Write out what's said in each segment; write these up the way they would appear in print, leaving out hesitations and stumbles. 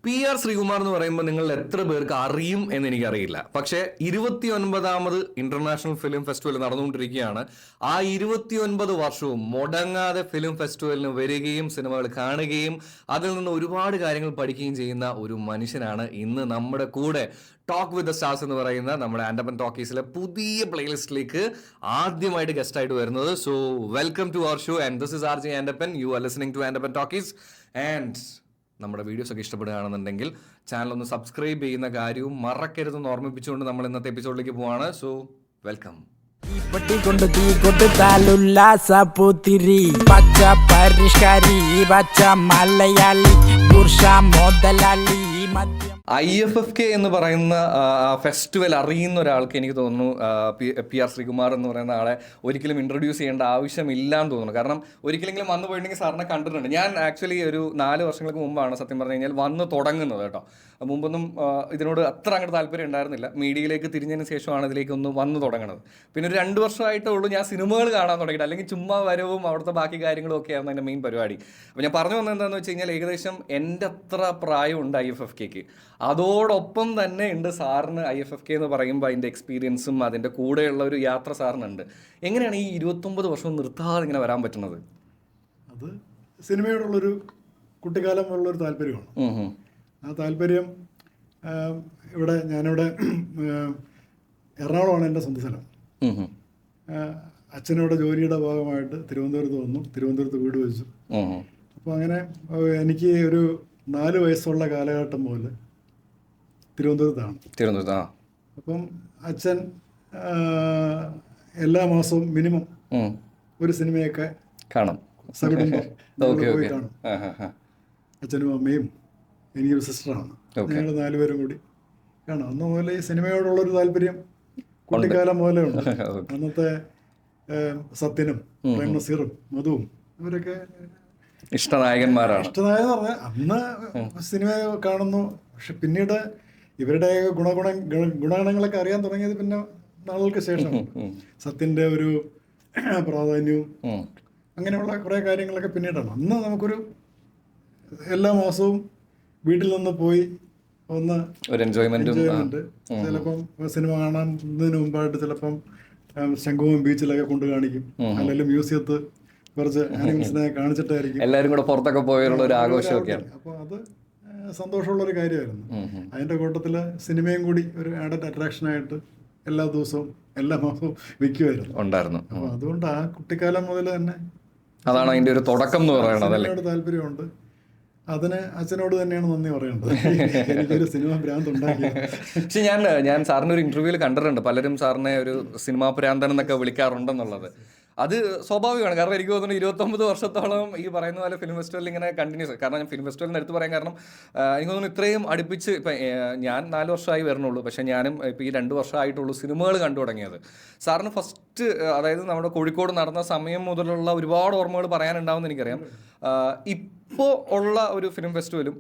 PR Sreekumar എന്ന് പറയുമ്പോൾ നിങ്ങൾ എത്ര പേർക്ക് അറിയും എന്ന് എനിക്കറിയില്ല. പക്ഷേ 29ാമത് ഇന്റർനാഷണൽ ഫിലിം ഫെസ്റ്റിവൽ നടന്നുകൊണ്ടിരിക്കുകയാണ്. ആ 29 വർഷവും മുടങ്ങാതെ ഫിലിം ഫെസ്റ്റിവലിന് വരികയും സിനിമകൾ കാണുകയും അതിൽ നിന്ന് ഒരുപാട് കാര്യങ്ങൾ പഠിക്കുകയും ചെയ്യുന്ന ഒരു മനുഷ്യനാണ് ഇന്ന് നമ്മുടെ കൂടെ ടോക്ക് വിത്ത് ദ സ്റ്റാർസ് എന്ന് പറയുന്ന നമ്മുടെ ആൻഡപ്പൻ ടോക്കീസിലെ പുതിയ പ്ലേലിസ്റ്റിലേക്ക് ആദ്യമായിട്ട് ഗസ്റ്റ് ആയിട്ട് വരുന്നത്. So welcome to our show and this is RJ Andappan. You are listening to Andappan talkies. And നമ്മുടെ വീഡിയോസ് ഒക്കെ ഇഷ്ടപ്പെടുകയാണെന്നുണ്ടെങ്കിൽ ചാനൽ ഒന്ന് സബ്സ്ക്രൈബ് ചെയ്യുന്ന കാര്യവും മറക്കരുതെന്ന് ഓർമ്മിപ്പിച്ചുകൊണ്ട് നമ്മൾ ഇന്നത്തെ എപ്പിസോഡിലേക്ക് പോവാണ്. So welcome. കൊണ്ട് തീ കൊടുത്താലുല്ലാസപുത്തിരി പച്ച പരിഷ്കാരി പച്ച മലയാളി പുരുഷ മുതലാളി മദ്യം. IFFK എന്ന് പറയുന്ന ഫെസ്റ്റിവൽ അറിയുന്ന ഒരാൾക്ക് എനിക്ക് തോന്നുന്നു PR ശ്രീകുമാർ എന്ന് പറയുന്ന ആളെ ഒരിക്കലും ഇൻട്രൊഡ്യൂസ് ചെയ്യേണ്ട ആവശ്യമില്ല എന്ന് തോന്നുന്നു. കാരണം ഒരിക്കലെങ്കിലും വന്നു പോയിട്ടുണ്ടെങ്കിൽ സാറിനെ കണ്ടിട്ടുണ്ട്. ഞാൻ ആക്ച്വലി ഒരു 4 വർഷങ്ങൾക്ക് മുമ്പാണ് സത്യം പറഞ്ഞു കഴിഞ്ഞാൽ വന്ന് തുടങ്ങുന്നത് കേട്ടോ. മുമ്പൊന്നും ഇതിനോട് അത്ര അങ്ങോട്ട് താല്പര്യം ഉണ്ടായിരുന്നില്ല. മീഡിയയിലേക്ക് തിരിഞ്ഞതിന് ശേഷമാണ് ഇതിലേക്ക് ഒന്ന് വന്നു തുടങ്ങുന്നത്. പിന്നെ ഒരു 2 വർഷമായിട്ടേ ഉള്ളൂ ഞാൻ സിനിമകൾ കാണാൻ തുടങ്ങിയിട്ട്. അല്ലെങ്കിൽ ചുമ്മാ വരവും അവിടുത്തെ ബാക്കി കാര്യങ്ങളും ഒക്കെയായിരുന്നു എൻ്റെ മെയിൻ പരിപാടി. അപ്പോൾ ഞാൻ പറഞ്ഞു വന്നത് എന്താണെന്ന് വെച്ച് കഴിഞ്ഞാൽ ഏകദേശം എൻ്റെ അത്ര പ്രായമുണ്ട് IFFKക്ക്. അതോടൊപ്പം തന്നെ ഉണ്ട് സാറിന് IFFK എന്ന് പറയുമ്പോൾ അതിൻ്റെ എക്സ്പീരിയൻസും അതിൻ്റെ കൂടെയുള്ള ഒരു യാത്ര സാറിനുണ്ട്. എങ്ങനെയാണ് ഈ 29 വർഷവും നിർത്താതെ ഇങ്ങനെ വരാൻ പറ്റുന്നത്? അത് സിനിമയോടുള്ളൊരു കുട്ടിക്കാലമുള്ളൊരു താല്പര്യമാണ്. ആ താല്പര്യം ഞാനിവിടെ എറണാകുളമാണ് എൻ്റെ സ്വന്തം സ്ഥലം. അച്ഛനോടെ ജോലിയുടെ ഭാഗമായിട്ട് തിരുവനന്തപുരത്ത് വന്നു, തിരുവനന്തപുരത്ത് വീട് വെച്ചു. അപ്പോൾ അങ്ങനെ എനിക്ക് ഒരു 4 വയസ്സുള്ള കാലഘട്ടം പോലെ തിരുവനന്തപുരത്താണ്. അപ്പം അച്ഛൻ എല്ലാ മാസവും മിനിമം ഒരു സിനിമയൊക്കെ കാണും, പോയി കാണും. അച്ഛനും അമ്മയും എനിക്കൊരു സിസ്റ്ററാണ്. ഞങ്ങൾ 4 പേരും കൂടി കാണാം. അന്ന് മുതലേ ഈ സിനിമയോടുള്ളൊരു താല്പര്യം കുട്ടിക്കാലം പോലെ ഉണ്ട്. അന്നത്തെ സത്യനും പ്രേം നസീറും മധുവും അവരൊക്കെ ഇഷ്ടനായകന്മാരാണ്. ഇഷ്ടനായെന്ന് പറഞ്ഞാൽ അന്ന് സിനിമ കാണുന്നു. പക്ഷെ പിന്നീട് ഇവരുടെ ഗുണഗണങ്ങളൊക്കെ അറിയാൻ തുടങ്ങിയത് പിന്നെ നാളുകൾക്ക് ശേഷം. സത്യൻ്റെ ഒരു പ്രാധാന്യവും അങ്ങനെയുള്ള കുറേ കാര്യങ്ങളൊക്കെ പിന്നീടാണ്. അന്ന് നമുക്കൊരു എല്ലാ മാസവും വീട്ടിൽ നിന്ന് പോയി ഒന്ന് ഒരു എൻജോയ്മെന്റ്. ചിലപ്പം സിനിമ കാണുന്നതിന് മുമ്പായിട്ട് ചിലപ്പം ശംഖുവും ബീച്ചിലൊക്കെ കൊണ്ട് കാണിക്കും, അല്ലെങ്കിൽ മ്യൂസിയത്ത് കുറച്ച് ആനിമൽസിനെ കാണിച്ചിട്ടായിരിക്കും എല്ലാവരും കൂടെ പുറത്തൊക്കെ പോയുള്ള ഒരു ആഘോഷമൊക്കെയാണ്. അപ്പോൾ അത് സന്തോഷമുള്ളൊരു കാര്യമായിരുന്നു. അതിൻ്റെ കൂട്ടത്തിൽ സിനിമയും കൂടി ഒരു ആഡഡ് അട്രാക്ഷനായിട്ട് എല്ലാ ദിവസവും എല്ലാ മാസവും വിൽക്കുമായിരുന്നു. അപ്പോൾ അതുകൊണ്ട് ആ കുട്ടിക്കാലം മുതൽ തന്നെ അതാണ് അതിൻ്റെ ഒരു തുടക്കം എന്ന് പറയുന്നത്. താല്പര്യമുണ്ട്. അതിന് അച്ഛനോട് തന്നെയാണ് നന്ദി പറയേണ്ടത്. എനിക്കൊരു സിനിമ ഭ്രാന്ത് ഉണ്ടാക്കി. പക്ഷെ ഞാൻ സാറിൻ്റെ ഒരു ഇന്റർവ്യൂവിൽ കണ്ടിട്ടുണ്ട്, പലരും സാറിനെ ഒരു സിനിമാ ഭ്രാന്തൻ എന്നൊക്കെ വിളിക്കാറുണ്ടെന്നുള്ളത്. അത് സ്വാഭാവികമാണ്. കാരണം എനിക്ക് തോന്നുന്നു 29 വർഷത്തോളം ഈ പറയുന്ന പോലെ ഫിലിം ഫെസ്റ്റിവൽ ഇങ്ങനെ കണ്ടിന്യൂസ്. കാരണം ഞാൻ ഫിലിം ഫെസ്റ്റിവലിന് എടുത്ത് പറയാൻ കാരണം എനിക്ക് തോന്നുന്നു ഇത്രയും അടുപ്പിച്ച് ഇപ്പം ഞാൻ 4 വർഷമായി വരണുള്ളൂ. പക്ഷേ ഞാനും ഇപ്പോൾ ഈ 2 വർഷമായിട്ടുള്ളൂ സിനിമകൾ കണ്ടു തുടങ്ങിയത്. സാറിന് ഫസ്റ്റ് അതായത് നമ്മുടെ കോഴിക്കോട് നടന്ന സമയം മുതലുള്ള ഒരുപാട് ഓർമ്മകൾ പറയാനുണ്ടാവുമെന്ന് എനിക്കറിയാം. ഇപ്പോൾ ഉള്ള ഒരു ഫിലിം ഫെസ്റ്റിവലും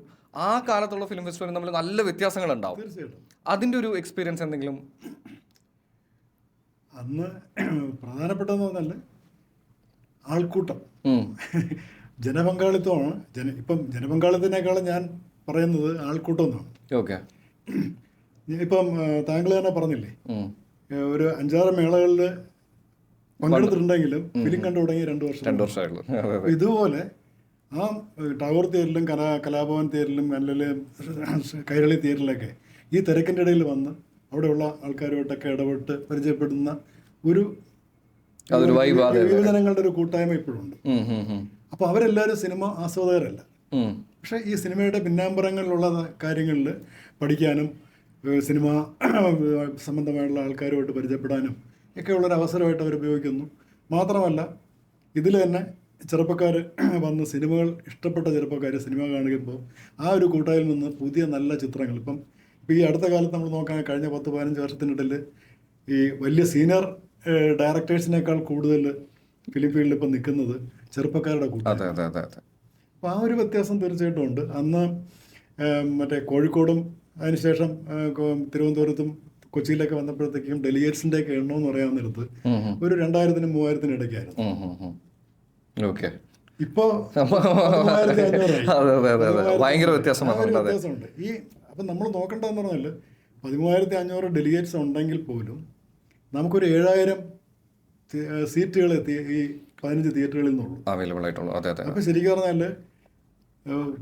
ആ കാലത്തുള്ള ഫിലിം ഫെസ്റ്റിവലും തമ്മിൽ നല്ല വ്യത്യാസങ്ങളുണ്ടാവും. അതിൻ്റെ ഒരു എക്സ്പീരിയൻസ് എന്തെങ്കിലും? അന്ന് പ്രധാനപ്പെട്ടതെന്ന് പറഞ്ഞാൽ ആൾക്കൂട്ടം, ജനപങ്കാളിത്തമാണ്. ഇപ്പം ജനപങ്കാളിത്തത്തിനേക്കാളും ഞാൻ പറയുന്നത് ആൾക്കൂട്ടം എന്നാണ്. ഓക്കെ. ഇപ്പം താങ്കൾ തന്നെ പറഞ്ഞില്ലേ, ഒരു 5-6 മേളകളിൽ പങ്കെടുത്തിട്ടുണ്ടെങ്കിലും ഫിലിം കണ്ടു തുടങ്ങി 2 വർഷമായുള്ളൂ. ഇതുപോലെ ആ ടാഗോർ തിയേറ്ററിലും കലാഭവൻ തിയേറ്ററിലും അല്ലെങ്കിൽ കൈരളി തിയേറ്ററിലൊക്കെ ഈ തിരക്കിൻ്റെ ഇടയിൽ വന്ന് അവിടെയുള്ള ആൾക്കാരുമായിട്ടൊക്കെ ഇടപെട്ട് പരിചയപ്പെടുന്ന ഒരു യുവജനങ്ങളുടെ ഒരു കൂട്ടായ്മ ഇപ്പോഴുണ്ട്. അപ്പോൾ അവരെല്ലാവരും സിനിമ ആസ്വാദകരല്ല. പക്ഷേ ഈ സിനിമയുടെ പിന്നാമ്പറങ്ങളിലുള്ള കാര്യങ്ങളിൽ പഠിക്കാനും സിനിമ സംബന്ധമായുള്ള ആൾക്കാരുമായിട്ട് പരിചയപ്പെടാനും ഒക്കെ ഉള്ളൊരു അവസരമായിട്ട് അവർ ഉപയോഗിക്കുന്നു. മാത്രമല്ല ഇതിൽ തന്നെ ചെറുപ്പക്കാർ വന്ന് സിനിമകൾ ഇഷ്ടപ്പെട്ട ചെറുപ്പക്കാർ സിനിമ കാണുമ്പോൾ ആ ഒരു കൂട്ടായ്മയിൽ നിന്ന് പുതിയ നല്ല ചിത്രങ്ങൾ ഇപ്പം ഈ അടുത്ത കാലത്ത് നമ്മൾ നോക്കാൻ കഴിഞ്ഞ 10-15 വർഷത്തിനിടയിൽ ഈ വലിയ സീനിയർ ഡയറക്ടേഴ്സിനേക്കാൾ കൂടുതൽ ഫിലിം ഫീൽഡിൽ ഇപ്പം നിൽക്കുന്നത് ചെറുപ്പക്കാരുടെ കൂട്ടം. അപ്പോൾ ആ ഒരു വ്യത്യാസം തീർച്ചയായിട്ടും ഉണ്ട്. അന്ന് മറ്റേ കോഴിക്കോടും അതിനുശേഷം തിരുവനന്തപുരത്തും കൊച്ചിയിലൊക്കെ വന്നപ്പോഴത്തേക്കും ഡെലിഗേറ്റ്സിൻ്റെ ഒക്കെ എണ്ണം എന്ന് പറയാവുന്നിടത്ത് ഒരു 2000-3000 ഇടയ്ക്കായിരുന്നു. ഓക്കെ. ഇപ്പോ അതെ അതെ അതെ അതെ ഭയങ്കര വ്യത്യാസം വന്നിട്ടുണ്ട്. അതെ വ്യത്യാസമുണ്ട്. അപ്പം നമ്മൾ നോക്കേണ്ടതെന്ന് പറഞ്ഞാൽ 13,500 ഡെലിഗേറ്റ്സ് ഉണ്ടെങ്കിൽ പോലും നമുക്കൊരു 7,000 സീറ്റുകൾ ഈ 15 തിയേറ്ററുകളിൽ നിന്നുള്ളൂ അവൈലബിൾ ആയിട്ടുള്ളൂ. അതെ അതെ. അപ്പം ശരിക്കും പറഞ്ഞാൽ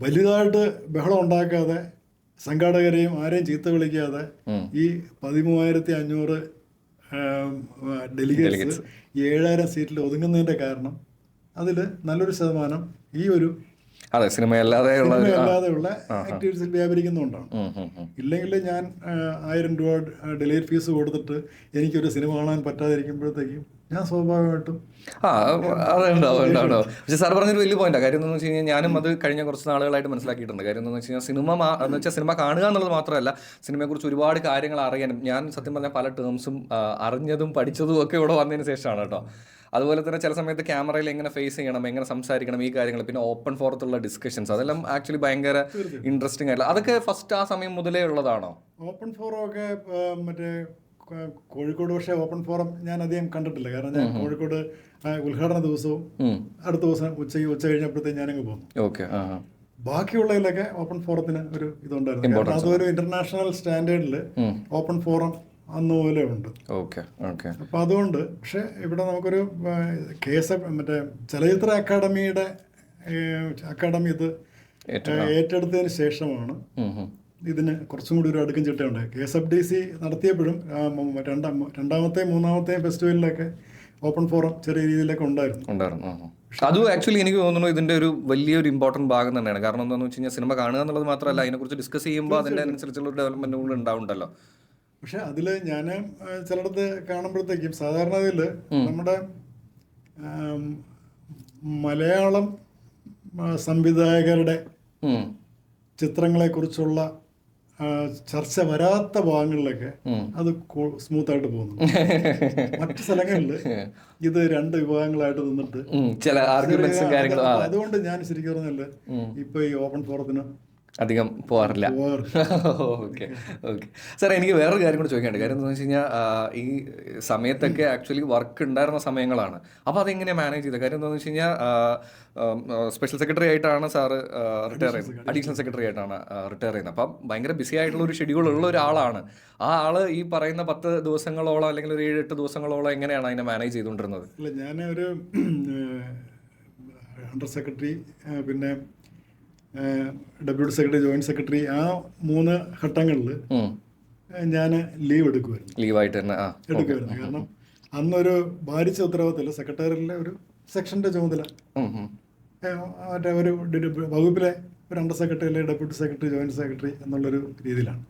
വലുതായിട്ട് ബഹളം ഉണ്ടാക്കാതെ സംഘാടകരെയും ആരെയും ചീത്ത വിളിക്കാതെ ഈ 13,500 ഡെലിഗേറ്റ്സ് 7,000 സീറ്റിൽ ഒതുങ്ങുന്നതിൻ്റെ കാരണം അതിൽ നല്ലൊരു ശതമാനം ഈ ഒരു അതെ സിനിമയല്ലാതെയുള്ള ആക്ടിവിറ്റീസിൽ വ്യാപരിക്കുന്നതുകൊണ്ടാണ്. ഇല്ലെങ്കിൽ ഞാൻ 1,000 രൂപ ഡെലിവറി ഫീസ് കൊടുത്തിട്ട് എനിക്കൊരു സിനിമ കാണാൻ പറ്റാതിരിക്കുമ്പോഴത്തേക്കും ഞാൻ സ്വാഭാവികമായിട്ടും അതുണ്ടാവും. പക്ഷേ സാർ പറഞ്ഞൊരു വലിയ പോയിന്റാണ്. കാര്യം എന്താണെന്ന് വെച്ച് കഴിഞ്ഞാൽ ഞാനും അത് കഴിഞ്ഞ കുറച്ച് നാളുകളായിട്ട് മനസ്സിലാക്കിയിട്ടുണ്ട്. കാര്യം എന്താണെന്ന് വെച്ച് കഴിഞ്ഞാൽ എന്ന് വെച്ചാൽ സിനിമ കാണുക എന്നുള്ളത് മാത്രമല്ല, സിനിമയെക്കുറിച്ച് ഒരുപാട് കാര്യങ്ങൾ അറിയാനും ഞാൻ സത്യം പറഞ്ഞാൽ പല ടേംസും അറിഞ്ഞതും പഠിച്ചതും ഒക്കെ ഇവിടെ വന്നതിന് ശേഷമാണ് കേട്ടോ. അതുപോലെ തന്നെ ചില സമയത്ത് ക്യാമറയിൽ എങ്ങനെ ഫേസ് ചെയ്യണം, എങ്ങനെ സംസാരിക്കണം, ഈ കാര്യങ്ങൾ, പിന്നെ ഓപ്പൺ ഫോറത്തുള്ള ഡിസ്കഷൻസ്, അതെല്ലാം ആക്ച്വലി ഭയങ്കര ഇൻട്രസ്റ്റിംഗ് ആയിട്ടുള്ള അതൊക്കെ ഫസ്റ്റ് ആ സമയം മുതലേ ഉള്ളതാണോ? ഓപ്പൺ ഫോറം ഒക്കെ മറ്റേ കോഴിക്കോട്, പക്ഷേ ഓപ്പൺ ഫോറം ഞാൻ അധികം കണ്ടിട്ടില്ല. കാരണം ഞാൻ കോഴിക്കോട് ഉദ്ഘാടന ദിവസവും അടുത്ത ദിവസം ഉച്ച കഴിഞ്ഞപ്പോഴത്തേക്ക് ഞാനങ്ങ് പോന്നു. ഓക്കെ. ബാക്കിയുള്ളതിലൊക്കെ ഓപ്പൺ ഫോറത്തിന് ഒരു ഇതുണ്ടായിരുന്നു. അതൊരു ഇന്റർനാഷണൽ സ്റ്റാൻഡേർഡിൽ ഓപ്പൺ ഫോറം അന്ന് പോലെ ഉണ്ട്. Okay okay. അപ്പം അതുകൊണ്ട് പക്ഷെ ഇവിടെ നമുക്കൊരു മറ്റേ ചലച്ചിത്ര അക്കാദമിയുടെ അക്കാദമി ഇത് ഏറ്റെടുത്തതിന് ശേഷമാണ് ഇതിന് കുറച്ചും കൂടി ഒരു അടുക്കും ചിട്ടയുണ്ട്. KSFDC നടത്തിയപ്പോഴും രണ്ടാമത്തെയും മൂന്നാമത്തെയും ഫെസ്റ്റിവലിലൊക്കെ ഓപ്പൺ ഫോറം ചെറിയ രീതിയിലൊക്കെ ഉണ്ടായിരുന്നു. അതും ആക്ച്വലി എനിക്ക് തോന്നുന്നു ഇതിന്റെ ഒരു വലിയൊരു ഇമ്പോർട്ടൻറ്റ് ഭാഗം തന്നെയാണ്. കാരണം എന്താണെന്ന് വെച്ച് കഴിഞ്ഞാൽ സിനിമ കാണുക എന്നുള്ളത് മാത്രമല്ല, അതിനെക്കുറിച്ച് ഡിസ്കസ് ചെയ്യുമ്പോൾ അതിൻ്റെ അനുസരിച്ചുള്ള ഒരു ഡെവലപ്മെന്റ് കൂടെ ഉണ്ടാവുണ്ടല്ലോ. പക്ഷെ അതിൽ ഞാൻ ചിലടത്ത് കാണുമ്പോഴത്തേക്കും സാധാരണ ഇതിൽ നമ്മുടെ മലയാളം സംവിധായകരുടെ ചിത്രങ്ങളെക്കുറിച്ചുള്ള ചർച്ച വരാത്ത ഭാഗങ്ങളിലൊക്കെ അത് സ്മൂത്തായിട്ട് പോകുന്നു. മറ്റു സ്ഥലങ്ങളിൽ ഇത് രണ്ട് വിഭാഗങ്ങളായിട്ട് നിന്നിട്ട് ചില ആർഗ്യുമെന്റ്സും കാര്യങ്ങളും. അതുകൊണ്ട് ഞാൻ ശരിക്കും പറഞ്ഞാൽ ഇപ്പൊ ഈ ഓപ്പൺ ഫോറത്തിന് അധികം പോകാറില്ല. Okay okay. സാർ എനിക്ക് വേറൊരു കാര്യം കൂടെ ചോദിക്കാനുണ്ട്. കാര്യം എന്താണെന്ന് വെച്ച് കഴിഞ്ഞാൽ ഈ സമയത്തൊക്കെ ആക്ച്വലി വർക്ക് ഉണ്ടായിരുന്ന സമയങ്ങളാണ്. അപ്പോൾ അതെങ്ങനെയാണ് മാനേജ് ചെയ്തത്? കാര്യം എന്താണെന്ന് വെച്ച് കഴിഞ്ഞാൽ സ്പെഷ്യൽ സെക്രട്ടറി ആയിട്ടാണ് സാറ് റിട്ടയർ ചെയ്യുന്നത്, അഡീഷണൽ സെക്രട്ടറി ആയിട്ടാണ് റിട്ടയർ ചെയ്യുന്നത്. അപ്പം ഭയങ്കര ബിസി ആയിട്ടുള്ള ഒരു ഷെഡ്യൂൾ ഉള്ള ഒരാളാണ്. ആ ആള് ഈ പറയുന്ന 10 ദിവസങ്ങളോളം അല്ലെങ്കിൽ ഒരു 7-8 ദിവസങ്ങളോളം എങ്ങനെയാണ് അതിനെ മാനേജ് ചെയ്തുകൊണ്ടിരുന്നത്? അല്ല, ഞാൻ ഒരു അണ്ടർ സെക്രട്ടറി, പിന്നെ ഡെപ്യൂട്ടി സെക്രട്ടറി, ജോയിന്റ് സെക്രട്ടറി, ആ 3 ഘട്ടങ്ങളിൽ ഞാൻ ലീവ് ലീവായിട്ട് തന്നെ എടുക്കുമായിരുന്നു. കാരണം അന്നൊരു ഭാരിച്ച ഉത്തരവാദിത്തമില്ല. സെക്രട്ടറിയിലെ ഒരു സെക്ഷന്റെ ചുമതല മറ്റേ ഒരു വകുപ്പിലെ ഒരു അണ്ടർ സെക്രട്ടറി അല്ലെങ്കിൽ ഡെപ്യൂട്ടി സെക്രട്ടറി, ജോയിന്റ് സെക്രട്ടറി എന്നുള്ളൊരു രീതിയിലാണ്.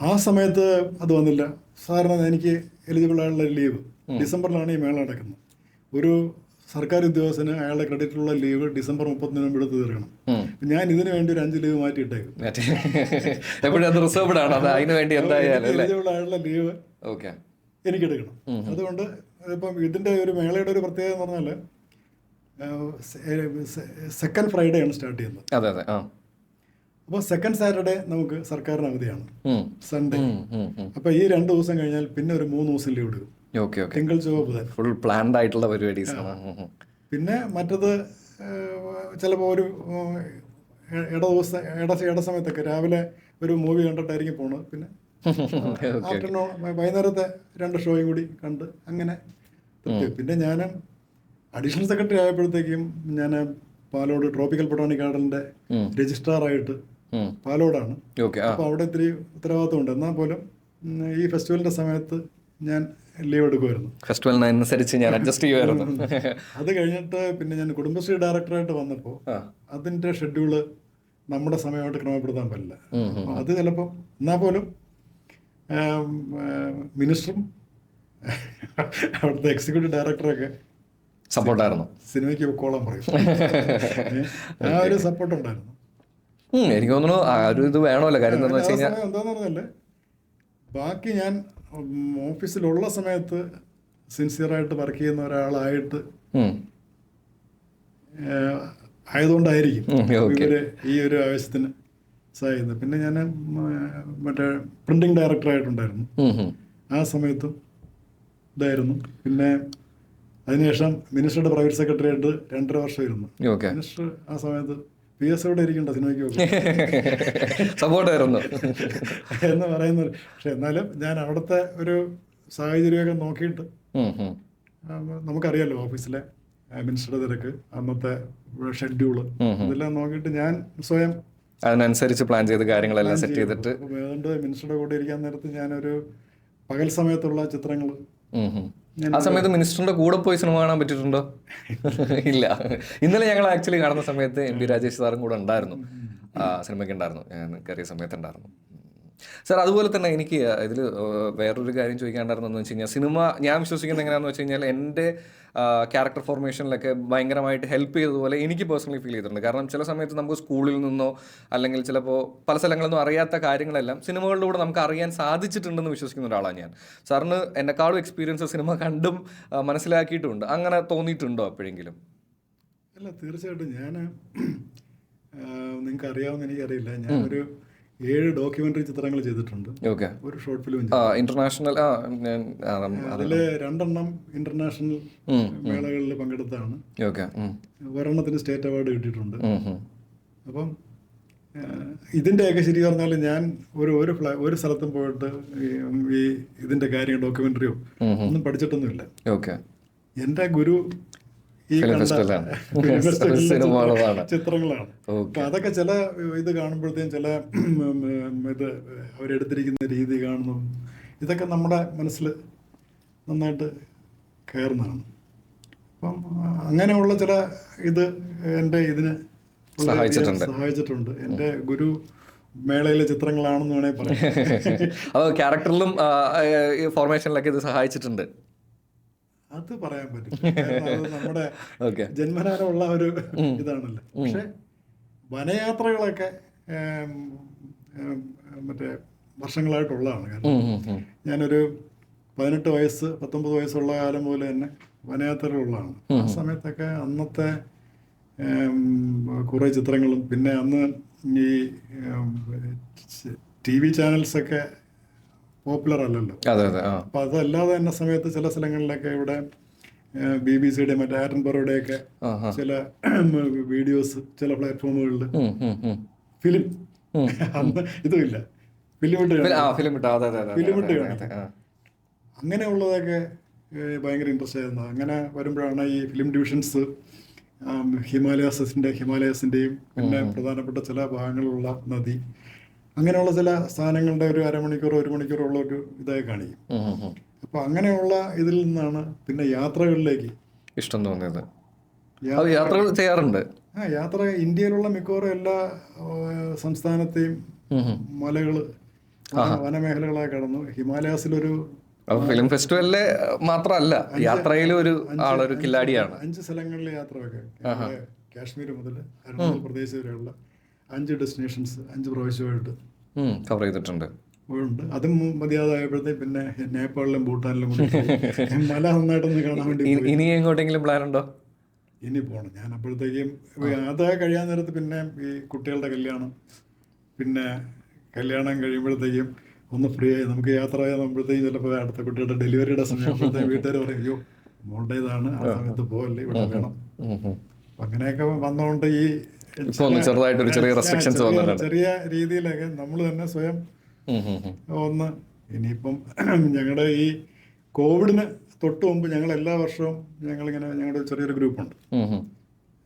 ആ സമയത്ത് അത് വന്നില്ല. സാധാരണ എനിക്ക് എലിജിബിൾ ആയുള്ള ലീവ് ഡിസംബറിലാണ് ഈ മേള നടക്കുന്നത്. ഒരു സർക്കാർ ഉദ്യോഗസ്ഥന് അയാളുടെ ക്രെഡിറ്റിലുള്ള ലീവ് ഡിസംബർ 30 മുമ്പ് എടുത്ത് തീർക്കണം. ഞാൻ ഇതിനു വേണ്ടി ഒരു 5 ലീവ് മാറ്റിയിട്ടേക്കും. എലിജിബിൾ ആയുള്ള ലീവ് എനിക്ക് എടുക്കണം. അതുകൊണ്ട് ഇപ്പം ഇതിന്റെ ഒരു മേളയുടെ ഒരു പ്രത്യേകത എന്ന് പറഞ്ഞാൽ സെക്കൻഡ് ഫ്രൈഡേ ആണ് സ്റ്റാർട്ട് ചെയ്യുന്നത്. അപ്പോൾ സെക്കൻഡ് സാറ്റർഡേ നമുക്ക് സർക്കാരിന് അവധിയാണ്, സൺഡേ. അപ്പൊ ഈ 2 ദിവസം കഴിഞ്ഞാൽ പിന്നെ ഒരു 3 ദിവസം ലീവ് എടുക്കും. തിങ്കൾ ചൊവ്വ ഫുൾ പ്ലാൻഡ് ആയിട്ടുള്ള പരിപാടീസ്. പിന്നെ മറ്റത് ചിലപ്പോൾ ഒരു ഇട സമയത്തൊക്കെ രാവിലെ ഒരു മൂവി കണ്ടിട്ടായിരിക്കും പോണത്. പിന്നെ ആഫ്റ്റർനൂൺ വൈകുന്നേരത്തെ 2 ഷോയും കൂടി കണ്ട് അങ്ങനെ. പിന്നെ ഞാൻ അഡീഷണൽ സെക്രട്ടറി ആയപ്പോഴത്തേക്കും ഞാൻ പാലോട് ട്രോപ്പിക്കൽ ബൊട്ടാണിക് ഗാർഡന്റെ രജിസ്ട്രാറായിട്ട് പാലോടാണ്. അപ്പോൾ അവിടെ ഇത്തിരി ഉത്തരവാദിത്വം ഉണ്ട്. എന്നാൽ പോലും ഈ ഫെസ്റ്റിവലിന്റെ സമയത്ത് ഞാൻ ലീവ് എടുക്കുമായിരുന്നു. ഫെസ്റ്റിവലിനനുസരിച്ച് ഞാൻ അഡ്ജസ്റ്റ് ചെയ്യുമായിരുന്നു. അത് കഴിഞ്ഞിട്ട് പിന്നെ ഞാൻ കുടുംബശ്രീ ഡയറക്ടറായിട്ട് വന്നപ്പോൾ അതിന്റെ ഷെഡ്യൂള് നമ്മുടെ സമയമായിട്ട് ക്രമപ്പെടുത്താൻ പറ്റില്ല. അത് ചിലപ്പോൾ എന്നാൽ പോലും മിനിസ്റ്ററും അവിടുത്തെ എക്സിക്യൂട്ടീവ് ഡയറക്ടറൊക്കെ സപ്പോർട്ടായിരുന്നു. സിനിമയ്ക്ക് പൊക്കോളാൻ പറയും. ആ ഒരു സപ്പോർട്ട് ഉണ്ടായിരുന്നു. എനിക്ക് തോന്നുന്നു ആ ഒരു ഇത് വേണമല്ലോ. കാര്യം എന്താണെന്ന് വെച്ച് കഴിഞ്ഞാൽ എന്താന്ന് പറഞ്ഞാല് ബാക്കി ഞാൻ ഓഫീസിലുള്ള സമയത്ത് സിൻസിയറായിട്ട് വർക്ക് ചെയ്യുന്ന ഒരാളായിട്ട് ആയതുകൊണ്ടായിരിക്കും ഇവര് ഈ ഒരു ആവശ്യത്തിന് സഹായിക്കുന്നത്. പിന്നെ ഞാൻ മറ്റേ പ്രിന്റിംഗ് ഡയറക്ടറായിട്ടുണ്ടായിരുന്നു. ആ സമയത്തും ഇതായിരുന്നു. പിന്നെ അതിനുശേഷം മിനിസ്റ്ററുടെ പ്രൈവറ്റ് സെക്രട്ടറി ആയിട്ട് 2.5 വർഷം ഇരുന്നു. ഓക്കെ. മിനിസ്റ്റർ ആ സമയത്ത് PS ഇവിടെ ഇരിക്കണ്ട സിനിമയ്ക്ക് പോകും സപ്പോർട്ടായിരുന്നു എന്ന് പറയുന്നത്. പക്ഷെ എന്നാലും ഞാൻ അവിടുത്തെ ഒരു സാഹചര്യമൊക്കെ നോക്കിയിട്ട്, നമുക്കറിയാലോ ഓഫീസിലെ മിനിസ്റ്ററുടെ തിരക്ക്, അന്നത്തെ ഷെഡ്യൂള്, ഇതെല്ലാം നോക്കിയിട്ട് ഞാൻ സ്വയം അതിനനുസരിച്ച് പ്ലാൻ ചെയ്ത് കാര്യങ്ങളെല്ലാം സെറ്റ് ചെയ്തിട്ട് അതുകൊണ്ട് മിനിസ്റ്ററുടെ കൂടെ ഇരിക്കാൻ നേരത്ത് ഞാനൊരു പകൽ സമയത്തുള്ള ചിത്രങ്ങൾ. ആ സമയത്ത് മിനിസ്റ്ററിന്റെ കൂടെ പോയി സിനിമ കാണാൻ പറ്റിയിട്ടുണ്ടോ? ഇല്ല. ഇന്നലെ ഞങ്ങൾ ആക്ച്വലി കാണുന്ന സമയത്ത് MP രാജേഷ് സാറും കൂടെ ഉണ്ടായിരുന്നു, സിനിമയ്ക്ക് ഉണ്ടായിരുന്നു, ഞാൻ കയറിയ സമയത്ത് ഉണ്ടായിരുന്നു. സാർ അതുപോലെ തന്നെ എനിക്ക് ഇതിൽ വേറൊരു കാര്യം ചോദിക്കാണ്ടായിരുന്നെന്ന് വെച്ച് കഴിഞ്ഞാൽ, സിനിമ ഞാൻ വിശ്വസിക്കുന്നത് എങ്ങനെയാണെന്ന് വെച്ച് കഴിഞ്ഞാൽ എൻ്റെ ക്യാരക്ടർ ഫോർമേഷനിലൊക്കെ ഭയങ്കരമായിട്ട് ഹെൽപ്പ് ചെയ്തതുപോലെ എനിക്ക് പേഴ്സണലി ഫീൽ ചെയ്തിട്ടുണ്ട്. കാരണം ചില സമയത്ത് നമുക്ക് സ്കൂളിൽ നിന്നോ അല്ലെങ്കിൽ ചിലപ്പോൾ പല സ്ഥലങ്ങളിലൊന്നും അറിയാത്ത കാര്യങ്ങളെല്ലാം സിനിമകളിലൂടെ നമുക്ക് അറിയാൻ സാധിച്ചിട്ടുണ്ടെന്ന് വിശ്വസിക്കുന്ന ഒരാളാണ് ഞാൻ. സാറിന് എന്നെക്കാളും എക്സ്പീരിയൻസ് സിനിമ കണ്ടും മനസ്സിലാക്കിയിട്ടുമുണ്ട്. അങ്ങനെ തോന്നിയിട്ടുണ്ടോ എപ്പോഴെങ്കിലും? അല്ല, തീർച്ചയായിട്ടും. ഞാൻ നിങ്ങൾക്ക് അറിയാവുന്ന എനിക്കറിയില്ല, ഞാനൊരു 7 ഡോക്യുമെന്ററി ചിത്രങ്ങൾ ചെയ്തിട്ടുണ്ട്. ഓക്കെ. ഒരു ഷോർട്ട് ഫിലിം ഇന്റർനാഷണൽ, അതില് 2 ഇന്റർനാഷണൽ മേളകളിൽ പങ്കെടുത്താണ്. ഓക്കെ. ഒരെണ്ണത്തിന് സ്റ്റേറ്റ് അവാർഡ് കിട്ടിയിട്ടുണ്ട്. അപ്പം ഇതിൻ്റെയൊക്കെ ശരി പറഞ്ഞാൽ ഞാൻ ഒരു സ്ഥലത്തും പോയിട്ട് ഈ ഇതിന്റെ കാര്യം ഡോക്യുമെന്ററിയോ ഒന്നും പഠിച്ചിട്ടൊന്നുമില്ല. ഓക്കെ. എൻ്റെ ഗുരു ഈ സിനിമകളാണ്, ചിത്രങ്ങളാണ്. അപ്പൊ അതൊക്കെ ചില ഇത് കാണുമ്പോഴത്തേക്കും ചില ഇത് അവരെടുത്തിരിക്കുന്ന രീതി കാണുന്നു, ഇതൊക്കെ നമ്മുടെ മനസ്സിൽ നന്നായിട്ട് കയറുന്നതാണ്. അപ്പം അങ്ങനെയുള്ള ചില ഇത് എൻ്റെ ഇതിന് സഹായിച്ചിട്ടുണ്ട്. എൻ്റെ ഗുരു മേളയിലെ ചിത്രങ്ങളാണെന്ന് വേണമെങ്കിൽ പറയാം. അപ്പോൾ ക്യാരക്ടറിലും ഫോർമേഷനിലൊക്കെ ഇത് സഹായിച്ചിട്ടുണ്ട്. അത് പറയാൻ പറ്റില്ല, നമ്മുടെ ജന്മനാനുള്ള ഒരു ഇതാണല്ലോ. പക്ഷെ വനയാത്രകളൊക്കെ മറ്റേ വർഷങ്ങളായിട്ടുള്ളതാണ്. കാരണം ഞാനൊരു 18 വയസ്സ് 19 വയസ്സുള്ള കാലം പോലെ തന്നെ വനയാത്രകളുള്ളതാണ്. ആ സമയത്തൊക്കെ അന്നത്തെ കുറേ ചിത്രങ്ങളും, പിന്നെ അന്ന് ഈ TV ചാനൽസൊക്കെ പോപ്പുലർ അല്ലല്ലോ. അപ്പൊ അതല്ലാതെ തന്നെ സമയത്ത് ചില സ്ഥലങ്ങളിലൊക്കെ ഇവിടെ BBC-യുടെ മറ്റേ ആറ്റൻബറോയുടെയൊക്കെ ചില വീഡിയോസ് ചില പ്ലാറ്റ്ഫോമുകളിൽ ഫിലിം, അന്ന് ഇതുമില്ല, ഫിലിം ഇട്ട് കാണിക്കും. അങ്ങനെയുള്ളതൊക്കെ ഭയങ്കര ഇൻട്രസ്റ്റ് ആയിരുന്നു. അങ്ങനെ വരുമ്പോഴാണ് ഈ ഫിലിം ഡിവിഷൻസ് ഹിമാലയസിൻ്റെയും പിന്നെ പ്രധാനപ്പെട്ട ചില ഭാഗങ്ങളിലുള്ള നദി, അങ്ങനെയുള്ള ചില സ്ഥാനങ്ങളുടെ ഒരു 1 മണിക്കൂറോ ഉള്ള ഒരു ഇതായി കാണിക്കും. അപ്പൊ അങ്ങനെയുള്ള ഇതിൽ നിന്നാണ് പിന്നെ യാത്രകളിലേക്ക് ഇഷ്ടം തോന്നിയത്. യാത്രകൾ ചെയ്യാറുണ്ട്. യാത്ര ഇന്ത്യയിലുള്ള മിക്കവാറും എല്ലാ സംസ്ഥാനത്തെയും മലകള് വനമേഖലകളായി കടന്നു. ഹിമാലയസിലൊരു ഫിലിം ഫെസ്റ്റിവലിലെ മാത്രമല്ല, യാത്രയിലും ഒരു കില്ലാടിയാണ്. 5 സ്ഥലങ്ങളിലെ യാത്രയൊക്കെ, കാശ്മീർ മുതൽ അരുണാചൽ പ്രദേശ് വരെയുള്ള 5 ഡെസ്റ്റിനേഷൻസ് 5 പ്രാവശ്യമായിട്ട് കവർ ചെയ്തിട്ടുണ്ട്. അതും മതിയാതായപ്പോഴത്തേക്ക് പിന്നെ നേപ്പാളിലും ഭൂട്ടാനിലും കൂടി മല നന്നായിട്ടൊന്ന് കാണാൻ വേണ്ടി. ഇനി എങ്ങോട്ടെങ്കിലും പ്ലാൻ ഉണ്ടോ? ഇനി പോകണം. ഞാൻ അപ്പോഴത്തേക്കും അത് കഴിയാൻ നേരത്ത് പിന്നെ ഈ കുട്ടികളുടെ കല്യാണം, പിന്നെ കല്യാണം കഴിയുമ്പോഴത്തേക്കും ഒന്ന് ഫ്രീ ആയി നമുക്ക് യാത്ര ചെയ്യുമ്പോഴത്തേക്കും ചിലപ്പോൾ അടുത്ത കുട്ടിയുടെ ഡെലിവറിയുടെ സമയത്ത് വീട്ടുകാർ പറയും, അയ്യോ മോളുടെ ഇതാണ്, ആ സമയത്ത് പോകല്ലേ, ഇവിടെ വേണം. അങ്ങനെയൊക്കെ വന്നതുകൊണ്ട് ഈ ചെറിയ രീതിയിലൊക്കെ നമ്മൾ തന്നെ സ്വയം ഒന്ന്. ഇനിയിപ്പം ഞങ്ങളുടെ ഈ കോവിഡിന് തൊട്ട് മുമ്പ് ഞങ്ങൾ എല്ലാ വർഷവും ഞങ്ങളിങ്ങനെ ഞങ്ങളുടെ ചെറിയൊരു ഗ്രൂപ്പുണ്ട്.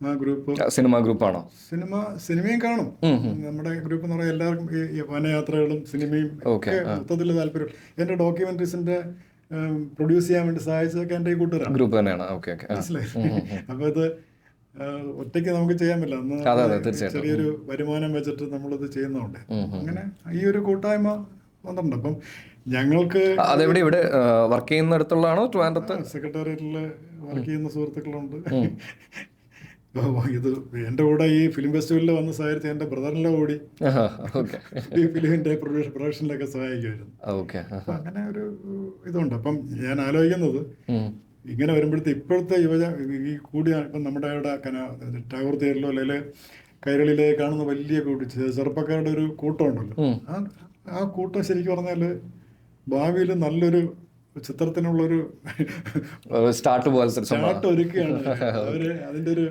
ആ ഗ്രൂപ്പ് സിനിമ ഗ്രൂപ്പാണോ? സിനിമയും കാണും. നമ്മുടെ ഗ്രൂപ്പ് എന്ന് പറയുന്നത് എല്ലാവർക്കും ഈ വനയാത്രകളും സിനിമയും ഒക്കെ മൊത്തത്തിൽ താല്പര്യം. എൻ്റെ ഡോക്യുമെന്ററീസിന്റെ പ്രൊഡ്യൂസ് ചെയ്യാൻ വേണ്ടി സഹായിച്ചതൊക്കെ എൻ്റെ ഈ കൂട്ടുകാരാണ്, ഗ്രൂപ്പ് തന്നെയാണ്. മനസ്സിലായി. അപ്പൊ ഇത് ഒറ്റയ്ക്ക് നമുക്ക് ചെയ്യാൻ പറ്റില്ല. അന്ന് ചെറിയൊരു വരുമാനം വെച്ചിട്ട് നമ്മളിത് ചെയ്യുന്നതുകൊണ്ട് അങ്ങനെ ഈ ഒരു കൂട്ടായ്മ വന്നിട്ടുണ്ട്. അപ്പം ഞങ്ങൾക്ക് അതെവിടെ ഇവിടെ വർക്ക് ചെയ്യുന്നിടത്തുള്ളതാണോ? ട്രിവാൻഡ്രത്ത് സെക്രട്ടേറിയറ്റിൽ വർക്ക് ചെയ്യുന്ന സുഹൃത്തുക്കളുണ്ട്. ഇത് എൻ്റെ കൂടെ ഈ ഫിലിം ഫെസ്റ്റിവലിൽ വന്ന് സഹായിച്ച എൻ്റെ ബ്രദറിൻ്റെ കൂടി ഈ ഫിലിമിൻ്റെ പ്രൊഡക്ഷനിലൊക്കെ സഹായിക്കുമായിരുന്നു. അങ്ങനെ ഒരു ഇതുണ്ട്. അപ്പം ഞാൻ ആലോചിക്കുന്നത് ഇങ്ങനെ വരുമ്പോഴത്തെ ഇപ്പോഴത്തെ ഈ കൂടിയ ഇപ്പം നമ്മുടെ ഇവിടെ ടാഗോർ തിയേറ്ററിലോ അല്ലെങ്കിൽ കൈരളിയിലെ കാണുന്ന വലിയ ചെറുപ്പക്കാരുടെ ഒരു കൂട്ടം ഉണ്ടല്ലോ, ആ കൂട്ടം ശരിക്കും പറഞ്ഞാൽ ഭാവിയിൽ നല്ലൊരു ചിത്രത്തിനുള്ളൊരു സ്റ്റാർട്ട് പോലത്തെ ഒരു സംഭവം. ചാട്ട് ഒരുക്കുകയാണ് അവര്. അതിന്റെ ഒരു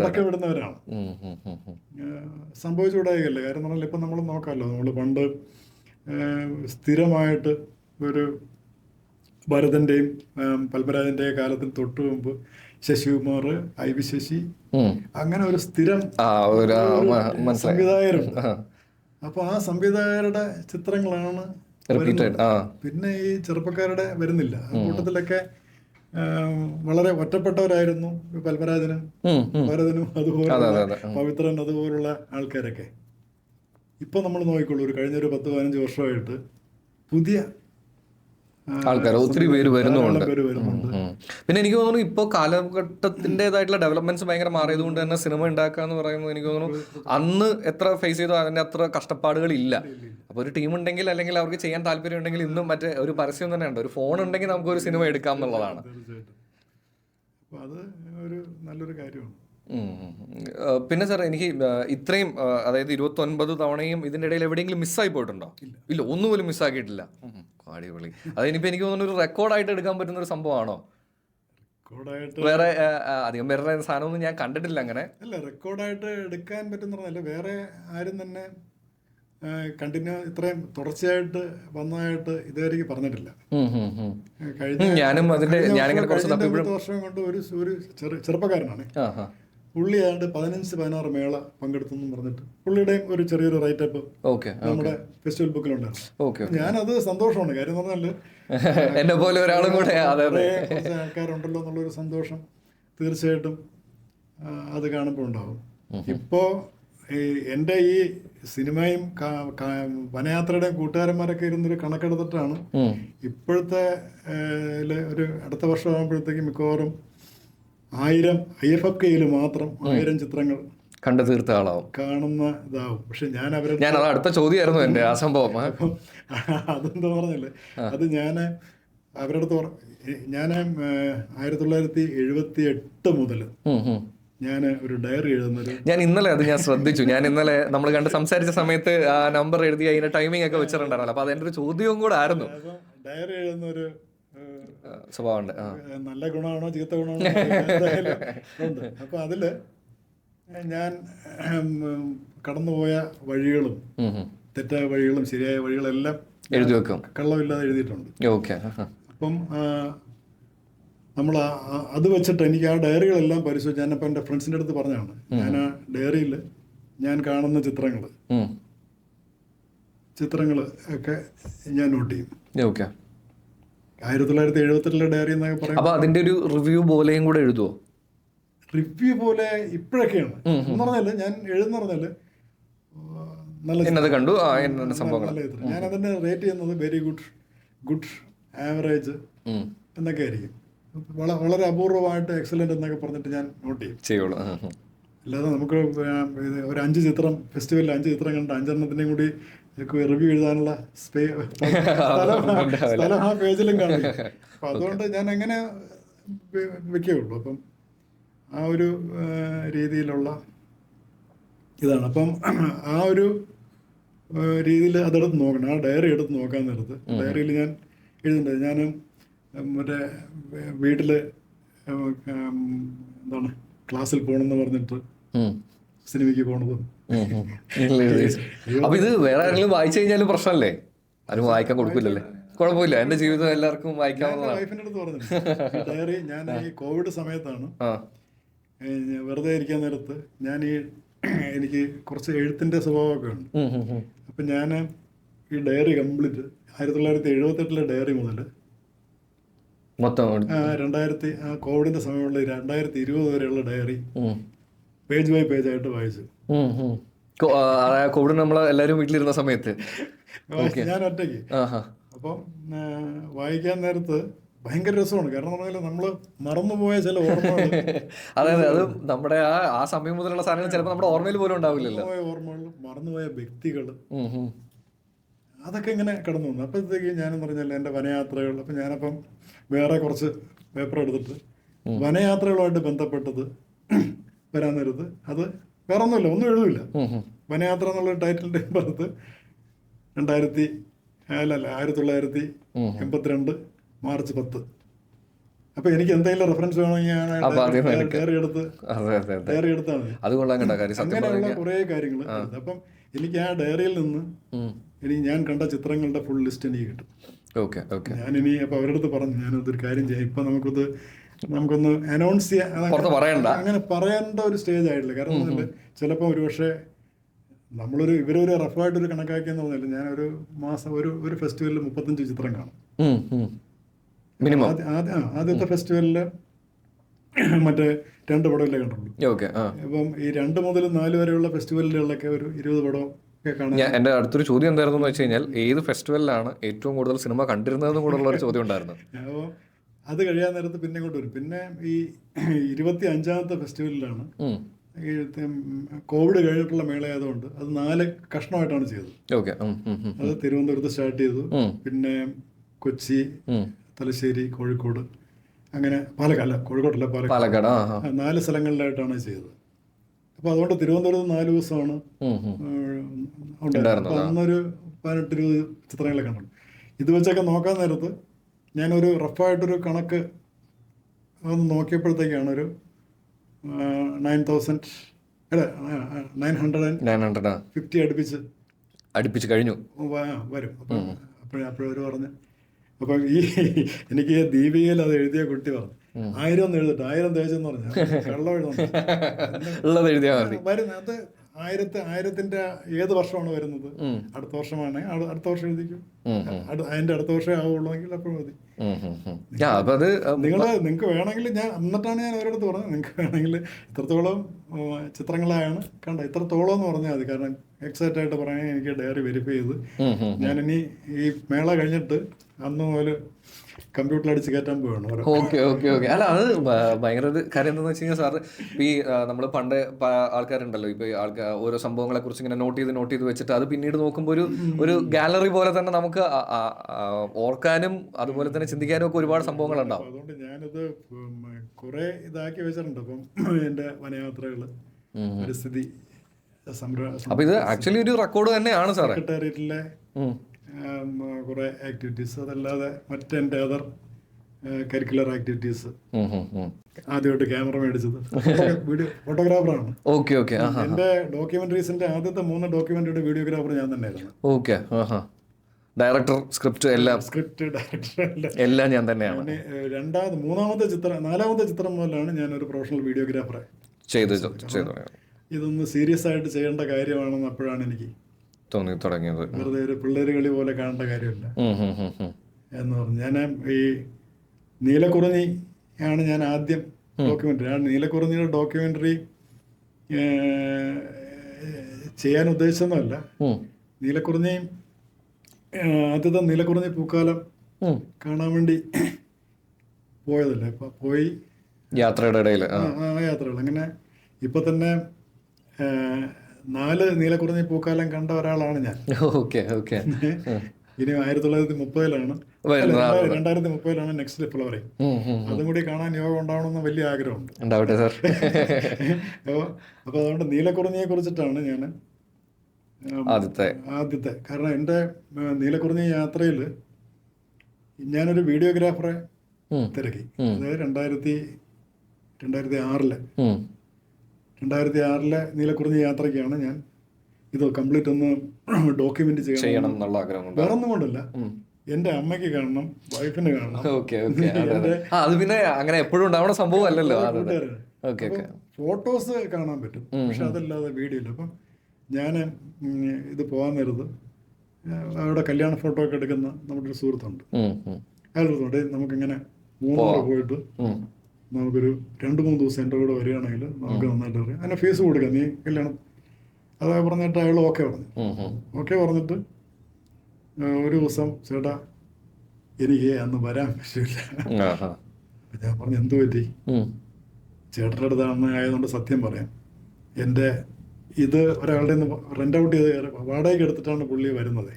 തുടക്കമിടുന്നവരാണ്. സംഭവിച്ചുകൂടായില്ല. കാര്യം എന്ന് പറഞ്ഞാൽ ഇപ്പം നമ്മൾ നോക്കാമല്ലോ, നമ്മൾ പണ്ട് സ്ഥിരമായിട്ട് ഒരു ഭരതന്റെയും പത്മരാജന്റെയും കാലത്തിന് തൊട്ട് മുമ്പ് ശശികുമാർ, IV ശശി, അങ്ങനെ ഒരു സ്ഥിരം സംവിധായകരുണ്ട്. അപ്പൊ ആ സംവിധായകരുടെ ചിത്രങ്ങളാണ് പിന്നെ ഈ ചെറുപ്പക്കാരുടെ വരുന്നില്ല. ആ കൂട്ടത്തിലൊക്കെ വളരെ ഒറ്റപ്പെട്ടവരായിരുന്നു പത്മരാജനും ഭരതനും, അതുപോലെ പവിത്രൻ, അതുപോലുള്ള ആൾക്കാരൊക്കെ. ഇപ്പൊ നമ്മൾ നോക്കിക്കോളൂ, ഒരു കഴിഞ്ഞൊരു 10-15 വർഷമായിട്ട് പുതിയ ആൾക്കാർ ഒത്തിരി പേര് വരുന്നുണ്ട്. പിന്നെ എനിക്ക് തോന്നുന്നു ഇപ്പോൾ കാലഘട്ടത്തിൻ്റെതായിട്ടുള്ള ഡെവലപ്മെന്റ്സ് ഭയങ്കര മാറിയത് കൊണ്ട് തന്നെ സിനിമ ഉണ്ടാക്കുക എന്ന് പറയുന്നത് എനിക്ക് തോന്നുന്നു അന്ന് എത്ര ഫേസ് ചെയ്തോ അതിൻ്റെ അത്ര കഷ്ടപ്പാടുകളില്ല. അപ്പോൾ ഒരു ടീം ഉണ്ടെങ്കിൽ, അല്ലെങ്കിൽ അവർക്ക് ചെയ്യാൻ താല്പര്യം ഉണ്ടെങ്കിൽ, ഇന്നും മറ്റേ ഒരു പരസ്യം തന്നെ ഉണ്ട്, ഒരു ഫോൺ ഉണ്ടെങ്കിൽ നമുക്ക് ഒരു സിനിമ എടുക്കാം എന്നുള്ളതാണ്. അപ്പോൾ അത് ഒരു നല്ലൊരു കാര്യമാണ്. പിന്നെ സാർ, എനിക്ക് ഇത്രയും, അതായത് 29 തവണയും ഇതിൻ്റെ ഇടയിൽ എവിടെയെങ്കിലും മിസ്സായി പോയിട്ടുണ്ടോ? ഇല്ല, ഒന്നുപോലും മിസ്സാക്കിയിട്ടില്ല. അടിപൊളി. അതിനിപ്പോൾ എനിക്ക് തോന്നുന്നു ഒരു റെക്കോർഡായിട്ട് എടുക്കാൻ പറ്റുന്ന ഒരു സംഭവമാണോ? വേറെ അധികം വേറെ സാധനമൊന്നും ഞാൻ കണ്ടിട്ടില്ല അങ്ങനെ. അല്ല, റെക്കോർഡായിട്ട് എടുക്കാൻ പറ്റുന്ന വേറെ ആരും തന്നെ ഇത്രയും തുടർച്ചയായിട്ട് വന്നതായിട്ട് ഇതുവരെ പറഞ്ഞിട്ടില്ല. ഞാനും അതിന്റെ 10 വർഷം കൊണ്ട് ഒരു ചെറുപ്പക്കാരനാണ് പുള്ളി. ആണ്ട് 15-16 മേള പങ്കെടുത്തെന്നും പറഞ്ഞിട്ട് പുള്ളിയുടെയും ഒരു ചെറിയൊരു റൈറ്റപ്പ് നമ്മുടെ ഫെസ്റ്റിവൽ ബുക്കിലുണ്ടായിരുന്നു. ഞാനത് സന്തോഷമാണ്. കാര്യം എന്ന് പറഞ്ഞാൽ എന്നെ പോലെ ഒരാളും കൂടെ കുറച്ച് ആൾക്കാരുണ്ടല്ലോ എന്നുള്ളൊരു സന്തോഷം തീർച്ചയായിട്ടും അത് കാണുമ്പോൾ ഉണ്ടാവും. ഇപ്പോ എൻ്റെ ഈ സിനിമയും വനയാത്രയുടെയും കൂട്ടുകാരന്മാരൊക്കെ ഇരുന്നൊരു കണക്കെടുത്തിട്ടാണ് ഇപ്പോഴത്തെ ഒരു അടുത്ത വർഷം ആകുമ്പോഴത്തേക്ക് മിക്കവാറും 1000 IFFKയിൽ മാത്രം 1000 ചിത്രങ്ങൾ കണ്ടു തീർത്ത ആളാവും, കാണുന്ന ഇതാവും. പക്ഷെ ഞാൻ അടുത്ത ചോദ്യമായിരുന്നു എൻ്റെ ആ സംഭവം. അതെന്താ പറഞ്ഞല്ലേ, അത് ഞാൻ അവരുടെ അടുത്ത് ഞാൻ 1978 മുതൽ ഞാൻ ഒരു ഡയറി എഴുതുന്നത്. ഞാൻ ഇന്നലെ ശ്രദ്ധിച്ചു. ഞാൻ ഇന്നലെ നമ്മൾ കണ്ട് സംസാരിച്ച സമയത്ത് ആ നമ്പർ എഴുതി അതിന്റെ ടൈമിംഗ് ഒക്കെ വെച്ചിട്ടുണ്ടായിരുന്നല്ലോ. അപ്പൊ അതെന്റെ ഒരു ചോദ്യവും കൂടെ ആയിരുന്നു. ഡയറി എഴുതുന്ന ഒരു സ്വഭാവമുണ്ട്. നല്ല ഗുണമാണോ ചീത്ത ഗുണമാണോ ഉണ്ട്. അപ്പൊ അതില് ഞാൻ കടന്നുപോയ വഴികളും തെറ്റായ വഴികളും ശരിയായ വഴികളും എല്ലാം എഴുതി വെക്കും, കള്ളമില്ലാതെ എഴുതിയിട്ടുണ്ട്. അപ്പം നമ്മൾ അത് വെച്ചിട്ട് എനിക്ക് ആ ഡയറികളെല്ലാം പരിശോധിച്ച് ഞാനപ്പോൾ എൻ്റെ ഫ്രണ്ട്സിൻ്റെ അടുത്ത് പറഞ്ഞതാണ്. ഞാൻ ആ ഡയറിയിൽ ഞാൻ കാണുന്ന ചിത്രങ്ങൾ ഒക്കെ ഞാൻ നോട്ട് ചെയ്യും. 1978 ഡയറി എന്നൊക്കെ പറയും. അപ്പോൾ അതിന്റെ ഒരു റിവ്യൂ പോലെയും കൂടെ എഴുതുമോ? റിവ്യൂ പോലെ ഇപ്പോഴൊക്കെയാണ് എന്ന് പറഞ്ഞാൽ ഞാൻ എഴുതുന്ന പറഞ്ഞാൽ നല്ല കണ്ടു ഞാൻ അതിനെ റേറ്റ് ചെയ്യുന്നത് വെരി ഗുഡ് ആവറേജ് എന്നൊക്കെ ആയിരിക്കും. വളരെ അപൂർവമായിട്ട് എക്സലന്റ് എന്നൊക്കെ പറഞ്ഞിട്ട് ഞാൻ നോട്ട് ചെയ്യും. അല്ലാതെ നമുക്ക് ഒരു 5 ചിത്രം ഫെസ്റ്റിവലിൽ 5 ചിത്രം കണ്ട് 5 കൂടി റിവ്യൂ എഴുതാനുള്ള സ്ഥലം ആ പേജിലും കാണില്ല. അപ്പം അതുകൊണ്ട് ഞാൻ അങ്ങനെ വെക്കുകയുള്ളൂ. അപ്പം ആ ഒരു രീതിയിലുള്ള ഇതാണ്. അപ്പം ആ ഒരു രീതിയിൽ അതെടുത്ത് നോക്കണം. ആ ഡയറി എടുത്ത് നോക്കാൻ നേരത്ത് ഡയറിയിൽ ഞാൻ എഴുതുന്നുണ്ട്. ഞാൻ മറ്റേ വീട്ടിൽ എന്താണ് ക്ലാസ്സിൽ പോകണമെന്ന് പറഞ്ഞിട്ട് സിനിമയ്ക്ക് പോണതും. അപ്പൊ ഇത് വേറെ ആരെങ്കിലും വായിച്ചു കഴിഞ്ഞാലും പ്രശ്നമല്ലേ? ആരും വായിക്കാൻ കൊടുക്കില്ലല്ലേ? കുഴപ്പമില്ല, എന്റെ ജീവിതം എല്ലാവർക്കും വായിക്കാവുന്നതാണ്. വൈഫിൻ്റെ അടുത്ത് പറഞ്ഞു ഡയറി ഞാൻ ഈ കോവിഡ് സമയത്താണ് വെറുതെ ഇരിക്കാൻ നേരത്ത് എനിക്ക് കുറച്ച് എഴുത്തിന്റെ സ്വഭാവമൊക്കെ ഉണ്ട്. അപ്പൊ ഞാൻ ഈ ഡയറി കംപ്ലീറ്റ് 1978 ഡയറി മുതൽ മൊത്തം 2000 കോവിഡിന്റെ സമയമുള്ള 2020 വരെയുള്ള ഡയറി പേജ് ബൈ പേജ് ആയിട്ട് വായിച്ചു. കോവിഡ് നമ്മൾ എല്ലാവരും വീട്ടിലിരുന്ന സമയത്ത് ഞാൻ ഒറ്റയ്ക്ക്. അപ്പം വായിക്കാൻ നേരത്ത് ഭയങ്കര രസമാണ്. കാരണം പറഞ്ഞാൽ നമ്മള് മറന്നുപോയ ചില ഓർമ്മകൾ, അതെ അത് നമ്മുടെ ആ സമയം മുതലുള്ള സാധനങ്ങൾ ചിലപ്പോൾ നമ്മുടെ ഓർമ്മയിൽ പോലും ഉണ്ടാവില്ലല്ലോ. ഓർമ്മകൾ, മറന്നുപോയ വ്യക്തികൾ, അതൊക്കെ ഇങ്ങനെ കടന്നു വന്നു. അപ്പോഴത്തേക്ക് ഞാനെന്ന് പറഞ്ഞാൽ എൻ്റെ വനയാത്രകൾ, അപ്പം ഞാനപ്പം വേറെ കുറച്ച് പേപ്പർ എടുത്തിട്ട് വനയാത്രകളുമായിട്ട് ബന്ധപ്പെട്ടത് വരാൻ നേരത്ത് അത് വേറെ ഒന്നുമില്ല, ഒന്നും എഴുതില്ല. വനയാത്ര എന്നുള്ള ടൈറ്റിലിൻ്റെ പുറത്ത് 1982 മാർച്ച് 10. അപ്പോൾ എനിക്ക് എന്തെങ്കിലും റെഫറൻസ് വേണമെങ്കിൽ ഞാൻ ഡയറി എടുത്ത് എടുത്താൽ മതി. അത് കൊള്ളാൻ കേട്ടോ കാര്യം. അങ്ങനെയുള്ള കുറേ കാര്യങ്ങൾ. അപ്പം എനിക്ക് ആ ഡയറിയിൽ നിന്ന് ഞാൻ കണ്ട ചിത്രങ്ങളുടെ ഫുൾ ലിസ്റ്റ് എനിക്ക് കിട്ടും. Okay okay. ഞാനിനി അപ്പോൾ അവരുടെ അടുത്ത് പറഞ്ഞു, ഞാനതൊരു കാര്യം ചെയ്യാം, ഇപ്പം നമുക്കൊന്ന് അനൗൺസ് ചെയ്യാൻ അങ്ങനെ പറയേണ്ട ഒരു സ്റ്റേജ് ആയിട്ടില്ല. കാരണം എന്നിട്ട് ചിലപ്പോൾ ഒരു പക്ഷേ ഇവരൊരു റഫായിട്ടൊരു കണക്കാക്കിയെന്ന് പറഞ്ഞില്ല, ഞാൻ ഒരു മാസം ഒരു ഫെസ്റ്റിവലിൽ 35 ചിത്രം കാണും മിനിമം. ആദ്യത്തെ ഫെസ്റ്റിവലിൽ മറ്റേ 2 പടമല്ലേ കണ്ടുള്ളൂ. അപ്പം ഈ 2 മുതൽ 4 വരെയുള്ള ഫെസ്റ്റിവലുകളിലൊക്കെ ഒരു 20 പടം ഒക്കെ കാണാൻ. എൻ്റെ അടുത്തൊരു ചോദ്യം എന്തായിരുന്നു എന്ന് വെച്ച് കഴിഞ്ഞാൽ, ഏത് ഫെസ്റ്റിവലിലാണ് ഏറ്റവും കൂടുതൽ സിനിമ കണ്ടിരുന്നതെന്നും കൂടെ ഉള്ള ഒരു ചോദ്യം ഉണ്ടായിരുന്നു. അപ്പോൾ അത് കഴിയാൻ നേരത്ത് പിന്നെ ഇങ്ങോട്ട് വരും. പിന്നെ ഈ 25ാമത്തെ ഫെസ്റ്റിവലിലാണ് ഈ കോവിഡ് കഴിഞ്ഞിട്ടുള്ള മേളയായതുകൊണ്ട് അത് 4 കഷ്ണമായിട്ടാണ് ചെയ്തത്. അത് തിരുവനന്തപുരത്ത് സ്റ്റാർട്ട് ചെയ്തു, പിന്നെ കൊച്ചി, തലശ്ശേരി, കോഴിക്കോട്, അങ്ങനെ കോഴിക്കോട്ടല്ല പാലക്കാട് 4 സ്ഥലങ്ങളിലായിട്ടാണ് ചെയ്തത്. അപ്പോൾ അതുകൊണ്ട് തിരുവനന്തപുരത്ത് 4 ദിവസമാണ് ഉണ്ടായിരുന്നത്. അപ്പോൾ അന്നൊരു 18-20 ചിത്രങ്ങളെ കണ്ടു. ഇത് വെച്ചൊക്കെ നോക്കാൻ നേരത്ത് ഞാനൊരു റഫായിട്ടൊരു കണക്ക് ഒന്ന് നോക്കിയപ്പോഴത്തേക്കാണ് ഒരു 950 അടുപ്പിച്ച് കഴിഞ്ഞു വരും. അപ്പം അപ്പോഴവർ പറഞ്ഞു, അപ്പം എനിക്ക് ദീപികയിൽ അത് എഴുതിയ കുട്ടി പറഞ്ഞു 1000 ഒന്ന് എഴുതട്ടെ, 1000 തേച്ചെന്ന് പറഞ്ഞു. കള്ളം എഴുതണം വരുന്നത്. അത് 1000ന്റെ ഏത് വർഷമാണ് വരുന്നത്, അടുത്ത വർഷമാണ്, അടുത്ത വർഷം എഴുതിക്കും. അതിന്റെ അടുത്ത വർഷം ആവുള്ളൂങ്കിൽ അപ്പോഴും മതി. നിങ്ങൾക്ക് വേണമെങ്കിൽ എന്നിട്ടാണ് ഞാൻ അവരടുത്ത് പറഞ്ഞത്, നിങ്ങൾക്ക് വേണമെങ്കിൽ ഇത്രത്തോളം ചിത്രങ്ങളാണ് ഇത്രത്തോളം എന്ന് പറഞ്ഞാൽ മതി. കാരണം എക്സാക്റ്റ് ആയിട്ട് പറയാൻ എനിക്ക് ഡയറി വെരിഫൈ ചെയ്ത് ഞാനിനി ഈ മേള കഴിഞ്ഞിട്ട് അന്ന് മുതൽ കമ്പ്യൂട്ടറിൽ അടിച്ച് കയറ്റാൻ പോവാണ്. Okay okay okay. അല്ല, അത് ഭയങ്കര ഒരു കാര്യം എന്താണെന്ന് വെച്ച് കഴിഞ്ഞാൽ, സാറ് ഈ നമ്മൾ പണ്ട് ആൾക്കാരുണ്ടല്ലോ, ഇപ്പോൾ ആൾക്കാർ ഓരോ സംഭവങ്ങളെ കുറിച്ച് ഇങ്ങനെ നോട്ട് ചെയ്ത് വെച്ചിട്ട് അത് പിന്നീട് നോക്കുമ്പോൾ ഒരു ഗാലറി പോലെ തന്നെ നമുക്ക് ഓർക്കാനും അതുപോലെ തന്നെ ചിന്തിക്കാനും ഒക്കെ ഒരുപാട് സംഭവങ്ങളുണ്ടാവും. അതുകൊണ്ട് ഞാനിത് കുറെ ഇതാക്കി വെച്ചിട്ടുണ്ട്. അപ്പം എൻ്റെ വനയാത്രകള്, പരിസ്ഥിതി അപ്പൊ ഇത് ആക്ച്വലി ഒരു റെക്കോർഡ് തന്നെയാണ് സാർ. സെക്രട്ടേറിയറ്റിലെ കുറെ ആക്ടിവിറ്റീസ്, അതല്ലാതെ മറ്റെൻ്റെ അതർ കരിക്കുലർ ആക്ടിവിറ്റീസ്. ആദ്യമായിട്ട് ക്യാമറ മേടിച്ചത് ഫോട്ടോഗ്രാഫറാണ്. എൻ്റെ ഡോക്യുമെന്ററീസിന്റെ ആദ്യത്തെ 3 ഡോക്യുമെന്ററിയുടെ വീഡിയോഗ്രാഫർ ഞാൻ തന്നെയായിരുന്നു. ഓക്കെ. ഡയറക്ടർ, സ്ക്രിപ്റ്റ്, ഡയറക്ടർ എല്ലാം ഞാൻ തന്നെയാണ്. 4ാമത്തെ ചിത്രം മുതലാണ് ഞാൻ ഒരു പ്രൊഫഷണൽ വീഡിയോഗ്രാഫറെ ചെയ്തു. ഇതൊന്ന് സീരിയസ് ആയിട്ട് ചെയ്യേണ്ട കാര്യമാണെന്ന് അപ്പോഴാണ് എനിക്ക് തോന്നി തുടങ്ങിയത്. വെറുതെ ഒരു പിള്ളേര് കളി പോലെ കാണേണ്ട കാര്യമില്ല എന്ന് പറഞ്ഞു. ഞാൻ ഈ നീലക്കുറിഞ്ഞി ആണ് ഞാൻ ആദ്യം ഡോക്യുമെന്ററി. ആ നീലക്കുറിഞ്ഞിയുടെ ഡോക്യുമെന്ററി ചെയ്യാൻ ഉദ്ദേശിച്ചൊന്നുമല്ല. നീലക്കുറിഞ്ഞിയും ആദ്യത്തെ നീലക്കുറിഞ്ഞി പൂക്കാലം കാണാൻ വേണ്ടി പോയതല്ലേ. ഇപ്പം പോയി യാത്രയുടെ ഇടയിൽ യാത്രകൾ അങ്ങനെ ഇപ്പൊ തന്നെ 4 നീലക്കുറിഞ്ഞി പൂക്കാലം കണ്ട ഒരാളാണ് ഞാൻ. ഇനി 1930-ലാണ് 2030-ലാണ് നെക്സ്റ്റ് ഫ്ലവറിങ്. അതും കൂടി കാണാൻ യോഗം ഉണ്ടാവണമെന്ന് വലിയ ആഗ്രഹമുണ്ട്. അപ്പോൾ അതുകൊണ്ട് നീലക്കുറിഞ്ഞിയെ കുറിച്ചിട്ടാണ് ഞാൻ ആദ്യത്തെ. കാരണം എൻ്റെ നീലക്കുറിഞ്ഞി യാത്രയിൽ ഞാനൊരു വീഡിയോഗ്രാഫറെ തിരക്കി. അതായത് 2006 നീലക്കുറിഞ്ഞി യാത്രയ്ക്കാണ് ഞാൻ ഇത് കംപ്ലീറ്റ് ഒന്ന് ഡോക്യുമെന്റ് ചെയ്യണം എന്നുള്ള ആഗ്രഹം. വേറെ ഒന്നും കൊണ്ടല്ല, എന്റെ അമ്മയ്ക്ക് കാണണം, വൈഫിന് കാണണം. അത് പിന്നെ അങ്ങനെ എപ്പോഴും ഉണ്ടാവുന്ന സംഭവം അല്ലല്ലോ. ഫോട്ടോസ് കാണാൻ പറ്റും, പക്ഷെ അതല്ലാതെ വീഡിയോ ഇല്ല. അപ്പം ഞാൻ ഇത് പോകാൻ നേരത്ത് അവിടെ കല്യാണ ഫോട്ടോ ഒക്കെ എടുക്കുന്ന നമ്മുടെ ഒരു സുഹൃത്തുണ്ട്. അയാളുടെ നമുക്കിങ്ങനെ മൂന്നാർ പോയിട്ട് നമുക്കൊരു 2-3 ദിവസം എൻ്റെ കൂടെ വരികയാണെങ്കിൽ നമുക്ക് നന്നായിട്ട് അറിയാം. അതിന് ഫീസ് കൊടുക്കാം, നീ കല്യാണം അതായത് പറഞ്ഞിട്ട് അയാൾ ഓക്കെ പറഞ്ഞിട്ട് ഒരു ദിവസം ചേട്ടാ എനിക്ക് അന്ന് വരാൻ പറ്റില്ല. ഞാൻ പറഞ്ഞു എന്തു പറ്റി? ചേട്ടൻ്റെ അടുത്താണ് ആയതുകൊണ്ട് സത്യം പറയാം, എൻ്റെ ഇത് ഒരാളുടെ റെന്റ് ഔട്ട് ചെയ്ത് വാടകയ്ക്ക് എടുത്തിട്ടാണ് പുള്ളി വരുന്നത്.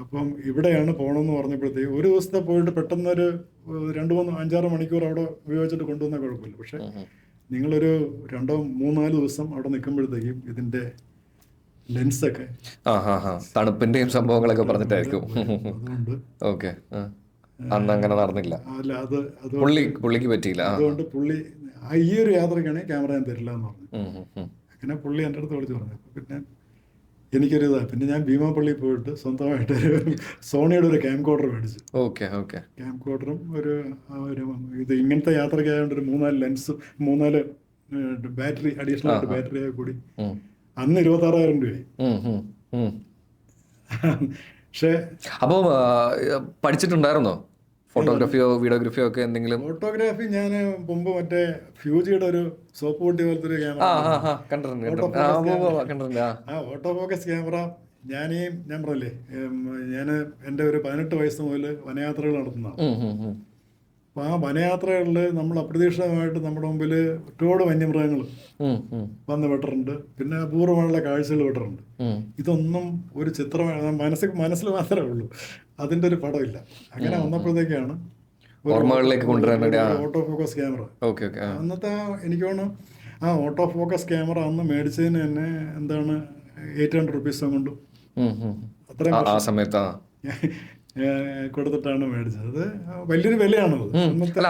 അപ്പം ഇവിടെയാണ് പോകണമെന്ന് പറഞ്ഞപ്പോഴത്തേക്ക് ഒരു ദിവസത്തെ പോയിട്ട് പെട്ടെന്ന് ഒരു 2-3-5-6 മണിക്കൂർ അവിടെ ഉപയോഗിച്ചിട്ട് കൊണ്ടുവന്നാൽ കുഴപ്പമില്ല. പക്ഷെ നിങ്ങളൊരു 2-3-4 ദിവസം അവിടെ നിൽക്കുമ്പോഴത്തേക്കും ഇതിന്റെ ലെൻസൊക്കെ തണുപ്പിന്റെയും സംഭവങ്ങളൊക്കെ പറഞ്ഞിട്ടായിരിക്കും. അതുകൊണ്ട് അന്ന് അങ്ങനെ നടന്നില്ല. അല്ല അത് പുള്ളിക്ക് പറ്റിയില്ല. അതുകൊണ്ട് പുള്ളി ഈ ഒരു യാത്രയ്ക്കാണെങ്കിൽ ക്യാമറ ഞാൻ തരില്ല എന്ന് പറഞ്ഞു. അങ്ങനെ പുള്ളി എൻ്റെ അടുത്ത് വിളിച്ച് പറഞ്ഞു. അപ്പോൾ പിന്നെ എനിക്കൊരു ഇതാണ്. പിന്നെ ഞാൻ ഭീമാപ്പള്ളിയിൽ പോയിട്ട് സ്വന്തമായിട്ടൊരു സോണിയുടെ ഒരു ക്യാം കോഡർ മേടിച്ചു. ഓക്കെ ക്യാം കോഡറും ഒരു ഇത് ഇങ്ങനത്തെ യാത്രയ്ക്കായതുകൊണ്ട് ഒരു 4 ലെൻസ് 4 ബാറ്ററി അഡീഷണൽ ആയിട്ട് ബാറ്ററി ആയി കൂടി അന്ന് 26,000 രൂപയായി. പക്ഷേ അപ്പോൾ പഠിച്ചിട്ടുണ്ടായിരുന്നോ ഫോട്ടോഗ്രാഫിയോ വീഡിയോഗ്രാഫിയോ ഒക്കെ എന്തെങ്കിലും? ഫോട്ടോഗ്രാഫി ഞാൻ മുമ്പ് മറ്റേ ഫ്യൂജിയുടെ ഒരു സോപ്പ് പൊട്ടി പോലത്തെ ഒരു ക്യാമറ കണ്ടിട്ടുണ്ട്. ഓട്ടോ ഫോക്കസ് ക്യാമറ ഞാൻ പറഞ്ഞില്ലേ, ഞാൻ എൻ്റെ ഒരു 18 വയസ്സ് മുതൽ വനയാത്രകൾ നടത്തുന്നതാണ്. അപ്പോൾ ആ വനയാത്രകളിൽ നമ്മൾ അപ്രതീക്ഷിതമായിട്ട് നമ്മുടെ മുമ്പിൽ ഒരുപാട് വന്യമൃഗങ്ങൾ വന്ന് വിട്ടിട്ടുണ്ട്. പിന്നെ അപൂർവമായുള്ള കാഴ്ചകൾ വിട്ടിട്ടുണ്ട്. ഇതൊന്നും ഒരു ചിത്രം മനസ്സിൽ മാത്രമേ ഉള്ളൂ, അതിൻ്റെ ഒരു പടമില്ല. അങ്ങനെ വന്നപ്പോഴത്തേക്കാണ് ഓർമ്മകളിലേക്ക് കൊണ്ടുവരാൻ ഓട്ടോ ഫോക്കസ് ക്യാമറ. അന്നത്തെ എനിക്ക് തോന്നുന്നു ആ ഓട്ടോ ഫോക്കസ് ക്യാമറ അന്ന് മേടിച്ചതിന് തന്നെ എന്താണ് 800 റുപ്പീസ് കൊണ്ട് ആ സമയത്ത് കൊടുത്തിട്ടാണ് മേടിച്ചത്. അത് വലിയൊരു വിലയാണത്.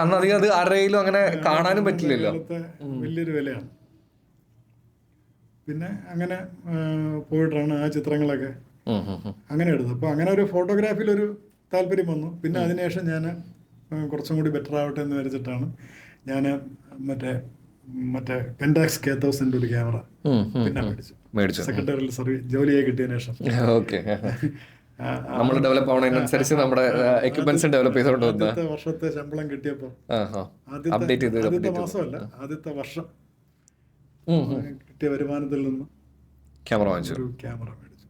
അന്ന് അധികം അത് ആരെയും അങ്ങനെ കാണാനും പറ്റില്ലല്ലോ, വലിയൊരു വിലയാണ്. പിന്നെ അങ്ങനെ പോയിട്ടാണ് ആ ചിത്രങ്ങളൊക്കെ അങ്ങനെ എടുത്തത്. അപ്പോൾ അങ്ങനെ ഒരു ഫോട്ടോഗ്രാഫിയിലൊരു താല്പര്യം വന്നു. പിന്നെ അതിനുശേഷം ഞാൻ കുറച്ചും കൂടി ബെറ്റർ ആവട്ടെ എന്ന് വിചാരിച്ചിട്ടാണ് ഞാൻ മറ്റേ പെൻടാക്സ് K1000 ഒരു ക്യാമറ പിന്നെ മേടിച്ചു. സെക്രട്ടറിയൽ സർവീസ് ജോലിയായി കിട്ടിയതിനു ശേഷം. നമ്മൾ ഡെവലപ്പ് ആവുന്നതിനനുസരിച്ച് നമ്മുടെ എക്യുപ്മെന്റ്സ് ഡെവലപ്പ് ചെയ്തുകൊണ്ട് ആദ്യത്തെ വർഷത്തെ ശമ്പളം കിട്ടിയപ്പോൾ ആദ്യത്തെ മാസമല്ല, ആദ്യത്തെ വർഷം കിട്ടിയ വരുമാനത്തിൽ നിന്ന് ക്യാമറ വാങ്ങിച്ചു. ക്യാമറ മേടിച്ചു.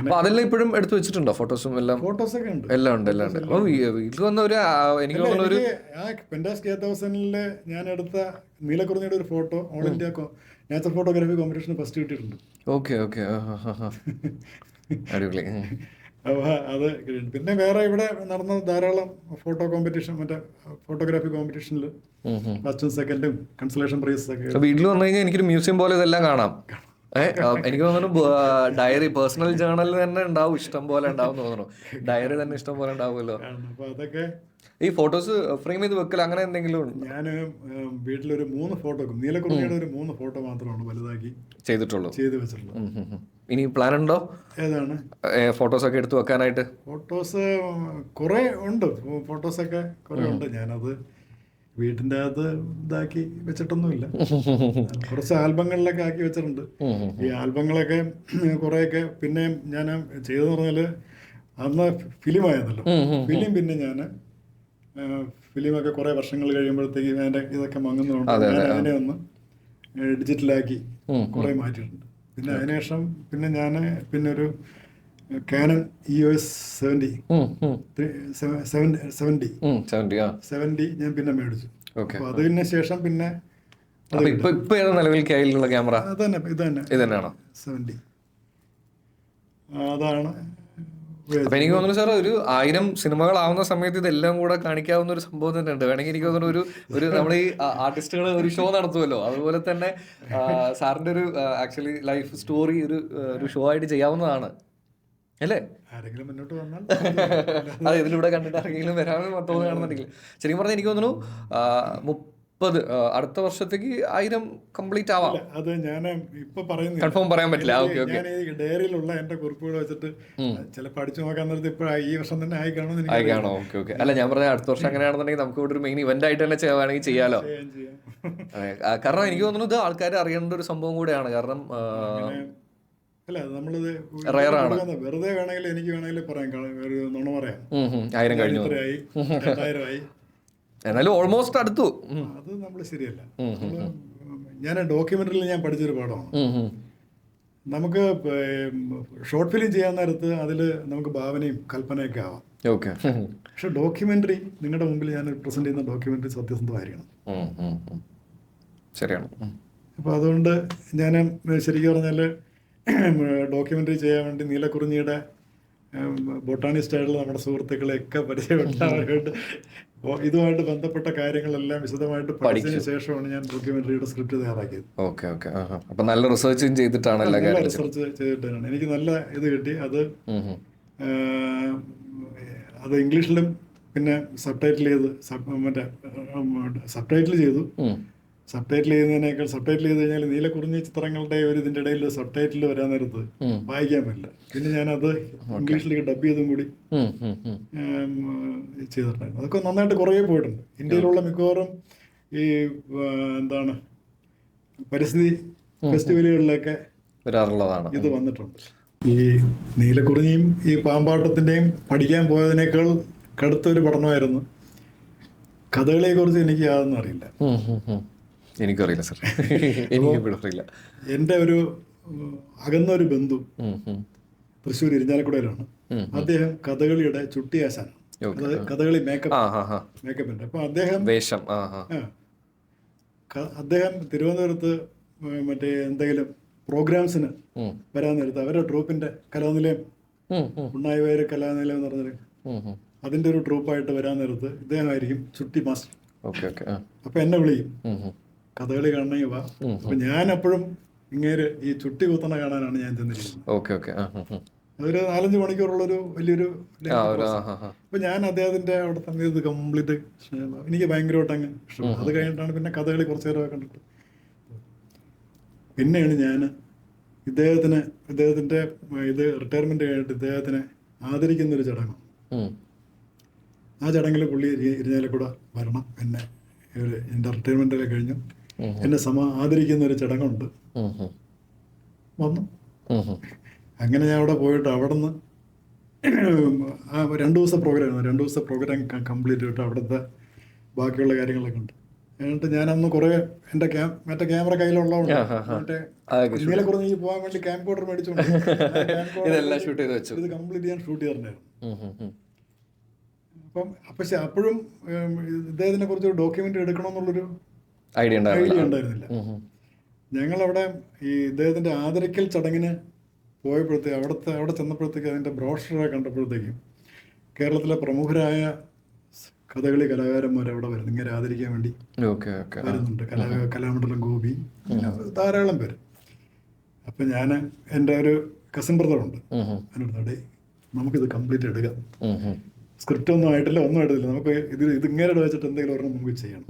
അപ്പൊ അതെല്ലാം ഇപ്പോഴും എടുത്തു വെച്ചിട്ടുണ്ടോ? ഫോട്ടോസും എല്ലാം? ഫോട്ടോസൊക്കെ ഉണ്ട്, എല്ലാം ഉണ്ട്. വീട്ടിൽ വന്ന ഒരു എനിക്ക് തോന്നുന്ന ഒരു പെൻടാക്സ് K1000 ഞാൻ എടുത്ത നീലക്കുറിഞ്ഞിയുടെ ഒരു photo all India nature photography കോമ്പറ്റീഷന് ഫസ്റ്റ് കിട്ടിയിട്ടുണ്ട്. ഓക്കെ അടിപൊളി. അത് പിന്നെ വേറെ ഇവിടെ നടന്ന ധാരാളം ഫോട്ടോ കോമ്പറ്റീഷൻ, മറ്റേ ഫോട്ടോഗ്രാഫി കോമ്പറ്റീഷനിൽ ഫസ്റ്റും സെക്കൻഡും കൺസലേഷൻ പ്രൈസ് ഒക്കെ. വീട്ടിൽ വന്നു കഴിഞ്ഞാൽ എനിക്കൊരു മ്യൂസിയം പോലെ ഇതെല്ലാം കാണാം. എനിക്ക് തോന്നുന്നു ഡയറി, പേഴ്സണൽ ജേർണൽ തന്നെ ഉണ്ടാവും, ഇഷ്ടം പോലെ ഉണ്ടാവും തോന്നുന്നു. ഡയറി തന്നെ ഇഷ്ടം പോലെ ഉണ്ടാവുമല്ലോ. അപ്പൊ അതൊക്കെ ഈ ഫോട്ടോസ് ഫ്രെയിം ചെയ്ത് വെക്കൽ അങ്ങനെ എന്തെങ്കിലും? ഞാൻ വീട്ടിലൊരു 3 ഫോട്ടോ, നീലക്കുറിഞ്ഞിയുടെ ഒരു 3 ഫോട്ടോ മാത്രമാണ് വലുതാക്കി ചെയ്ത് വെച്ചിട്ടുള്ളത്. ഇനി പ്ലാൻ ഉണ്ടോ? ഏതാണ് ഫോട്ടോസ് ഒക്കെ എടുത്തു വെക്കാനായിട്ട്? ഫോട്ടോസ് കുറെ ഉണ്ട്, ഫോട്ടോസൊക്കെ കുറെ ഉണ്ട്. ഞാനത് വീട്ടിൻ്റെ അകത്ത് ഇതാക്കി വെച്ചിട്ടൊന്നുമില്ല. കുറച്ച് ആൽബങ്ങളിലൊക്കെ ആക്കി വെച്ചിട്ടുണ്ട്. ഈ ആൽബങ്ങളൊക്കെ കുറേയൊക്കെ പിന്നെ ഞാൻ ചെയ്തെന്ന് പറഞ്ഞാൽ അന്ന് ഫിലിമായിരുന്നല്ലോ. പിന്നെ ഞാൻ ഫിലിമൊക്കെ കുറേ വർഷങ്ങൾ കഴിയുമ്പോഴത്തേക്ക് അതിൻ്റെ ഇതൊക്കെ മങ്ങുന്നതുകൊണ്ട് അതിനെ ഒന്ന് ഡിജിറ്റലാക്കി കുറേ മാറ്റിയിട്ടുണ്ട്. പിന്നെ അതിനുശേഷം പിന്നെ ഞാൻ ഒരു കാനൺ EOS 70 ഞാൻ പിന്നെ മേടിച്ചു. അപ്പോൾ അതിന് ശേഷം പിന്നെ നിലവിലുള്ള ക്യാമറ ഇത് തന്നെയാണോ 70? അതാണ്. അപ്പൊ എനിക്ക് തോന്നുന്നു സാർ ഒരു 1000 സിനിമകളാവുന്ന സമയത്ത് ഇതെല്ലാം കൂടെ കാണിക്കാവുന്ന ഒരു സംഭവം തന്നെ ഉണ്ട്. വേണമെങ്കിൽ എനിക്ക് തോന്നുന്നു ഒരു നമ്മുടെ ഈ ആർട്ടിസ്റ്റുകൾ ഒരു ഷോ നടത്തുമല്ലോ, അതുപോലെ തന്നെ സാറിന്റെ ഒരു ആക്ച്വലി ലൈഫ് സ്റ്റോറി ഒരു ഷോ ആയിട്ട് ചെയ്യാവുന്നതാണ് അല്ലേ? ആരെങ്കിലും മുന്നോട്ട് വന്നാൽ അതെ, ഇതിലൂടെ കണ്ടിട്ട് ആരെങ്കിലും വരാമെന്ന് തോന്നുകയാണെന്നുണ്ടെങ്കിൽ. ശരിക്കും പറഞ്ഞാൽ എനിക്ക് തോന്നുന്നു 30 അടുത്ത വർഷത്തേക്ക് 1000 കംപ്ലീറ്റ് ആവാം. അത് ഞാൻ ഇപ്പൊ കൺഫേം പറയാൻ പറ്റില്ല. ഞാൻ ഈ ഡയറിയിലുള്ള എന്റെ കുറിപ്പുകൾ വെച്ചിട്ട് ചിലപ്പോൾ അടിച്ചു നോക്കാൻ നേരത്തെ ഇപ്പൊ ഈ വർഷം തന്നെ ആയി കാണോ? ഓക്കെ. അല്ല, ഞാൻ പറഞ്ഞ അടുത്ത വർഷം അങ്ങനെയാണെന്നുണ്ടെങ്കിൽ നമുക്ക് ഇവിടെ ഒരു മെയിൻ ഇവന്റ് ആയിട്ട് തന്നെ വേണമെങ്കിൽ ചെയ്യാലോ. കാരണം എനിക്ക് തോന്നുന്നു ഇത് ആൾക്കാർ അറിയേണ്ട ഒരു സംഭവം കൂടെയാണ്. കാരണം അല്ല, നമ്മളിത് വെറുതെ വേണമെങ്കിൽ എനിക്ക് വേണമെങ്കിൽ പറയാം, ഒരു നുണ പറയാം. 1000 കഴിഞ്ഞു, 2000 ആയി, എന്നാലും ഓൾമോസ്റ്റ് അടുത്തു. അത് നമ്മൾ ശരിയല്ല. ഞാൻ ഡോക്യുമെന്ററിയിൽ ഞാൻ പഠിച്ചൊരു പാഠമാണ്. നമുക്ക് ഷോർട്ട് ഫിലിം ചെയ്യാൻ നേരത്ത് അതിൽ നമുക്ക് ഭാവനയും കൽപ്പനയൊക്കെ ആവാം. പക്ഷെ ഡോക്യുമെന്ററി നിങ്ങളുടെ മുമ്പിൽ ഞാൻ പ്രസന്റ് ചെയ്യുന്ന ഡോക്യുമെന്ററി സത്യസന്ധമായിരിക്കണം. ശരിയാണ്. അപ്പോൾ അതുകൊണ്ട് ഞാൻ ശരിക്കും പറഞ്ഞാൽ ഡോക്യുമെന്ററി ചെയ്യാൻ വേണ്ടി നീലക്കുറിഞ്ഞിയുടെ ബൊട്ടാണിസ്റ്റ് ആയിട്ടുള്ള നമ്മുടെ സുഹൃത്തുക്കളെയൊക്കെ പരിചയപ്പെട്ട് ഇതുമായിട്ട് ബന്ധപ്പെട്ട കാര്യങ്ങളെല്ലാം വിശദമായിട്ട് പഠിച്ചതിന് ശേഷമാണ് ഞാൻ ഡോക്യുമെന്ററിയുടെ സ്ക്രിപ്റ്റ് തയ്യാറാക്കിയത്. അപ്പൊ നല്ല റിസർച്ച് ചെയ്തിട്ടാണ് റിസർച്ച് ചെയ്തിട്ടാണ് എനിക്ക് നല്ല ഇത് കിട്ടി. അത് അത് ഇംഗ്ലീഷിലും പിന്നെ സബ് ടൈറ്റിൽ ചെയ്ത് സബ് ടൈറ്റിൽ ചെയ്തു. സബ് ടൈറ്റിൽ ചെയ്യുന്നതിനേക്കാൾ സബ് ടൈറ്റിൽ ചെയ്ത് കഴിഞ്ഞാൽ നീലക്കുറിഞ്ഞി ചിത്രങ്ങളുടെ ഒരു ഇതിൻ്റെ ഇടയിൽ സബ് ടൈറ്റിൽ വരാൻ നേരത്ത് വായിക്കാൻ പറ്റില്ല. പിന്നെ ഞാനത് ഇംഗ്ലീഷിലേക്ക് ഡബ് ചെയ്തും കൂടി ചെയ്തിട്ടുണ്ടായിരുന്നു. അതൊക്കെ നന്നായിട്ട് കുറേ പോയിട്ടുണ്ട്. ഇന്ത്യയിലുള്ള മിക്കവാറും ഈ എന്താണ് പരിസ്ഥിതി ഫെസ്റ്റിവലുകളിലൊക്കെ വരാറുള്ളതാണ് ഇത് വന്നിട്ടുണ്ട്. ഈ നീലക്കുറിഞ്ഞിയും ഈ പാമ്പാട്ടത്തിൻ്റെയും പഠിക്കാൻ പോയതിനേക്കാൾ കടുത്തൊരു പഠനമായിരുന്നു. കഥകളിയെക്കുറിച്ച് എനിക്ക് യാതൊന്നും അറിയില്ല. എനിക്കറിയില്ല സാർ, എനിക്കറിയില്ല. എൻ്റെ ഒരു അകന്നൊരു ബന്ധു തൃശ്ശൂർ ഇരിഞ്ഞാലക്കുടയിലാണ്. അദ്ദേഹം കഥകളിയുടെ ചുട്ടിയാശാനാണ്. അത് കഥകളി മേക്കപ്പിൻ്റെ. അപ്പോൾ അദ്ദേഹം തിരുവനന്തപുരത്ത് മറ്റേ എന്തെങ്കിലും പ്രോഗ്രാംസിന് വരാൻ നേരത്ത് അവരുടെ ട്രൂപ്പിന്റെ കലാനിലയം, ഉണ്ണായി വയറ് കലാനിലയം എന്ന് പറഞ്ഞൊരു അതിന്റെ ഒരു ട്രൂപ്പായിട്ട് വരാൻ നേരത്ത് ഇദ്ദേഹമായിരിക്കും ചുട്ടി മാസ്റ്റർ. അപ്പൊ എന്നെ വിളിക്കും, കഥകളി കാണണമെങ്കിൽ വാ. അപ്പൊ ഞാൻ എപ്പോഴും ഇങ്ങേര് ഈ ചുട്ടി കുത്തണ കാണാനാണ് ഞാൻ ചെന്നിരിക്കുന്നത്. അതൊരു 4-5 മണിക്കൂറുള്ളൊരു വലിയൊരു. അപ്പൊ ഞാൻ അദ്ദേഹത്തിന്റെ അവിടെ തന്നെ ഇത് കംപ്ലീറ്റ് എനിക്ക് ഭയങ്കരമായിട്ട് അങ്ങ് ഇഷ്ടപ്പെട്ടു. അത് കഴിഞ്ഞിട്ടാണ് പിന്നെ കഥകളി കുറച്ചു നേരമൊക്കെ കണ്ടിട്ട് പിന്നെയാണ് ഞാൻ ഇദ്ദേഹത്തിന്റെ ഇത് റിട്ടയർമെന്റ് കഴിഞ്ഞിട്ട് ഇദ്ദേഹത്തിനെ ആദരിക്കുന്നൊരു ചടങ്ങ്. ആ ചടങ്ങിൽ പുള്ളി ഇരിഞ്ഞാലക്കുട വരണം. എന്നെ എൻ്റെ റിട്ടയർമെന്റൊക്കെ കഴിഞ്ഞു എന്നെ ആദരിക്കുന്ന ഒരു ചടങ്ങുണ്ട്. വന്നു. അങ്ങനെ ഞാൻ അവിടെ പോയിട്ട് അവിടെ നിന്ന് 2 ദിവസത്തെ പ്രോഗ്രാം 2 ദിവസത്തെ പ്രോഗ്രാം കംപ്ലീറ്റ് ചെയ്തിട്ട് അവിടുത്തെ ബാക്കിയുള്ള കാര്യങ്ങളൊക്കെ ഉണ്ട്. എന്നിട്ട് ഞാനന്ന് കുറെ എൻ്റെ മറ്റേ ക്യാമറ കയ്യിലുള്ളതുകൊണ്ട് മറ്റേ നീലക്കുറിഞ്ഞി പോകാൻ വേണ്ടി ക്യാമ്പ് കോഡർ മേടിച്ചോണ്ട് ഇത് കംപ്ലീറ്റ് ഞാൻ ഷൂട്ട് ചെയ്തിട്ടുണ്ടായിരുന്നു. പക്ഷെ അപ്പോഴും ഇദ്ദേഹത്തിനെ കുറിച്ച് ഒരു ഡോക്യുമെന്ററി എടുക്കണമെന്നുള്ളൊരു ഐഡിയ ഉണ്ടായിരുന്നില്ല. ഞങ്ങളവിടെ ഈ ഇദ്ദേഹത്തിന്റെ ആദരിക്കൽ ചടങ്ങിന് പോയപ്പോഴത്തേക്ക് അവിടെ ചെന്നപ്പോഴത്തേക്ക് അതിന്റെ ബ്രോഷറെ കണ്ടപ്പോഴത്തേക്കും കേരളത്തിലെ പ്രമുഖരായ കഥകളി കലാകാരന്മാർ അവിടെ വരുന്നു ഇങ്ങനെ ആദരിക്കാൻ വേണ്ടി വരുന്നുണ്ട്. കലാമണ്ഡലം ഗോപി, ധാരാളം പേര്. അപ്പൊ ഞാൻ എൻ്റെ ഒരു കസിൻ ബ്രദറുണ്ട്, അതിനടുത്ത് നമുക്കിത് കംപ്ലീറ്റ് എടുക്കാം. സ്ക്രിപ്റ്റ് ഒന്നും ആയിട്ടില്ല, ഒന്നും ആയിട്ടില്ല, നമുക്ക് ഇത് ഇങ്ങനെ വെച്ചിട്ട് എന്തെങ്കിലും ഒരെണ്ണം നമുക്ക് ചെയ്യണം.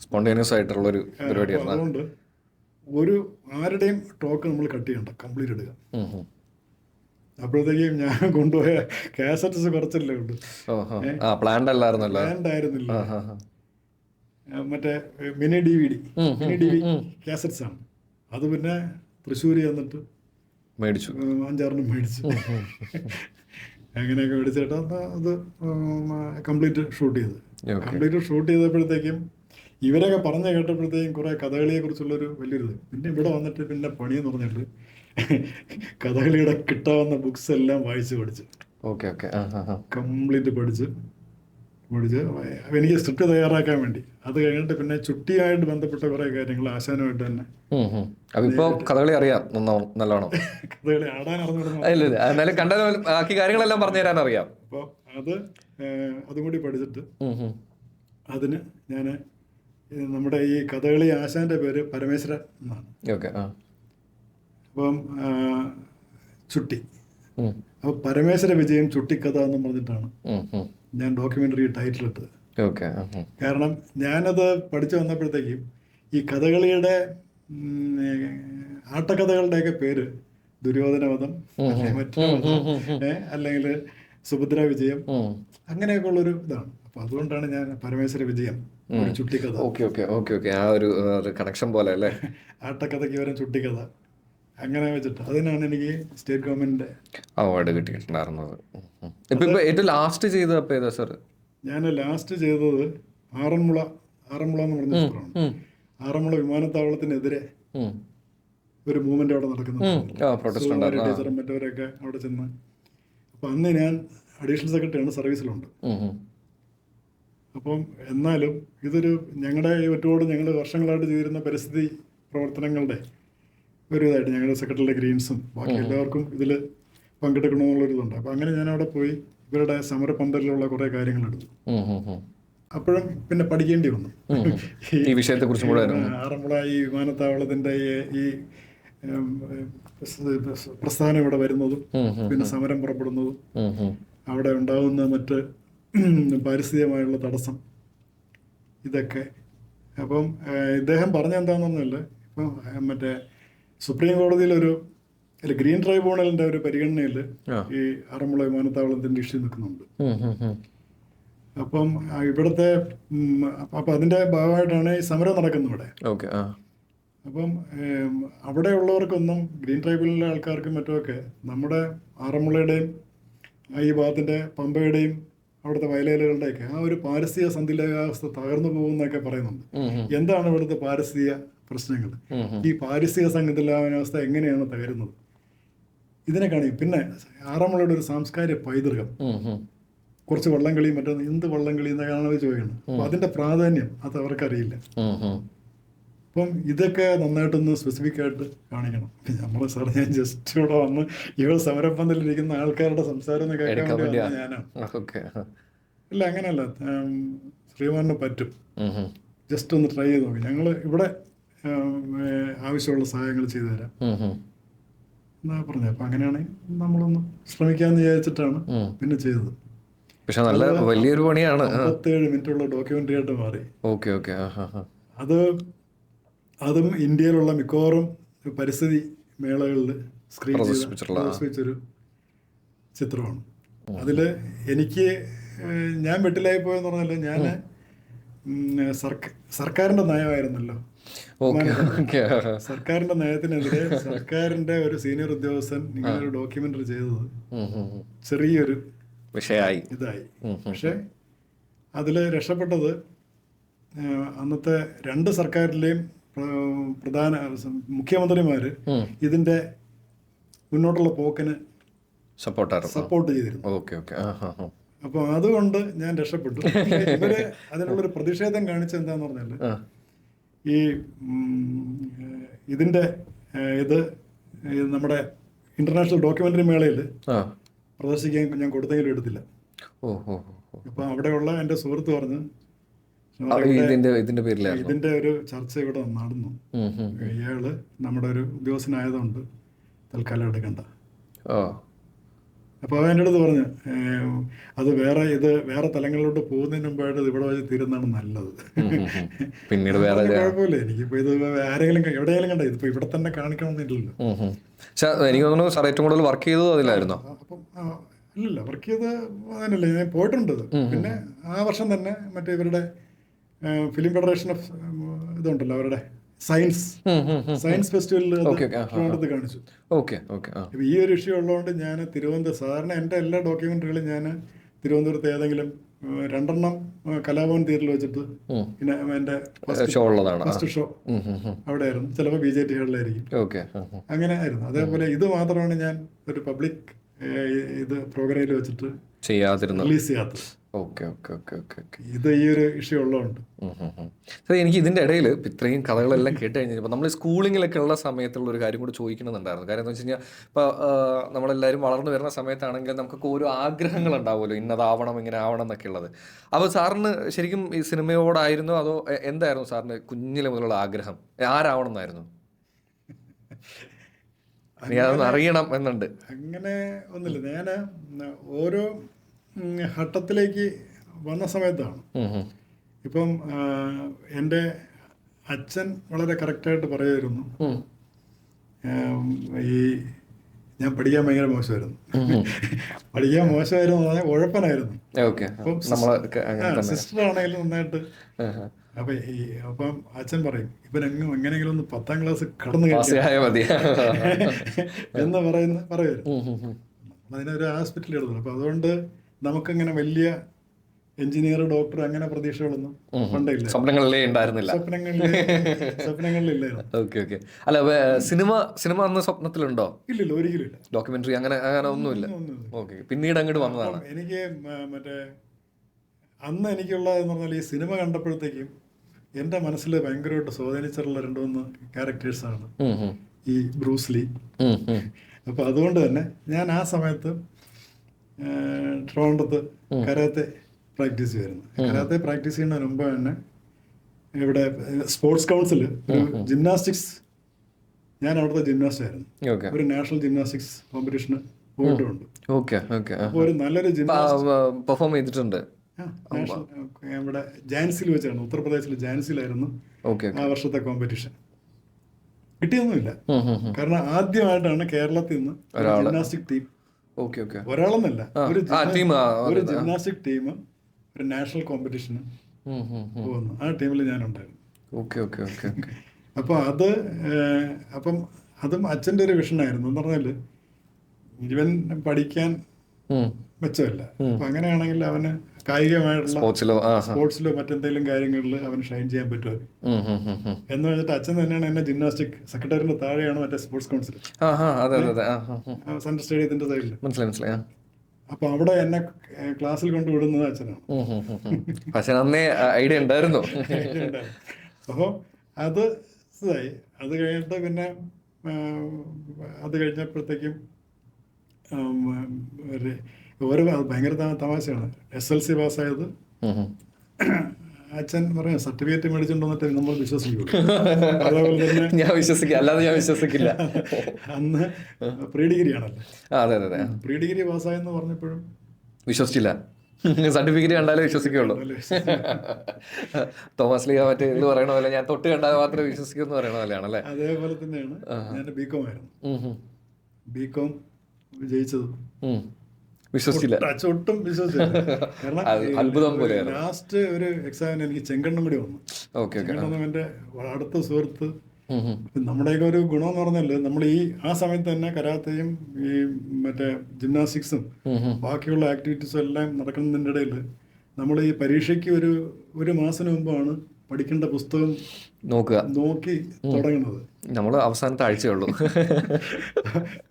സ്പോണ്ടേനിയസ് ആയിട്ടുള്ള ഒരു പരിപാടിയാണ്. അതുകൊണ്ട് ഒരു ആരുടെയും ടോക്ക് നമ്മൾ കട്ട് ചെയ്യണ്ട, കംപ്ലീറ്റ് എടുക്കാം. അപ്പോഴത്തേക്കും ഞാൻ കൊണ്ടുപോയ കാസറ്റ്സ് കുറച്ചല്ലേ ഉണ്ട്, പ്ലാൻഡ് ആയിരുന്നില്ല. മറ്റേ മിനി ഡി വി കാസറ്റ്സ് ആണ്. അത് പിന്നെ തൃശ്ശൂർ ചെന്നിട്ട് മേടിച്ചു, 5-6 മേടിച്ചു. അങ്ങനെയൊക്കെ മേടിച്ചിട്ട് അത് കംപ്ലീറ്റ് ഷൂട്ട് ചെയ്തപ്പോഴത്തേക്കും ഇവരൊക്കെ പറഞ്ഞു കേട്ടപ്പോഴത്തേക്കും കുറെ കഥകളിയെ കുറിച്ചുള്ളൊരു വലിയൊരു പിന്നെ ഇവിടെ വന്നിട്ട് പിന്നെ പണിയെന്ന് പറഞ്ഞിട്ട് കഥകളിയുടെ കിട്ടാവുന്ന ബുക്സ് എല്ലാം വായിച്ച് പഠിച്ചു. കംപ്ലീറ്റ് പഠിച്ച് എനിക്ക് സ്ക്രിപ്റ്റ് തയ്യാറാക്കാൻ വേണ്ടി. അത് കഴിഞ്ഞിട്ട് പിന്നെ ചുട്ടിയായിട്ട് ബന്ധപ്പെട്ട കുറെ കാര്യങ്ങൾ ആശാനുമായിട്ട് തന്നെ. കഥകളി അറിയാം നല്ലോണം, കഥകളി ആടാൻ അറിഞ്ഞു, ബാക്കി കാര്യങ്ങളെല്ലാം പറഞ്ഞു തരാൻ അറിയാം. അപ്പോൾ അതും കൂടി പഠിച്ചിട്ട് അതിന് ഞാൻ നമ്മുടെ ഈ കഥകളി ആശാന്റെ പേര് പരമേശ്വരൻ എന്നാണ്. അപ്പം ചുട്ടി, അപ്പൊ പരമേശ്വര വിജയം ചുട്ടിക്കഥ എന്ന് പറഞ്ഞിട്ടാണ് ഞാൻ ഡോക്യുമെന്ററി ടൈറ്റിൽ ഇട്ടത്. കാരണം ഞാനത് പഠിച്ചു വന്നപ്പോഴത്തേക്കും ഈ കഥകളിയുടെ ആട്ടക്കഥകളുടെയൊക്കെ പേര് ദുര്യോധനവധം, അല്ലെങ്കിൽ സുഭദ്ര വിജയം, അങ്ങനെയൊക്കെ ഉള്ളൊരു ഇതാണ്. അപ്പൊ അതുകൊണ്ടാണ് ഞാൻ പരമേശ്വര വിജയം ചുട്ടിക്കഥ. ആ ഒരു കണക്ഷൻ പോലെ അല്ലേ, ആട്ടക്കഥയ്ക്ക് വരാൻ ചുട്ടിക്കഥ അങ്ങനെ വെച്ചിട്ട് അതിനാണ് എനിക്ക് സ്റ്റേറ്റ് ഗവൺമെന്റിന്റെ അവാർഡ് കിട്ടിയിട്ടുണ്ടായിരുന്നത്. ഏറ്റവും ലാസ്റ്റ് ചെയ്തത് ഏതാ സാർ? ഞാൻ ലാസ്റ്റ് ചെയ്തത് ആറന്മുള എന്ന് പറഞ്ഞ ചിത്രമാണ്. ആറന്മുള വിമാനത്താവളത്തിനെതിരെ ഒരു മൂവ്മെന്റ് അവിടെ നടക്കുന്നുണ്ട്, ടീച്ചറും മറ്റവരൊക്കെ അവിടെ ചെന്ന്. അപ്പൊ അന്ന് ഞാൻ അഡീഷണൽ സെക്രട്ടറിയാണ്, സർവീസിലുണ്ട്. അപ്പം എന്നാലും ഇതൊരു ഞങ്ങളുടെ ഒറ്റോട് ഞങ്ങൾ വർഷങ്ങളായിട്ട് ചെയ്തിരുന്ന പരിസ്ഥിതി പ്രവർത്തനങ്ങളുടെ ഒരു ഇതായിട്ട് ഞങ്ങളുടെ സെക്രട്ടറിയുടെ ഗ്രീൻസും ബാക്കി എല്ലാവർക്കും ഇതിൽ പങ്കെടുക്കണമെന്നുള്ളൊരിതുണ്ട്. അപ്പം അങ്ങനെ ഞാൻ അവിടെ പോയി ഇവരുടെ സമരപന്തലിലുള്ള കുറേ കാര്യങ്ങളെടുത്തു. അപ്പോഴും പിന്നെ പഠിക്കേണ്ടി വന്നു ഈ വിഷയത്തെക്കുറിച്ച്. ആറന്മുള ഈ വിമാനത്താവളത്തിൻ്റെ ഈ പ്രസ്ഥാനം ഇവിടെ വരുന്നതും പിന്നെ സമരം പുറപ്പെടുന്നതും അവിടെ ഉണ്ടാകുന്ന മറ്റ് പാരിസ്ഥിതികമായുള്ള തടസ്സം ഇതൊക്കെ. അപ്പം ഇദ്ദേഹം പറഞ്ഞ എന്താണെന്നൊന്നുമില്ല, ഇപ്പം മറ്റേ സുപ്രീം കോടതിയിലൊരു ഗ്രീൻ ട്രൈബ്യൂണലിൻ്റെ ഒരു പരിഗണനയിൽ ഈ ആറന്മുള വിമാനത്താവളത്തിൻ്റെ ഇഷ്യൂ നിൽക്കുന്നുണ്ട്. അപ്പം ഇവിടുത്തെ അപ്പം അതിൻ്റെ ഭാഗമായിട്ടാണ് ഈ സമരം നടക്കുന്നത് ഇവിടെ. അപ്പം അവിടെയുള്ളവർക്കൊന്നും ഗ്രീൻ ട്രൈബ്യൂണലിലെ ആൾക്കാർക്കും മറ്റുമൊക്കെ നമ്മുടെ ആറന്മുളയുടെയും ഈ ഭാഗത്തിൻ്റെ പമ്പയുടെയും അവിടുത്തെ വയലേലകളുടെയൊക്കെ ആ ഒരു പാരിസ്ഥിതിക സന്തുലിതാവസ്ഥ തകർന്നു പോകുന്നൊക്കെ പറയുന്നുണ്ട്. എന്താണ് ഇവിടുത്തെ പാരിസ്ഥിതിക പ്രശ്നങ്ങൾ, ഈ പാരിസ്ഥിതിക സന്തുലിതാവസ്ഥ എങ്ങനെയാണ് തകരുന്നത്, ഇതിനെ കാണിക്കും. പിന്നെ ആറന്മുളയുടെ ഒരു സാംസ്കാരിക പൈതൃകം, കുറച്ച് വള്ളംകളിയും മറ്റൊന്ന്, എന്ത് വള്ളംകളി എന്നൊക്കെയാണ് അവർ ചോദിക്കുന്നത്. അപ്പം അതിൻ്റെ പ്രാധാന്യം അത് അവർക്കറിയില്ല. അപ്പം ഇതൊക്കെ നന്നായിട്ടൊന്ന് സ്പെസിഫിക് ആയിട്ട് കാണിക്കണം. നമ്മൾ സാർ ഞാൻ ജസ്റ്റ് ഇവിടെ വന്ന് ഇവിടെ സമരപ്പന്തലിരിക്കുന്ന ആൾക്കാരുടെ സംസാരം ഒന്ന് കേൾക്കാൻ വേണ്ടി ഞാനാണ്. ഇല്ല അങ്ങനെയല്ല, ശ്രീമാനിന് പറ്റും, ജസ്റ്റ് ഒന്ന് ട്രൈ ചെയ്ത് നോക്കി. ഞങ്ങൾ ഇവിടെ ആവശ്യമുള്ള സഹായങ്ങൾ ചെയ്തു തരാം എന്നാ പറഞ്ഞത്. അപ്പം അങ്ങനെയാണെങ്കിൽ നമ്മളൊന്ന് ശ്രമിക്കാമെന്ന് വിചാരിച്ചിട്ടാണ് പിന്നെ ചെയ്തത്. പക്ഷെ നല്ല വലിയൊരു പണിയാണ്. 57 മിനിറ്റുള്ള ഡോക്യുമെന്ററി ആയിട്ട് മാറി. അതും ഇന്ത്യയിലുള്ള മിക്കവാറും പരിസ്ഥിതി മേളകളിൽ സ്ക്രീൻ പ്രദർശിപ്പിച്ചൊരു ചിത്രമാണ്. അതിൽ എനിക്ക് ഞാൻ വെട്ടിലായി പോയെന്ന് പറഞ്ഞാൽ ഞാൻ സർക്കാരിൻ്റെ നയമായിരുന്നല്ലോ, സർക്കാരിൻ്റെ നയത്തിനെതിരെ സർക്കാരിൻ്റെ ഒരു സീനിയർ ഉദ്യോഗസ്ഥൻ ഇങ്ങനൊരു ഡോക്യുമെന്ററി ചെയ്തത് ചെറിയൊരു വിഷയമായി ഇതായി. പക്ഷെ അതിൽ രക്ഷപ്പെട്ടത് അന്നത്തെ 2 സർക്കാരിലെയും പ്രധാന മുഖ്യമന്ത്രിമാര് ഇതിന്റെ മുന്നോട്ടുള്ള പോക്കിന് സപ്പോർട്ട് ചെയ്തിരുന്നു. അപ്പോൾ അതുകൊണ്ട് ഞാൻ രക്ഷപ്പെട്ടു. ഇവര് അതിനുള്ളൊരു പ്രതിഷേധം കാണിച്ചത് എന്താന്ന് പറഞ്ഞാല് ഈ ഇതിന്റെ ഇത് നമ്മുടെ ഇന്റർനാഷണൽ ഡോക്യുമെന്ററി മേളയിൽ പ്രദർശിക്കാൻ ഞാൻ കൊടുത്തെങ്കിലും എടുത്തില്ല. അപ്പൊ അവിടെയുള്ള എൻ്റെ സുഹൃത്ത് പറഞ്ഞു ഇതിന്റെ ഒരു ചർച്ച ഇവിടെ നടന്നു, ഇയാള് നമ്മുടെ ഒരു ഉദ്യോഗസ്ഥനായതുകൊണ്ട് തൽക്കാലം എടുക്കണ്ട. അപ്പൊ അവൻ എൻ്റെ അടുത്ത് പറഞ്ഞു അത് വേറെ തലങ്ങളിലോട്ട് പോകുന്നതിന് മുമ്പായിട്ട് ഇവിടെ വെച്ച് തീരുന്നതാണ് നല്ലത്. പിന്നീട് കുഴപ്പമില്ല, എനിക്കിപ്പോ ഇത് ആരെങ്കിലും എവിടെയെങ്കിലും കണ്ട ഇതിപ്പോ ഇവിടെ തന്നെ കാണിക്കണമെന്നില്ലല്ലോ. എനിക്ക് തോന്നുന്നു സാർ ഏറ്റവും കൂടുതൽ വർക്ക് ചെയ്തത് അതിലായിരുന്നോ? അപ്പം ഇല്ലല്ല, വർക്ക് ചെയ്ത് അതിനല്ലേ ഞാൻ പോയിട്ടുണ്ട്. പിന്നെ ആ വർഷം തന്നെ മറ്റേ ഇവരുടെ ഫിലിം ഫെഡറേഷൻ ഓഫ് ഇതുണ്ടല്ലോ, അവരുടെ സയൻസ് ഫെസ്റ്റിവലിൽ ട്രിവാൻഡ്രത്ത് കാണിച്ചു. ഈ ഒരു ഇഷ്യൂ ഉള്ളതുകൊണ്ട് ഞാൻ തിരുവനന്തപുരം, സാധാരണ എൻ്റെ എല്ലാ ഡോക്യുമെന്ററികളും ഞാൻ തിരുവനന്തപുരത്ത് ഏതെങ്കിലും 2 കലാഭവൻ തിയേറ്ററിൽ വെച്ചിട്ട് പിന്നെ എൻ്റെ ഫസ്റ്റ് ഷോ അവിടെ ആയിരുന്നു, ചിലപ്പോൾ BJT ഹാളിലായിരിക്കും, അങ്ങനെ ആയിരുന്നു. അതേപോലെ ഇത് മാത്രമാണ് ഞാൻ ഒരു പബ്ലിക് ഇത് പ്രോഗ്രാമിൽ വെച്ചിട്ട് റിലീസ് ചെയ്യാത്തത്. ഇത് ഈ ഒരു ഇഷ്യൂ ഉള്ളതുകൊണ്ട്. എനിക്ക് ഇതിൻ്റെ ഇടയിൽ ഇത്രയും കഥകളെല്ലാം കേട്ട് കഴിഞ്ഞപ്പോൾ നമ്മൾ സ്കൂളിങ്ങിലൊക്കെ ഉള്ള സമയത്തുള്ള ഒരു കാര്യം കൂടി ചോദിക്കണമെന്നുണ്ടായിരുന്നു. കാര്യം എന്ന് വെച്ച് കഴിഞ്ഞാൽ ഇപ്പോൾ നമ്മളെല്ലാവരും വളർന്നു വരുന്ന സമയത്താണെങ്കിൽ നമുക്കൊക്കെ ഓരോ ആഗ്രഹങ്ങൾ ഉണ്ടാവുമല്ലോ, ഇന്നതാവണം ഇങ്ങനെ ആവണം എന്നൊക്കെ ഉള്ളത്. അപ്പോൾ സാറിന് ശരിക്കും ഈ സിനിമയോടായിരുന്നു അതോ എന്തായിരുന്നു സാറിന് കുഞ്ഞിലെ മുതലുള്ള ആഗ്രഹം? ആരാവണം എന്നായിരുന്നു? അതൊന്ന് അറിയണം എന്നുണ്ട്. അങ്ങനെ ഒന്നുമില്ല, ഞാൻ ഓരോ ഘട്ടത്തിലേക്ക് വന്ന സമയത്താണ്. ഇപ്പം എൻ്റെ അച്ഛൻ വളരെ കറക്റ്റായിട്ട് പറയുമായിരുന്നു, ഈ ഞാൻ പഠിക്കാൻ ഭയങ്കര മോശമായിരുന്നു. പഠിക്കാൻ മോശമായിരുന്നു പറഞ്ഞാൽ ഉഴപ്പനായിരുന്നു. അപ്പം സിസ്റ്റർ ആണെങ്കിലും നന്നായിട്ട്. അപ്പം അച്ഛൻ പറയും ഇവൻ എങ്ങനെയെങ്കിലും ഒന്ന് 10ാം ക്ലാസ് കടന്നു മതി എന്ന് പറയുമായിരുന്നു. അതിനൊരു ഹോസ്പിറ്റലിൽ എടുത്തു. അപ്പം അതുകൊണ്ട് നമുക്കങ്ങനെ വലിയ എഞ്ചിനീയർ, ഡോക്ടർ അങ്ങനെ പ്രതീക്ഷകളൊന്നും പണ്ടില്ല, സ്വപ്നങ്ങളിലില്ലായിരുന്നു. അല്ല, സിനിമ അന്ന് സ്വപ്നത്തിലുണ്ടോ? ഇല്ലല്ലോ, ഒരിക്കലും ഇല്ല. ഡോക്യുമെന്ററി അങ്ങനെ ഒന്നുമില്ല. പിന്നീട് അങ്ങോട്ട് വന്നതാണ്. എനിക്ക് മറ്റേ അന്ന് എനിക്കുള്ളതെന്ന് പറഞ്ഞാൽ ഈ സിനിമ കണ്ടപ്പോഴത്തേക്കും എൻ്റെ മനസ്സിൽ ഭയങ്കരമായിട്ട് സ്വാധീനിച്ചിട്ടുള്ള 2-3 ക്യാരക്ടേഴ്സാണ് ഈ ബ്രൂസ് ലീ. അപ്പോൾ അതുകൊണ്ട് തന്നെ ഞാൻ ആ സമയത്ത് ട്രിവാൻഡ്രത്ത് കരാത്തെ പ്രാക്ടീസ് ചെയ്യുമായിരുന്നു. കരാത്തെ പ്രാക്ടീസ് ചെയ്യുന്നതിന് മുമ്പ് തന്നെ ഇവിടെ സ്പോർട്സ് കൗൺസിൽ ജിംനാസ്റ്റിക്സ്, ഞാൻ അവിടുത്തെ ജിംനാസ്റ്റ് ആയിരുന്നു. ഒരു നാഷണൽ ജിംനാസ്റ്റിക്സ് കോമ്പറ്റീഷന് പോയിട്ടുമുണ്ട്. Okay okay. അപ്പോൾ ഒരു നല്ലൊരു ജിംനാസ്റ്റ് പെർഫോം ചെയ്തിട്ടുണ്ട്. നാഷണൽ ഇവിടെ ജാൻസിൽ വെച്ചാണ്, ഉത്തർപ്രദേശിൽ ജാൻസിലായിരുന്നു ഓക്കെ. ആ വർഷത്തെ കോമ്പറ്റീഷൻ. കിട്ടിയൊന്നുമില്ല, കാരണം ആദ്യമായിട്ടാണ് കേരളത്തിൽ നിന്ന് ജിംനാസ്റ്റിക് ടീം, ഓക്കെ ഓക്കെ, ഒരാളെന്നല്ല ഒരു ടീം, ഒരു ജിംനാസ്റ്റിക് ടീം ഒരു നാഷണൽ കോമ്പറ്റീഷന് പോകുന്നു. ആ ടീമിൽ ഞാനുണ്ടായിരുന്നു. Okay okay okay okay. അപ്പോൾ അപ്പം അതും അച്ഛൻ്റെ ഒരു വിഷനായിരുന്നു. എന്ന് പറഞ്ഞാൽ ഇവൻ പഠിക്കാൻ മെച്ചമല്ല, അപ്പം അങ്ങനെയാണെങ്കിൽ അവന് കായികമായിട്ടുള്ള സ്പോർട്സിലോ മറ്റെന്തെങ്കിലും കാര്യങ്ങളിൽ അവന് ഷൈൻ ചെയ്യാൻ പറ്റുമോ എന്ന് പറഞ്ഞിട്ട് അച്ഛൻ തന്നെയാണ് എന്നെ ജിംനാസ്റ്റിക് സെക്രട്ടറിന്റെ താഴെയാണ് മറ്റേ സ്പോർട്സ് കൗൺസിൽ, സെൻട്രൽ സ്റ്റേഡിയത്തിന്റെ സൈഡിൽ. മനസ്സിലായി. അപ്പൊ അവിടെ എന്നെ ക്ലാസ്സിൽ കൊണ്ടുവിടുന്നത് അച്ഛനാണ്. അച്ഛനന്നേ ഐഡിയ ഉണ്ടായിരുന്നു. അപ്പോൾ അത് ഇതായി. അത് കഴിഞ്ഞിട്ട് പിന്നെ അത് കഴിഞ്ഞപ്പോഴത്തേക്കും ഓരോ ഭയങ്കര തമാശയാണ്. SLC പാസ്സായത് അച്ഛൻ പറയാം സർട്ടിഫിക്കറ്റ് മേടിച്ചോണ്ട് വന്നിട്ട് നമ്മൾ വിശ്വസിക്കുള്ളൂ. അതേപോലെ തന്നെ ഞാൻ വിശ്വസിക്കില്ല, അല്ലാതെ ഞാൻ വിശ്വസിക്കില്ല. അന്ന് പ്രീ ഡിഗ്രി ആണല്ലോ. അതെ അതെ അതെ. പ്രീ ഡിഗ്രി പാസ്സായെന്ന് പറഞ്ഞപ്പോഴും വിശ്വസിച്ചില്ല. സർട്ടിഫിക്കറ്റ് കണ്ടാലേ വിശ്വസിക്കുള്ളൂ. തോമസ് ലീഗ മറ്റേ ഇത് പറയണ പോലെ ഞാൻ തൊട്ട് കണ്ടാൽ മാത്രമേ വിശ്വസിക്കൂ എന്ന് പറയണ പോലെയാണല്ലേ. അതേപോലെ തന്നെയാണ് ഞാൻ BCom ആയിരുന്നു. BCom ജയിച്ചത് വിശ്വസിച്ചില്ല, ഒട്ടും വിശ്വസിച്ചില്ല. കാരണം അത്ഭുതം പോലെയാണ്. ലാസ്റ്റ് ഒരു എക്സാമിന് എനിക്ക് ചെങ്കണ്ണം കൂടി വന്നു. ചെങ്കണ്ണം എൻ്റെ അടുത്ത സുഹൃത്ത്. നമ്മുടെയൊക്കെ ഒരു ഗുണം എന്ന് പറഞ്ഞാൽ നമ്മൾ ആ സമയത്ത് തന്നെ കരാത്തയും ഈ മറ്റേ ജിംനാസ്റ്റിക്സും ബാക്കിയുള്ള ആക്ടിവിറ്റീസും എല്ലാം നടക്കുന്നതിൻ്റെ ഇടയിൽ നമ്മൾ ഈ പരീക്ഷയ്ക്ക് ഒരു മാസത്തിന് മുമ്പാണ് പഠിക്കേണ്ട പുസ്തകം നോക്കി തുടങ്ങുന്നത്. നമ്മൾ അവസാനത്തെ ആഴ്ചയുള്ളൂ.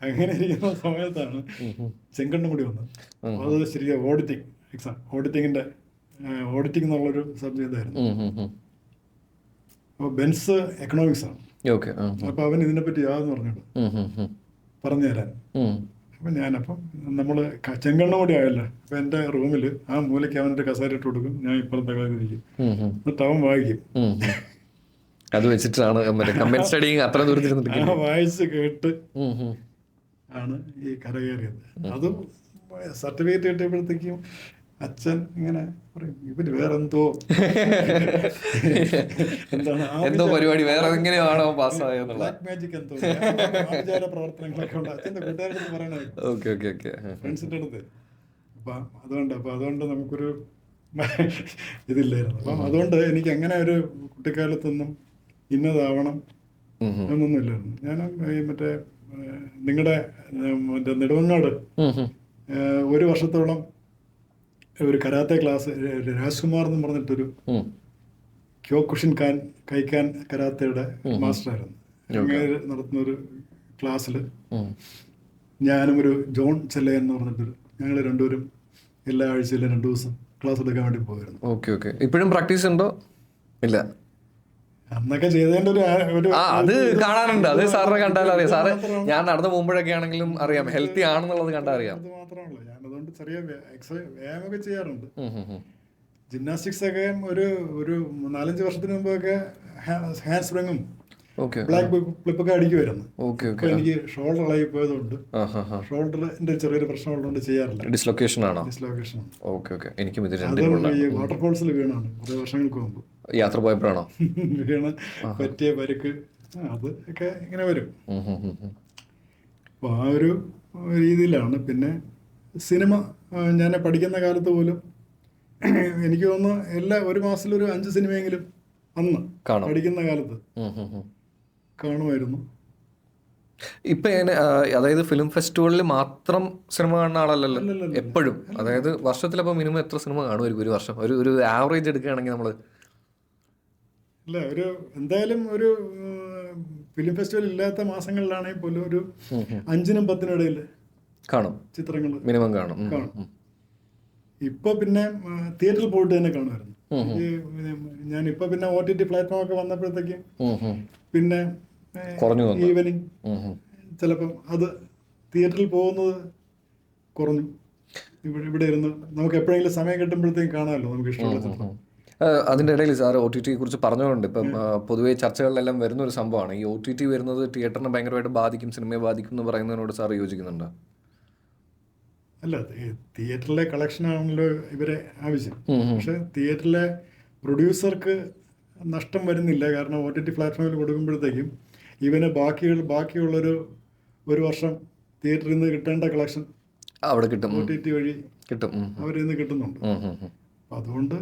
അങ്ങനെ ഇരിക്കുന്ന സമയത്താണ് ചെങ്കണ്ണം കൂടി വന്നത്. അത് ശരിക്കും ഓഡിറ്റിംഗ് എക്സാം, ഓഡിറ്റിംഗ് എന്നുള്ളൊരു സബ്ജക്റ്റ് ആയിരുന്നു. അപ്പോൾ ബെൻസ് എക്കണോമിക്സ് ആണ്. അപ്പൊ അവൻ ഇതിനെപ്പറ്റി യാതൊന്നും പറഞ്ഞു തരാൻ. അപ്പൊ നമ്മൾ ചെങ്കണ്ണം കൂടി ആയല്ലോ. അപ്പൊ എന്റെ റൂമിൽ ആ മൂലയ്ക്ക് അവനൊരു കസേര ഇട്ട് കൊടുക്കും, ഞാൻ ഇപ്പോഴത്തെ കളരിക്കും, എന്നിട്ട് അവൻ വായിക്കും. അത് വെച്ചിട്ടാണ് അത്ര ദൂരത്തിൽ വായിച്ച് കേട്ട് ആണ് ഈ കരകയറിയത്. അതും സർട്ടിഫിക്കറ്റ് കിട്ടിയപ്പോഴത്തേക്കും അച്ഛൻ ഇങ്ങനെ പറയും, ഇവര് വേറെന്തോ എന്തോ പരിപാടി വേറെ എങ്ങനെയാണോ പാസ്സായത്, ബ്ലാക്ക് മാജിക് എന്തോ ആചാര പ്രവർത്തനങ്ങളൊക്കെ ഉണ്ട് അച്ഛൻ്റെ കൂട്ടുകാരുടെ പറയണത്, ഫ്രണ്ട്സിൻ്റെ അടുത്ത്. അതുകൊണ്ട് നമുക്കൊരു ഇതില്ലായിരുന്നു. അപ്പം അതുകൊണ്ട് എനിക്ക് അങ്ങനെ ഒരു കുട്ടിക്കാലത്തൊന്നും ഇന്നതാവണം എന്നൊന്നുമില്ലായിരുന്നു. ഞാൻ മറ്റേ നിങ്ങളുടെ മറ്റേ നെടുമങ്ങാട് ഒരു വർഷത്തോളം ഒരു കരാത്തെ ക്ലാസ്, രാജ്കുമാർ എന്ന് പറഞ്ഞിട്ടൊരു ക്യോകുഷിൻ കൈക്കാൻ കരാത്തയുടെ മാസ്റ്ററായിരുന്നു. അങ്ങനെ നടത്തുന്നൊരു ക്ലാസ്സിൽ ഞാനും ഒരു ജോൺ ചെല്ലയൻ എന്ന് പറഞ്ഞിട്ടൊരു ഞങ്ങൾ രണ്ടുപേരും എല്ലാ ആഴ്ചയിലും 2 ദിവസം ക്ലാസ് എടുക്കാൻ വേണ്ടി പോകുമായിരുന്നു. Okay okay. ഇപ്പോഴും പ്രാക്ടീസ് ഉണ്ടോ? ഇല്ല, അന്നൊക്കെ ചെയ്തതിന്റെ ഒരു അത് കാണാനുണ്ട്. അത് സാറിനെ കണ്ടാലും അറിയാം. സാറ് ഞാൻ നടന്നു പോകുമ്പോഴൊക്കെ ആണെങ്കിലും അറിയാം ഹെൽത്തി ആണെന്നുള്ളത് കണ്ടാൽ അറിയാം. അത് മാത്രമല്ല, ഞാൻ അതുകൊണ്ട് ചെറിയ വ്യായാമൊക്കെ ചെയ്യാറുണ്ട്. ജിംനാസ്റ്റിക്സ് ഒക്കെ ഒരു 4-5 വർഷത്തിന് മുമ്പൊക്കെ ഹാൻഡ് സ്പ്രിങ്ങും ബ്ലാക്ക് ഫ്ലിപ്പൊക്കെ അടിക്കുമായിരുന്നു. എനിക്ക് ഷോൾഡർ ഇളകി പോയതുകൊണ്ട് ഷോൾഡറിന്റെ ചെറിയൊരു പ്രശ്നമുള്ളതുകൊണ്ട് ചെയ്യാറില്ല. ഡിസ്ലൊക്കേഷൻ ആണോ? ഡിസ്ലൊക്കേഷൻ. എനിക്കും ഈ വാട്ടർഫോൾസിൽ വീണാണ് കുറേ വർഷങ്ങൾക്ക് മുമ്പ്. യാത്ര പോയപ്പോഴാണോ വീണ് പറ്റിയ പരിക്ക്? അത് ഒക്കെ ഇങ്ങനെ വരും. അപ്പോൾ ആ ഒരു രീതിയിലാണ്. പിന്നെ സിനിമ ഞാൻ പഠിക്കുന്ന കാലത്ത് പോലും എനിക്ക് തോന്നുന്നു ഒരു മാസത്തിലൊരു 5 സിനിമയെങ്കിലും അന്ന് പഠിക്കുന്ന കാലത്ത് കാണുമായിരുന്നു. ഇപ്പൊ അതായത് ഫിലിം ഫെസ്റ്റിവലിൽ മാത്രം സിനിമ കാണുന്ന ആളല്ലല്ലോ എപ്പോഴും. അതായത് വർഷത്തിലപ്പോൾ മിനിമം എത്ര സിനിമ കാണുമായിരിക്കും ഒരു വർഷം? ഒരു ആവറേജ് എടുക്കുകയാണെങ്കിൽ നമ്മൾ അല്ല, എന്തായാലും ഒരു ഫിലിം ഫെസ്റ്റിവൽ ഇല്ലാത്ത മാസങ്ങളിലാണെങ്കിൽ പോലും ഒരു 5-നും 10-നും ഇടയിൽ കാണും ചിത്രങ്ങൾ മിനിമം കാണും. ഇപ്പൊ പിന്നെ തിയേറ്ററിൽ പോയിട്ട് തന്നെ കാണുമായിരുന്നു. ഞാനിപ്പോ പിന്നെ OTT പ്ലാറ്റ്ഫോം ഒക്കെ വന്നപ്പോഴത്തേക്കും പിന്നെ ഈവനിങ് ചിലപ്പം അത് തിയേറ്ററിൽ പോകുന്നത് കുറഞ്ഞു. ഇവിടെ ഇരുന്ന് നമുക്ക് എപ്പോഴെങ്കിലും സമയം കിട്ടുമ്പോഴത്തേക്കും കാണാമല്ലോ നമുക്ക് ഇഷ്ടമുള്ള ചിത്രം. അതിൻ്റെ ഇടയിൽ സാർ OTT കുറിച്ച് പറഞ്ഞുകൊണ്ട് ഇപ്പം പൊതുവേ ചർച്ചകളിലെല്ലാം വരുന്ന ഒരു സംഭവമാണ് ഈ OTT വരുന്നത് തിയേറ്ററിനെ ഭയങ്കരമായിട്ട് ബാധിക്കും, സിനിമയെ ബാധിക്കും എന്ന് പറയുന്നതിനോട് സാർ യോജിക്കുന്നുണ്ടോ? അല്ല തിയേറ്ററിലെ കളക്ഷനാണല്ലോ ഇവരെ ആവശ്യം. പക്ഷെ തിയേറ്ററിലെ പ്രൊഡ്യൂസർക്ക് നഷ്ടം വരുന്നില്ല. കാരണം OTT പ്ലാറ്റ്ഫോമിൽ കൊടുക്കുമ്പോഴത്തേക്കും ഇവന് ബാക്കിയുള്ളൊരു വർഷം തിയേറ്ററിൽ നിന്ന് കിട്ടേണ്ട കളക്ഷൻ അവിടെ കിട്ടും, OTT വഴി കിട്ടും. അവരിൽ നിന്ന് കിട്ടുന്നുണ്ട്. അപ്പം അതുകൊണ്ട്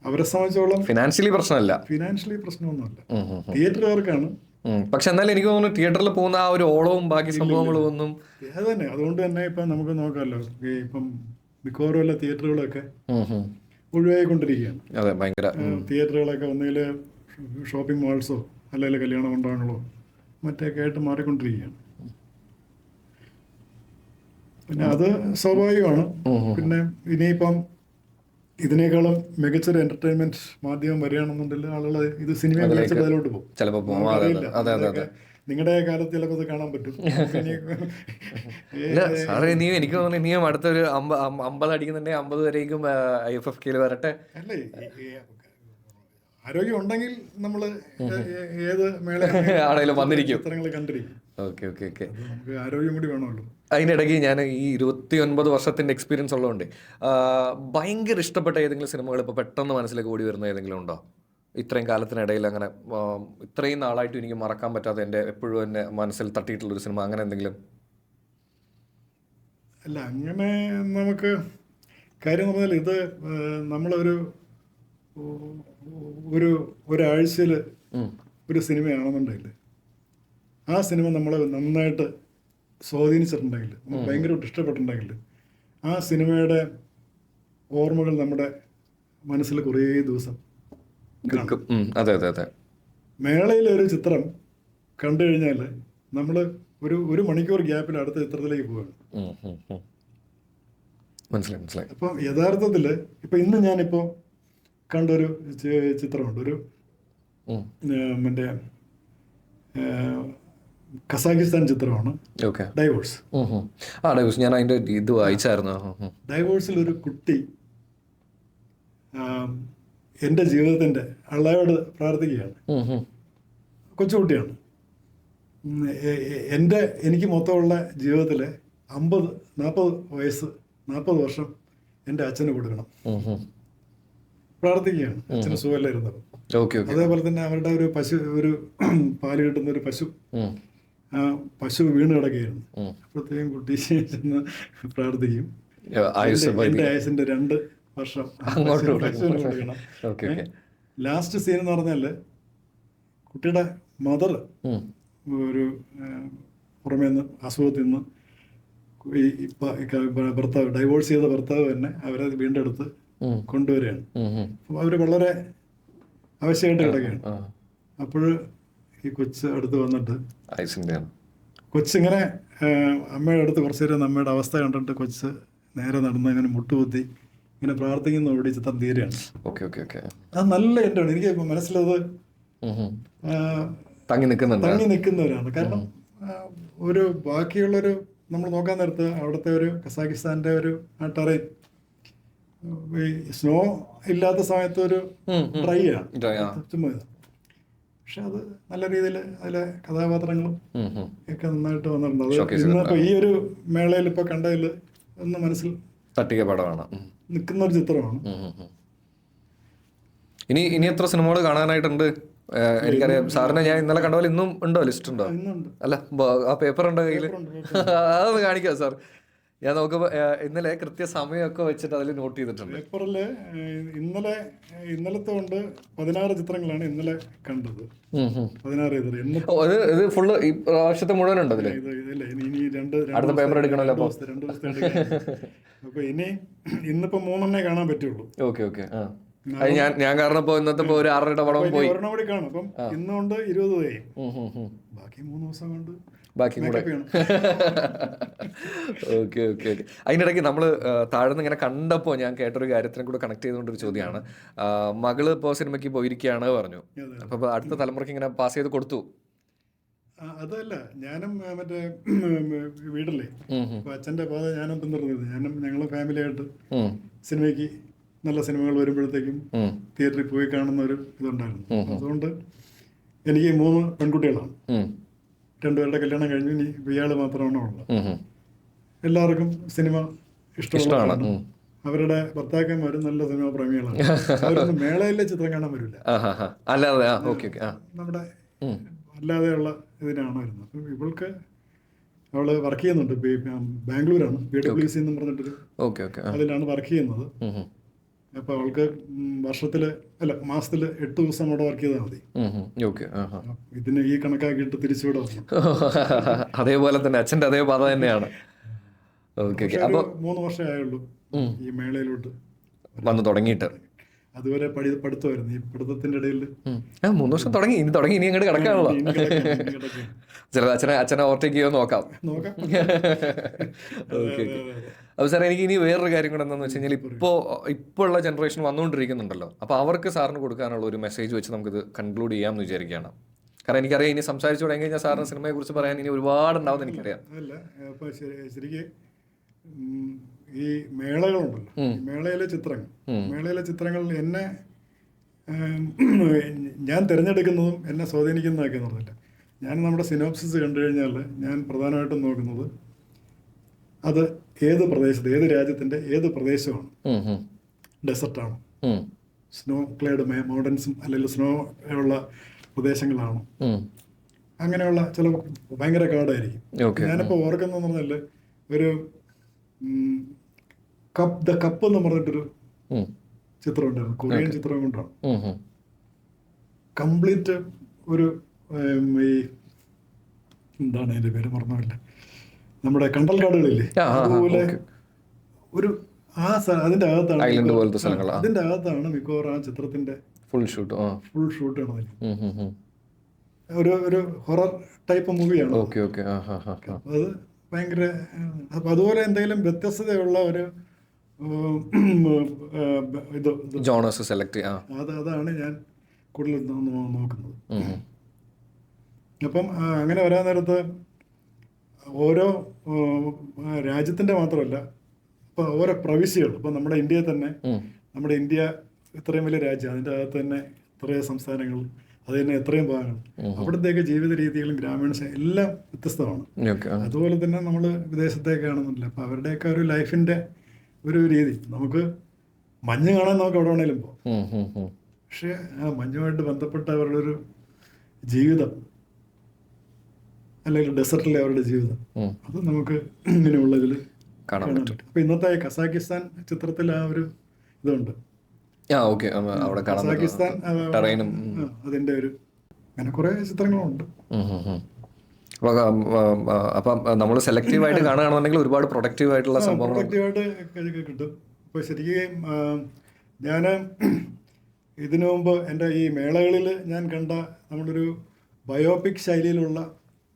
അവരെ സംബന്ധിച്ചോളം ഫിനാൻഷ്യലി പ്രശ്നമല്ല, ഫിനാൻഷ്യലി പ്രശ്നമൊന്നുമല്ല, തിയേറ്ററുകാർക്കാണ്. പക്ഷെ എന്നാലും എനിക്ക് തോന്നുന്നു തിയേറ്ററിൽ പോകുന്ന ആ ഒരു ഓളവും ബാക്കി സംഭവങ്ങളും ഒന്നും അത് തന്നെ. അതുകൊണ്ട് തന്നെ ഇപ്പം നമുക്ക് നോക്കാമല്ലോ, ഇപ്പം മിക്കവാറും എല്ലാ തിയേറ്ററുകളൊക്കെ ഒഴിവായിക്കൊണ്ടിരിക്കുകയാണ്. അതെ, ഭയങ്കര തിയേറ്ററുകളൊക്കെ ഒന്നുകിൽ ഷോപ്പിംഗ് മാൾസോ അല്ലെങ്കിൽ കല്യാണ മണ്ഡപങ്ങളോ മറ്റൊക്കെ ആയിട്ട് മാറിക്കൊണ്ടിരിക്കുകയാണ്. പിന്നെ അത് സ്വാഭാവികമാണ്. പിന്നെ ഇനിയിപ്പം ഇതിനേക്കാളും മികച്ചൊരു എന്റർടൈൻമെന്റ് മാധ്യമം വരികയാണെന്നുണ്ടെങ്കിൽ ആളുകൾ ഇത് സിനിമ വിളിച്ചിട്ട് അതിലോട്ട് പോകും. ചിലപ്പോൾ നിങ്ങളുടെ കാലത്ത് ചിലപ്പോൾ അത് കാണാൻ പറ്റും. സാറേ നീ എനിക്ക് തോന്നുന്നു ഇനിയും അടുത്തൊരു 50 അടിക്കുന്നുണ്ടെങ്കിൽ 50 വരേക്കും IFFK വരട്ടെ. അല്ലേ, ആരോഗ്യം ഉണ്ടെങ്കിൽ നമ്മൾ ഏത് ആണെങ്കിലും വന്നിരിക്കും, ചിത്രങ്ങൾ കണ്ടിരിക്കും. Okay okay okay. നമുക്ക് ആരോഗ്യം കൂടി വേണമല്ലോ. അതിനിടയ്ക്ക് ഞാൻ ഈ 29 വർഷത്തിൻ്റെ എക്സ്പീരിയൻസ് ഉള്ളതുകൊണ്ട് ഭയങ്കര ഇഷ്ടപ്പെട്ട ഏതെങ്കിലും സിനിമകൾ ഇപ്പോൾ പെട്ടെന്ന് മനസ്സിലേക്ക് ഓടി വരുന്ന ഏതെങ്കിലും ഉണ്ടോ? ഇത്രയും കാലത്തിനിടയിൽ അങ്ങനെ ഇത്രയും നാളായിട്ടും എനിക്ക് മറക്കാൻ പറ്റാത്ത എൻ്റെ എപ്പോഴും എന്നെ മനസ്സിൽ തട്ടിയിട്ടുള്ളൊരു സിനിമ, അങ്ങനെ എന്തെങ്കിലും? അല്ല, അങ്ങനെ നമുക്ക് കാര്യം പറഞ്ഞാൽ ഇത് നമ്മളൊരു ഒരാഴ്ചയിൽ ഒരു സിനിമയാണെന്നുണ്ടെങ്കിൽ ആ സിനിമ നമ്മളെ നന്നായിട്ട് സ്വാധീനിച്ചിട്ടുണ്ടെങ്കിൽ, നമുക്ക് ഭയങ്കരമായിട്ട് ഇഷ്ടപ്പെട്ടിട്ടുണ്ടെങ്കിൽ ആ സിനിമയുടെ ഓർമ്മകൾ നമ്മുടെ മനസ്സിൽ കുറേ ദിവസം കാണും. അതെ അതെ അതെ. മേളയിലൊരു ചിത്രം കണ്ടു കഴിഞ്ഞാൽ നമ്മൾ ഒരു മണിക്കൂർ ഗ്യാപ്പിൽ അടുത്ത ചിത്രത്തിലേക്ക് പോവുകയാണ്. മനസ്സിലായി മനസ്സിലായി. അപ്പം യഥാർത്ഥത്തിൽ ഇപ്പം ഇന്ന് ഞാനിപ്പോൾ കണ്ടൊരു ചിത്രമുണ്ട്, ഒരു മറ്റേ കസാഖിസ്ഥാൻ ചിത്രമാണ് ഡൈവോഴ്സ്. ഡൈവോഴ്സ് ഞാൻ അതിൻ്റെ ഇത് വായിച്ചായിരുന്നു. ഡൈവോഴ്സിൽ ഒരു കുട്ടി എൻ്റെ ജീവിതത്തിൻ്റെ അള്ളാഹയോട് പ്രാർത്ഥിക്കുകയാണ്. കൊച്ചുകുട്ടിയാണ്. എനിക്ക് മൊത്തമുള്ള ജീവിതത്തിലെ 40 വർഷം എൻ്റെ അച്ഛന് കൊടുക്കണം പ്രാർത്ഥിക്കുകയാണ്. അച്ഛന് സുഖമില്ലായിരുന്നത്. അതേപോലെ തന്നെ അവരുടെ ഒരു പാല് കിട്ടുന്ന ഒരു പശു വീണ് കിടക്കുകയായിരുന്നു. അപ്പോഴത്തേക്കും കുട്ടി ചെന്ന് പ്രാർത്ഥിക്കും, എൻ്റെ ആയുസിന്റെ 2 വർഷം പശുവിന് കൊടുക്കണം. ലാസ്റ്റ് സീൻ എന്ന് പറഞ്ഞാൽ കുട്ടിയുടെ മദർ ഒരു പുറമേ നിന്ന് അസുഖത്തിൽ നിന്ന് ഭർത്താവ് ഡൈവോഴ്സ് ചെയ്ത ഭർത്താവ് തന്നെ അവരെ വീണ്ടെടുത്ത് കൊണ്ടുവരികയാണ്. അപ്പോൾ അവർ വളരെ ആവശ്യമായിട്ട് കിടക്കുകയാണ്. അപ്പോൾ ഈ കൊച്ച് അടുത്ത് വന്നിട്ട് കൊച്ചിങ്ങനെ അമ്മയുടെ അടുത്ത് കുറച്ച് നേരം അമ്മയുടെ അവസ്ഥ കണ്ടിട്ട് കൊച്ച് നേരെ നടന്ന് ഇങ്ങനെ മുട്ടുകുത്തി ഇങ്ങനെ പ്രാർത്ഥിക്കുന്നതോടെ ചിത്രം തീരെയാണ്. അത് നല്ല എൻ്റെയാണ്. എനിക്ക് മനസ്സിലത് തങ്ങി നിൽക്കുന്നവരാണ്. കാരണം ഒരു ബാക്കിയുള്ളൊരു നമ്മൾ നോക്കാൻ നേരത്ത് അവിടുത്തെ ഒരു കസാഖിസ്ഥാൻ്റെ ഒരു ടെറൈൻ സ്നോ ഇല്ലാത്ത സമയത്ത് ഒരു ഡ്രൈ ആണ്, ചുമ്മാ. പക്ഷെ അത് നല്ല രീതിയിൽ അതിലെ കഥാപാത്രങ്ങളും ഒക്കെ നന്നായിട്ട് വന്നിട്ടുണ്ട്. അത് ഇന്നിപ്പോൾ ഈ ഒരു മേളയിൽ ഇപ്പോൾ കണ്ടതിൽ ഒന്ന് മനസ്സിൽ തട്ടിക പടമാണ്, നിൽക്കുന്ന ഒരു ചിത്രമാണ്. ഇനി എത്ര സിനിമകൾ കാണാനായിട്ടുണ്ട്? എനിക്കറിയാം സാറിനെ ഞാൻ ഇന്നലെ കണ്ട പോലെ ഇന്നും ഉണ്ടോ, ലിസ്റ്റ് ഉണ്ടോ? അല്ല, ആ പേപ്പർ ഉണ്ടോ കയ്യിൽ? അതൊന്ന് കാണിക്കാം സാർ. ഞാൻ നോക്കുമ്പോൾ ഇന്നലെ കൃത്യസമയമൊക്കെ വെച്ചിട്ട് അതിൽ നോട്ട് ചെയ്തിട്ടുണ്ട്. പേപ്പറിൽ ഇന്നലത്തെ കൊണ്ട് 16 ചിത്രങ്ങളാണ് ഇന്നലെ കണ്ടത്. 16 ഇത് ഫുള്ള് ഈ പ്രാവശ്യത്തെ മുഴുവൻ ഉണ്ട് അതില്. അടുത്ത പേപ്പർ എടുക്കണമല്ലോ അപ്പൊ. 2 ദിവസത്തെ അപ്പൊ ഇന്നിപ്പോ 3 കാണാൻ പറ്റുള്ളൂ. ഓക്കെ. ഞാൻ കാരണം ഇപ്പൊ ഇന്നത്തെ ഒരു 6 പടം പോയി ഒരെണ്ണം കൂടി കാണും. അപ്പം ഇന്നുകൊണ്ട് 20 ആയി. ബാക്കി 3 ദിവസം കൊണ്ട് ബാക്കി കൂടെ. ഓക്കെ. അതിനിടയ്ക്ക് നമ്മൾ താഴ്ന്ന് ഇങ്ങനെ കണ്ടപ്പോൾ ഞാൻ കേട്ടൊരു കാര്യത്തിനെ കൂടെ കണക്ട് ചെയ്തുകൊണ്ടൊരു ചോദ്യമാണ്. മകള് ഇപ്പോൾ സിനിമയ്ക്ക് പോയിരിക്കുകയാണ് പറഞ്ഞു. അപ്പോൾ അടുത്ത തലമുറയ്ക്ക് ഇങ്ങനെ പാസ് ചെയ്ത് കൊടുത്തു. അതല്ല, ഞാനും മറ്റേ വീട്ടിലെ അച്ഛൻ്റെ പാത ഞാനും പിന്തുടർന്നിരുന്നു. ഞങ്ങൾ ഫാമിലിയായിട്ട് സിനിമയ്ക്ക് നല്ല സിനിമകൾ വരുമ്പോഴത്തേക്കും തിയേറ്ററിൽ പോയി കാണുന്ന ഒരു ഇതുണ്ടായിരുന്നു. അതുകൊണ്ട് എനിക്ക് 3 പെൺകുട്ടികളാണ്. 2 പേരുടെ കല്യാണം കഴിഞ്ഞു. ഇനി ഇയാൾ മാത്രമാണ് ഉള്ളത്. എല്ലാവർക്കും സിനിമ ഇഷ്ടമാണ്. ഇഷ്ടമാണ്. അവരുടെ ഭർത്താക്കന്മാരും നല്ല സിനിമ പ്രേമികളാണ്. അവരൊന്നും മേളയിലെ ചിത്രം കാണാൻ വരില്ല, അല്ലാതെ ഓക്കെ നമ്മുടെ അല്ലാതെയുള്ള ഇതിനാണ് വരുന്നത്. അപ്പം ഇവൾക്ക് അവള് വർക്ക് ചെയ്യുന്നുണ്ട്, ബാംഗ്ലൂരാണ്, PWC എന്ന് പറഞ്ഞിട്ടൊരു അതിലാണ് വർക്ക് ചെയ്യുന്നത്. അപ്പൊ അവൾക്ക് മാസത്തില് 8 ദിവസം അവിടെ വർക്ക് ചെയ്താൽ മതി. ഇതിന് ഈ കണക്കാക്കിയിട്ട് തിരിച്ചുവിടെ വന്നു. അതേപോലെ തന്നെ അച്ഛൻ്റെ അതേ പാത തന്നെയാണ്. 3 വർഷമേ ആയുള്ളൂ ഈ മേളയിലോട്ട് വന്ന് തുടങ്ങിയിട്ട്. അതുവരെ പഠിത്തമായിരുന്നു. ഈ പഠിത്തത്തിന്റെ ഇടയിൽ 3 വർഷം തുടങ്ങി ഇനി അങ്ങോട്ട് കിടക്കാണല്ലോ. ചില അച്ഛനെ ഓവർടേക്ക് ചെയ്യുമോ നോക്കാം. അപ്പോൾ സാർ എനിക്ക് ഇനി വേറൊരു കാര്യം കൂടെ എന്താണെന്ന് വെച്ച് കഴിഞ്ഞാൽ ഇപ്പോൾ ഉള്ള ജനറേഷൻ വന്നുകൊണ്ടിരിക്കുന്നുണ്ടല്ലോ, അപ്പോൾ അവർക്ക് സാറിന് കൊടുക്കാനുള്ള ഒരു മെസ്സേജ് വെച്ച് നമുക്കിത് കൺക്ലൂഡ് ചെയ്യാമെന്ന് വിചാരിക്കുകയാണ്. കാരണം എനിക്കറിയാം ഇനി സംസാരിച്ചു തുടങ്ങി കഴിഞ്ഞാൽ സാറിന് സിനിമയെ കുറിച്ച് പറയാൻ ഇനി ഒരുപാടുണ്ടാവും എനിക്കറിയാം. അല്ല, അപ്പോൾ ശരിക്കും ഈ മേളകളുണ്ടല്ലോ, മേളയിലെ ചിത്രങ്ങൾ എന്നെ ഞാൻ തിരഞ്ഞെടുക്കുന്നതും എന്നെ സ്വാധീനിക്കുന്നതൊക്കെ എന്ന് പറഞ്ഞില്ല. ഞാൻ നമ്മുടെ സിനോപ്സിസ് കണ്ടു കഴിഞ്ഞാൽ ഞാൻ പ്രധാനമായിട്ടും നോക്കുന്നത് അത് ഏത് പ്രദേശത്ത്, ഏത് രാജ്യത്തിൻ്റെ ഏത് പ്രദേശമാണ്. ഡെസർട്ടാണോ, സ്നോ ക്ലേഡ് മൗണ്ടൻസും അല്ലെങ്കിൽ സ്നോ ഉള്ള പ്രദേശങ്ങളാണോ, അങ്ങനെയുള്ള ചില ഭയങ്കര കാടായിരിക്കും. ഞാനിപ്പോൾ ഓർക്കുന്നതെന്ന് പറഞ്ഞാൽ ഒരു ദ കപ്പ് എന്ന് പറഞ്ഞിട്ടൊരു ചിത്രം ഉണ്ടായിരുന്നു, കൊറിയൻ ചിത്രം കൊണ്ടാണ്. കംപ്ലീറ്റ് ഒരു ഈ എന്താണ് അതിന്റെ പേര് മറന്നില്ല, നമ്മുടെ കണ്ടൽക്കാടുകളില്ലേ, അതുപോലെ ഒരു അതിന്റെ അകത്താണ് മിക്കവാറും ആ ചിത്രത്തിന്റെ ഫുൾ ഷൂട്ട് ആണ്. ഒരു ഹൊറർ ടൈപ്പ് മൂവിയാണ്. അത് ഭയങ്കര, അപ്പൊ അതുപോലെ എന്തെങ്കിലും വ്യത്യസ്തതയുള്ള ഒരു അതാണ് ഞാൻ കൂടുതൽ നോക്കുന്നത്. അപ്പം അങ്ങനെ വരാൻ നേരത്ത് ഓരോ രാജ്യത്തിന്റെ മാത്രമല്ല, ഇപ്പൊ ഓരോ പ്രവിശ്യകൾ, ഇപ്പൊ നമ്മുടെ ഇന്ത്യയിൽ തന്നെ, നമ്മുടെ ഇന്ത്യ ഇത്രയും വലിയ രാജ്യം, അതിൻ്റെ അകത്ത് തന്നെ ഇത്രയും സംസ്ഥാനങ്ങൾ, അത് തന്നെ എത്രയും ഭാഗങ്ങൾ, അവിടത്തേക്ക് ജീവിത രീതികളും ഗ്രാമീണ എല്ലാം വ്യത്യസ്തമാണ്. അതുപോലെ തന്നെ നമ്മൾ വിദേശത്തേക്കാണെന്നില്ല, അപ്പൊ അവരുടെയൊക്കെ ഒരു ലൈഫിന്റെ ഒരു രീതി, നമുക്ക് മഞ്ഞ് കാണാൻ നമുക്ക് എവിടെ വേണേലും പോകാം, പക്ഷെ ആ മഞ്ഞുമായിട്ട് ബന്ധപ്പെട്ട അവരുടെ ഒരു ജീവിതം, അല്ലെങ്കിൽ ഡെസർട്ടിലെ അവരുടെ ജീവിതം, അത് നമുക്ക് ഇങ്ങനെയുള്ളതിൽ കാണാൻ പറ്റും. അപ്പൊ ഇന്നത്തെ കസാക്കിസ്ഥാൻ ചിത്രത്തിൽ ആ ഒരു ഇതുണ്ട്. കസാക്കിസ്ഥാൻ അതിന്റെ ഒരു അങ്ങനെ കുറെ ചിത്രങ്ങളുണ്ട്. അപ്പം നമ്മൾ സെലക്റ്റീവ് ആയിട്ട് കാണുകയാണെന്നുണ്ടെങ്കിൽ ഒരുപാട് പ്രൊഡക്റ്റീവ് ആയിട്ടുള്ള സംഭവങ്ങൾ പ്രൊഡക്റ്റീവായിട്ട് കിട്ടും. ഇപ്പൊ ശരിക്കും ഞാൻ ഇതിനു മുമ്പ് എൻ്റെ ഈ മേളകളിൽ ഞാൻ കണ്ട നമ്മളൊരു ബയോപിക് ശൈലിയിലുള്ള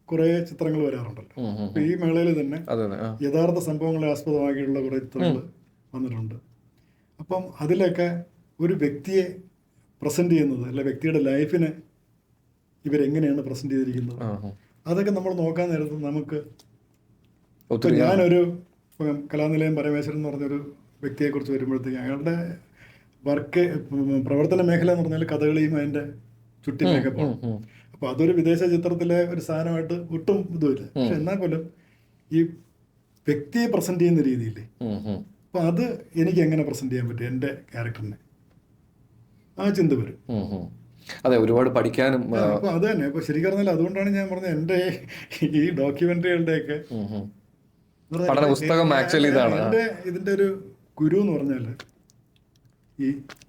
കുറേ ചിത്രങ്ങൾ വരാറുണ്ടല്ലോ. അപ്പൊ ഈ മേളയിൽ തന്നെ യഥാർത്ഥ സംഭവങ്ങളെ ആസ്പദമാക്കിയിട്ടുള്ള കുറേ ചിത്രങ്ങൾ വന്നിട്ടുണ്ട്. അപ്പം അതിലൊക്കെ ഒരു വ്യക്തിയെ പ്രസന്റ് ചെയ്യുന്നത്, അല്ല വ്യക്തിയുടെ ലൈഫിനെ ഇവരെങ്ങനെയാണ് പ്രസന്റ് ചെയ്തിരിക്കുന്നത്, അതൊക്കെ നമ്മൾ നോക്കാൻ നേരത്ത് നമുക്ക്, ഞാനൊരു കലാനിലയം പരമേശ്വരൻ എന്ന് പറഞ്ഞൊരു വ്യക്തിയെക്കുറിച്ച് വരുമ്പോഴത്തേക്ക് അയാളുടെ പ്രവർത്തന മേഖല എന്ന് പറഞ്ഞാൽ കഥകളിയും അതിൻ്റെ ചുറ്റിനൊക്കെ പോകും. അപ്പൊ അതൊരു വിദേശ ചിത്രത്തിലെ ഒരു സാധനമായിട്ട് ഒട്ടും ഇതുമില്ല. പക്ഷെ എന്നാൽ പോലും ഈ വ്യക്തിയെ പ്രസന്റ് ചെയ്യുന്ന രീതിയില്ലേ, അപ്പൊ അത് എനിക്ക് എങ്ങനെ പ്രസന്റ് ചെയ്യാൻ പറ്റും എൻ്റെ ക്യാരക്ടറിനെ, ആ ചിന്ത വരും. അതെ, ഒരുപാട് പഠിക്കാനും. അപ്പൊ അത് തന്നെ, ഇപ്പൊ ശരിക്കും പറഞ്ഞാൽ അതുകൊണ്ടാണ് ഞാൻ പറഞ്ഞത് എൻ്റെ ഈ ഡോക്യുമെന്ററികളുടെയൊക്കെ ഇതിന്റെ ഒരു ഗുരു എന്ന് പറഞ്ഞാല്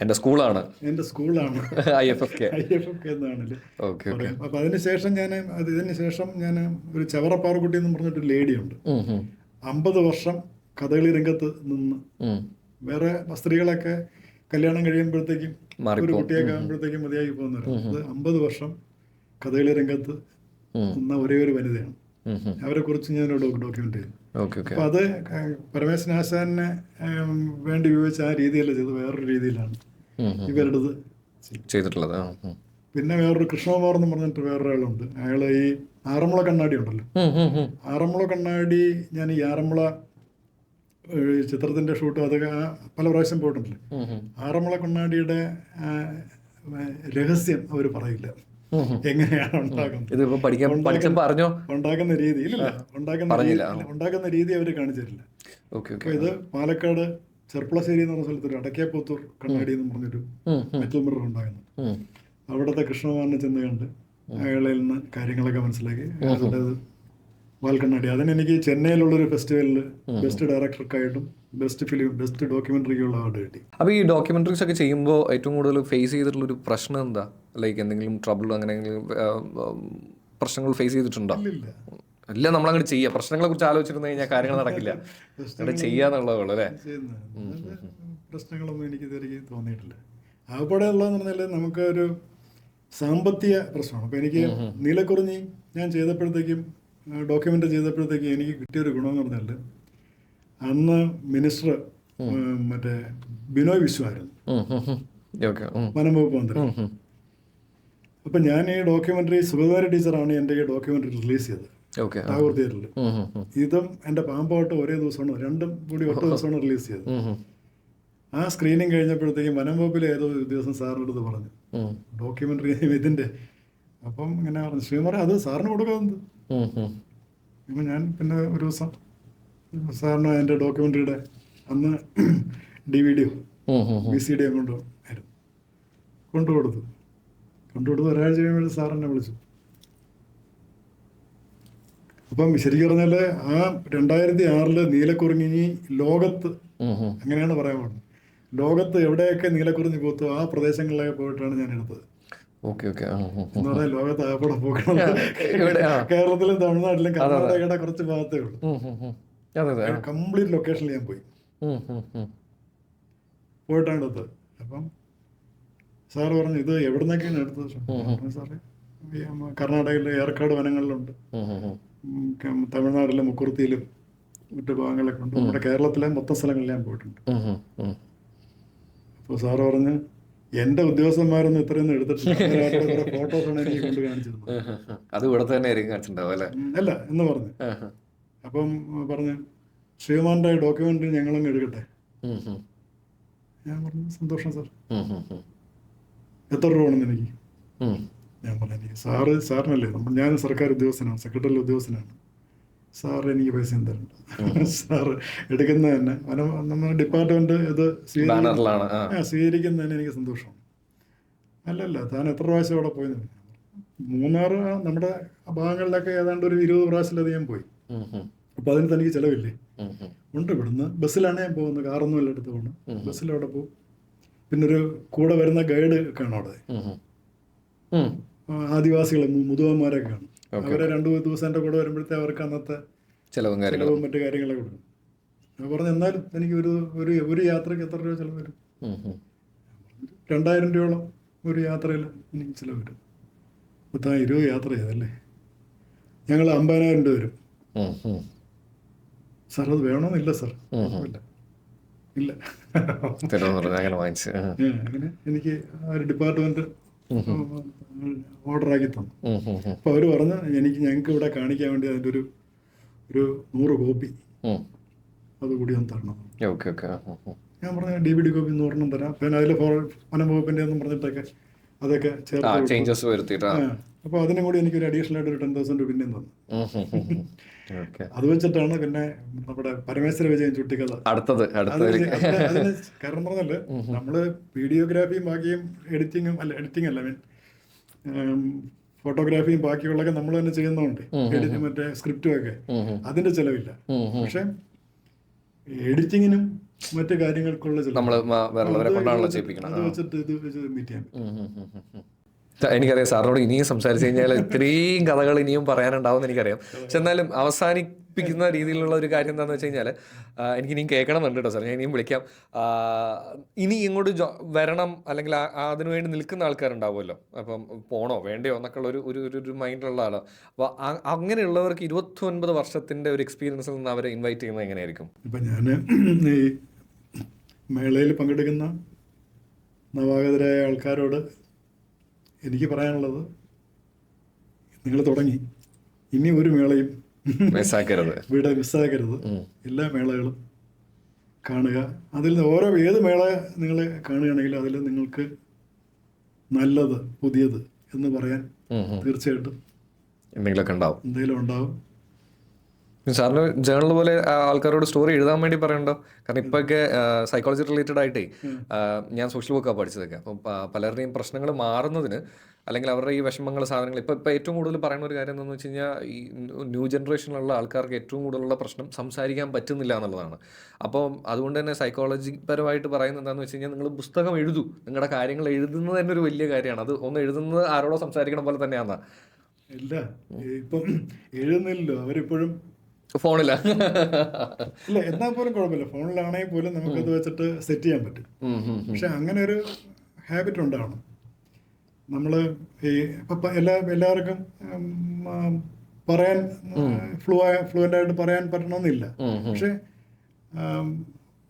എന്റെ സ്കൂളാണ് IFFK എന്നാണല്ലേ. അപ്പൊ അതിനുശേഷം ഞാൻ ഒരു ചവറപ്പാറക്കുട്ടി എന്ന് പറഞ്ഞിട്ടൊരു ലേഡിയുണ്ട്, 50 വർഷം കഥകളി രംഗത്ത് നിന്ന്, വേറെ സ്ത്രീകളൊക്കെ കല്യാണം കഴിയുമ്പോഴത്തേക്കും ഒരു കുട്ടിയൊക്കെ ആകുമ്പോഴത്തേക്കും മതിയാക്കി പോകുന്നവരാണ്. അത് 50 വർഷം കഥകളി രംഗത്ത് നിന്ന ഒരേ ഒരു വനിതയാണ്. അവരെ കുറിച്ച് ഞാൻ ഡോക്യുമെന്റ് ചെയ്തു. അപ്പൊ അത് പരമേശ്വരൻ ആശാനെ വേണ്ടി ഉപയോഗിച്ച ആ രീതിയല്ല ചെയ്ത്, വേറൊരു രീതിയിലാണ് ഇവരുടേത് ചെയ്തിട്ടുള്ളത്. പിന്നെ വേറൊരു കൃഷ്ണകുമാർ എന്ന് പറഞ്ഞിട്ട് വേറൊരാളുണ്ട്. അയാള് ഈ ആറന്മുള കണ്ണാടി ഉണ്ടല്ലോ, ആറന്മുള കണ്ണാടി, ഞാൻ ഈ ആറന്മുള ചിത്രത്തിന്റെ ഷൂട്ട് അതൊക്കെ പല പ്രാവശ്യം പോയിട്ടുണ്ടല്ലോ. ആറന്മുള കണ്ണാടിയുടെ രഹസ്യം അവർ പറയില്ല. എങ്ങനെയാണ് ഉണ്ടാക്കുന്നത്, ഇതിപ്പോ പഠിച്ചപ്പോൾ അറിഞ്ഞോ? ഉണ്ടാക്കുന്ന രീതി ഇല്ല, ഉണ്ടാക്കുന്ന രീതി അവർ കാണിച്ചു തരില്ല. അപ്പോൾ ഇത് പാലക്കാട് ചെർപ്പളശ്ശേരി എന്ന് പറഞ്ഞ സ്ഥലത്തൊരു അടയ്ക്കാപ്പുത്തൂർ കണ്ണാടി എന്ന് പറഞ്ഞൊരു മെറ്റൽ മിറർ ഉണ്ടാകുന്നു. അവിടുത്തെ കൃഷ്ണകുമാറിനെ ചെന്ന് കണ്ട് അയാളിൽ നിന്ന് കാര്യങ്ങളൊക്കെ മനസ്സിലാക്കി അയാളുടെ വാൽക്കണ്ണാടി അതിനെനിക്ക് ചെന്നൈയിലുള്ളൊരു ഫെസ്റ്റിവലിൽ ബെസ്റ്റ് ഡയറക്ടർക്കായിട്ടും ബെസ്റ്റ് ഡോക്യുമെന്ററിക്കുള്ള അവാർഡ് കിട്ടി. അപ്പോൾ ഈ ഡോക്യുമെന്ററീസ് ഒക്കെ ചെയ്യുമ്പോൾ ഏറ്റവും കൂടുതൽ ഫേസ് ചെയ്തിട്ടുള്ളൊരു പ്രശ്നം എന്താ? ലൈക്ക് എന്തെങ്കിലും ട്രബിൾ അങ്ങനെ പ്രശ്നങ്ങൾ ഫേസ് ചെയ്തിട്ടുണ്ടോ? ഇല്ല, നമ്മളങ്ങനെ ചെയ്യുക. പ്രശ്നങ്ങളെ കുറിച്ച് ആലോചിച്ചിരുന്നു കഴിഞ്ഞാൽ കാര്യങ്ങൾ നടക്കില്ല. അവിടെ ചെയ്യാന്നുള്ളതുള്ളൂ അല്ലേ? പ്രശ്നങ്ങളൊന്നും എനിക്ക് ഇതുവരെ തോന്നിയിട്ടില്ല. ആകപ്പാടെ ഉള്ളതെന്ന് പറഞ്ഞാൽ നമുക്ക് ഒരു സാമ്പത്തിക പ്രശ്നമാണ്. അപ്പോൾ എനിക്ക് നീലക്കുറിഞ്ഞി ഞാൻ ചെയ്തപ്പോഴത്തേക്കും ഡോക്യുമെൻ്റ് ചെയ്തപ്പോഴത്തേക്കും എനിക്ക് കിട്ടിയൊരു ഗുണമെന്ന് പറഞ്ഞാൽ അന്ന് മിനിസ്റ്റർ മറ്റേ ബിനോയ് വിശ്വമായിരുന്നു, വനം വകുപ്പ് മന്ത്രി. അപ്പം ഞാൻ ഈ ഡോക്യുമെൻ്ററി സുഗതകുമാരി ടീച്ചറാണ് എൻ്റെ ഈ ഡോക്യുമെൻ്ററി റിലീസ് ചെയ്തത് ടാഗോർ തിയേറ്ററിൽ. ഇതും എൻ്റെ പാമ്പാട്ട് ഒരേ ദിവസമാണ്, രണ്ടും കൂടി ഒറ്റ ദിവസമാണ് റിലീസ് ചെയ്തത്. ആ സ്ക്രീനിങ് കഴിഞ്ഞപ്പോഴത്തേക്കും വനം വകുപ്പിലെ ഏതോ ദിവസം സാറിൻ്റെ അടുത്ത് പറഞ്ഞു ഡോക്യുമെൻ്ററി ഇതിൻ്റെ. അപ്പം ഇങ്ങനെ പറഞ്ഞു ശ്രീമാരെ അത് സാറിന് കൊടുക്കാവുന്നത്. അപ്പം ഞാൻ പിന്നെ ഒരു ദിവസം സാറിന് എൻ്റെ ഡോക്യുമെൻ്ററിയുടെ അന്ന് DVD VCD കൊണ്ടുകൊടുത്തു. ഒരാഴ്ച കഴിയുമ്പോൾ സാർ എന്നെ വിളിച്ചു. അപ്പം ശരിക്കും പറഞ്ഞാൽ ആ 2006 നീലക്കുറിഞ്ഞി ലോകത്ത് അങ്ങനെയാണ് പറയാൻ പോകുന്നത്. ലോകത്ത് എവിടെയൊക്കെ നീലക്കുറിഞ്ഞി പൂത്തു ആ പ്രദേശങ്ങളിലൊക്കെ പോയിട്ടാണ് ഞാൻ എടുത്തത്. എന്ന് പറഞ്ഞാൽ ലോകത്ത് ആകപ്പെടെ പോകണം. കേരളത്തിലും തമിഴ്നാട്ടിലും കർണാടകയുടെ കുറച്ച് ഭാഗത്തേ ഉള്ളൂ. കംപ്ലീറ്റ് ലൊക്കേഷനിൽ ഞാൻ പോയിട്ടാണ് എടുത്തത്. അപ്പം സാറ് പറഞ്ഞു ഇത് എവിടെ നിന്നൊക്കെയാണ് എടുത്തത്? സാറേ കർണാടകയിലെ ഏർക്കാട് വനങ്ങളിലുണ്ട്, തമിഴ്നാട്ടിലെ മുക്കുർത്തിയിലും മറ്റു ഭാഗങ്ങളിലൊക്കെ ഉണ്ട്, നമ്മുടെ കേരളത്തിലെ മൊത്തം സ്ഥലങ്ങളിൽ ഞാൻ പോയിട്ടുണ്ട്. അപ്പോൾ സാറ് പറഞ്ഞ് എൻ്റെ ഉദ്യോഗസ്ഥന്മാരൊന്നും ഇത്രയൊന്നും എടുത്തിട്ടില്ല, ഫോട്ടോസാണ് എനിക്ക് കൊണ്ട് കാണിച്ചിരുന്നത്. അത് ഇവിടെ തന്നെ കാണിച്ചിട്ടുണ്ടാവും അല്ല എന്ന് പറഞ്ഞു. അപ്പം പറഞ്ഞ് ശ്രീമാന്റെ ഡോക്യുമെന്ററി ഞങ്ങളങ്ങ് എടുക്കട്ടെ. ഞാൻ പറഞ്ഞു സന്തോഷം സാർ, എത്ര രൂപ വേണമെന്ന് എനിക്ക്. ഞാൻ പറഞ്ഞു എനിക്ക് സാറിനല്ലേ, ഞാൻ സർക്കാർ ഉദ്യോഗസ്ഥനാണ്, സെക്രട്ടറി ഉദ്യോഗസ്ഥനാണ്, സാർ എനിക്ക് പൈസ തരണ്ട. സാറ് എടുക്കുന്നത് തന്നെ നമ്മുടെ ഡിപ്പാർട്ട്മെന്റ് ഇത് സ്വീകരിക്കുന്നതിന് എനിക്ക് സന്തോഷമാണ്. അല്ലല്ല താൻ എത്ര പ്രാവശ്യം അവിടെ പോയി? മൂന്നാർ നമ്മുടെ ഭാഗങ്ങളിലൊക്കെ ഏതാണ്ട് ഒരു 20 പ്രാവശ്യത്തിലധികം പോയി. അപ്പൊ അതിന് തനിക്ക് ചിലവില്ലേ? ഉണ്ട്. ഇവിടുന്ന് ബസ്സിലാണ് ഞാൻ പോകുന്നത്, കാറൊന്നും അല്ല എടുത്ത് പോകണം, ബസ്സിൽ അവിടെ പോകും. പിന്നെ ഒരു കൂടെ വരുന്ന ഗൈഡ് കാണും അവിടെ, ആദിവാസികൾ മുതുവന്മാരൊക്കെ കാണും. അവരെ 2 ദിവസം എൻ്റെ കൂടെ വരുമ്പോഴത്തേ അവർക്ക് അന്നത്തെ ചിലവും മറ്റു കാര്യങ്ങളൊക്കെ കൊടുക്കും. ഞാൻ പറഞ്ഞു എന്നാലും എനിക്ക് ഒരു യാത്രയ്ക്ക് എത്ര രൂപ ചിലവ് വരും? 2000 രൂപയോളം ഒരു യാത്രയിൽ എനിക്ക് ചിലവ് വരും. അപ്പോൾ 20 യാത്ര ചെയ്തല്ലേ, ഞങ്ങൾ 50,000 രൂപ വരും. സാർ അത് വേണമെന്നില്ല സാർ, ഇല്ല അങ്ങനെ എനിക്ക് ആ ഒരു ഡിപ്പാർട്ട്മെന്റ് ഓർഡറാക്കി തന്നു. അപ്പൊ അവര് പറഞ്ഞു ഞങ്ങൾക്ക് ഇവിടെ കാണിക്കാൻ വേണ്ടി അതിൻ്റെ ഒരു 100 കോപ്പി അതുകൂടി ഒന്ന് തരണം. ഞാൻ പറഞ്ഞു DVD കോപ്പി 100 തരാം. പിന്നെ അതിൽ വനം വകുപ്പിന്റെ ഒന്നും പറഞ്ഞിട്ടൊക്കെ അതൊക്കെ ചേർത്ത്. അപ്പൊ അതിനും കൂടി എനിക്കൊരു അഡീഷണൽ ആയിട്ട് ഒരു 10,000 രൂപ പിന്നെയും തന്നു. അത് വെച്ചിട്ടാണ് പിന്നെ നമ്മുടെ പരമേശ്വര വിജയൻ ചുട്ടിക്കഥ അടുത്തത്. അതിന് കാരണം പറഞ്ഞാല് നമ്മള് വീഡിയോഗ്രാഫിയും ബാക്കിയും എഡിറ്റിംഗ് അല്ല മീൻ ഫോട്ടോഗ്രാഫിയും ബാക്കിയുള്ളതൊക്കെ നമ്മൾ തന്നെ ചെയ്യുന്നതുകൊണ്ട് മറ്റേ സ്ക്രിപ്റ്റും ഒക്കെ അതിന്റെ ചെലവില്ല. പക്ഷെ എഡിറ്റിങ്ങിനും മറ്റു കാര്യങ്ങൾക്കുള്ള അത് വെച്ചിട്ട് ഇത് മീറ്റ് ചെയ്യാൻ പറ്റും. എനിക്കറിയാം സാറിനോട് ഇനിയും സംസാരിച്ചു കഴിഞ്ഞാൽ ഇത്രയും കഥകൾ ഇനിയും പറയാനുണ്ടാവും എനിക്കറിയാം. പക്ഷെ എന്നാലും അവസാനിപ്പിക്കുന്ന രീതിയിലുള്ള ഒരു കാര്യം എന്താണെന്ന് വെച്ച് കഴിഞ്ഞാൽ എനിക്ക് ഇനിയും കേൾക്കണമെന്നുണ്ട് കേട്ടോ സാർ. ഞാൻ ഇനിയും വിളിക്കാം. ഇനി ഇങ്ങോട്ട് വരണം അല്ലെങ്കിൽ അതിനുവേണ്ടി നിൽക്കുന്ന ആൾക്കാരുണ്ടാവുമല്ലോ, അപ്പം പോണോ വേണ്ടയോ എന്നൊക്കെ ഉള്ള ഒരു മൈൻഡിലുള്ള ആളാണ്. അപ്പോൾ അങ്ങനെയുള്ളവർക്ക് 29 വർഷത്തിൻ്റെ ഒരു എക്സ്പീരിയൻസിൽ നിന്ന് അവരെ ഇൻവൈറ്റ് ചെയ്യുന്നത് എങ്ങനെയായിരിക്കും? ഇപ്പം ഞാൻ ഈ മേളയിൽ പങ്കെടുക്കുന്ന നവാഗതരായ ആൾക്കാരോട് എനിക്ക് പറയാനുള്ളത്, നിങ്ങൾ തുടങ്ങി ഇനി ഒരു മേളയും ഇവിടെ മിസ്സാക്കരുത്. എല്ലാ മേളകളും കാണുക. അതിൽ ഏത് മേള നിങ്ങൾ കാണുകയാണെങ്കിലും അതിൽ നിങ്ങൾക്ക് നല്ലത് പുതിയത് എന്ന് പറയാൻ തീർച്ചയായിട്ടും എന്തെങ്കിലുമൊക്കെ ഉണ്ടാവും. എന്തെങ്കിലും ഉണ്ടാവും. സാറിന് ജേണൽ പോലെ ആൾക്കാരോട് സ്റ്റോറി എഴുതാൻ വേണ്ടി പറയണ്ടോ? കാരണം ഇപ്പൊക്കെ സൈക്കോളജി റിലേറ്റഡ് ആയിട്ടേ ഞാൻ സോഷ്യൽ വർക്കാണ് പഠിച്ചതൊക്കെ. അപ്പം പലരുടെയും പ്രശ്നങ്ങൾ മാറുന്നതിന് അല്ലെങ്കിൽ അവരുടെ ഈ വിഷമങ്ങൾ സാധനങ്ങൾ ഇപ്പം ഏറ്റവും കൂടുതൽ പറയുന്ന ഒരു കാര്യം എന്താണെന്ന് വെച്ച് കഴിഞ്ഞാൽ ഈ ന്യൂ ജനറേഷനിലുള്ള ആൾക്കാർക്ക് ഏറ്റവും കൂടുതലുള്ള പ്രശ്നം സംസാരിക്കാൻ പറ്റുന്നില്ല എന്നുള്ളതാണ്. അപ്പോൾ അതുകൊണ്ട് തന്നെ സൈക്കോളജി പരമായിട്ട് പറയുന്നത് എന്താണെന്ന് വെച്ച് കഴിഞ്ഞാൽ നിങ്ങൾ പുസ്തകം എഴുതൂ, നിങ്ങളുടെ കാര്യങ്ങൾ എഴുതുന്നത് തന്നെ ഒരു വലിയ കാര്യമാണ്. അത് ഒന്ന് എഴുതുന്നത് ആരോടോ സംസാരിക്കണം പോലെ തന്നെയാണ്. ഇല്ല, ഇപ്പം എഴുതുന്നില്ലല്ലോ അവരിപ്പോഴും ഫോണില്ല. ഇല്ല, എന്നാൽ പോലും കുഴപ്പമില്ല, ഫോണിലാണെങ്കിൽ പോലും നമുക്കത് വെച്ചിട്ട് സെറ്റ് ചെയ്യാൻ പറ്റും. പക്ഷെ അങ്ങനെ ഒരു ഹാബിറ്റ് ഉണ്ടാവണം. നമ്മൾ ഈ ഇപ്പം എല്ലാവർക്കും പറയാൻ ഫ്ലുവൻ്റ് ആയിട്ട് പറയാൻ പറ്റണമെന്നില്ല. പക്ഷെ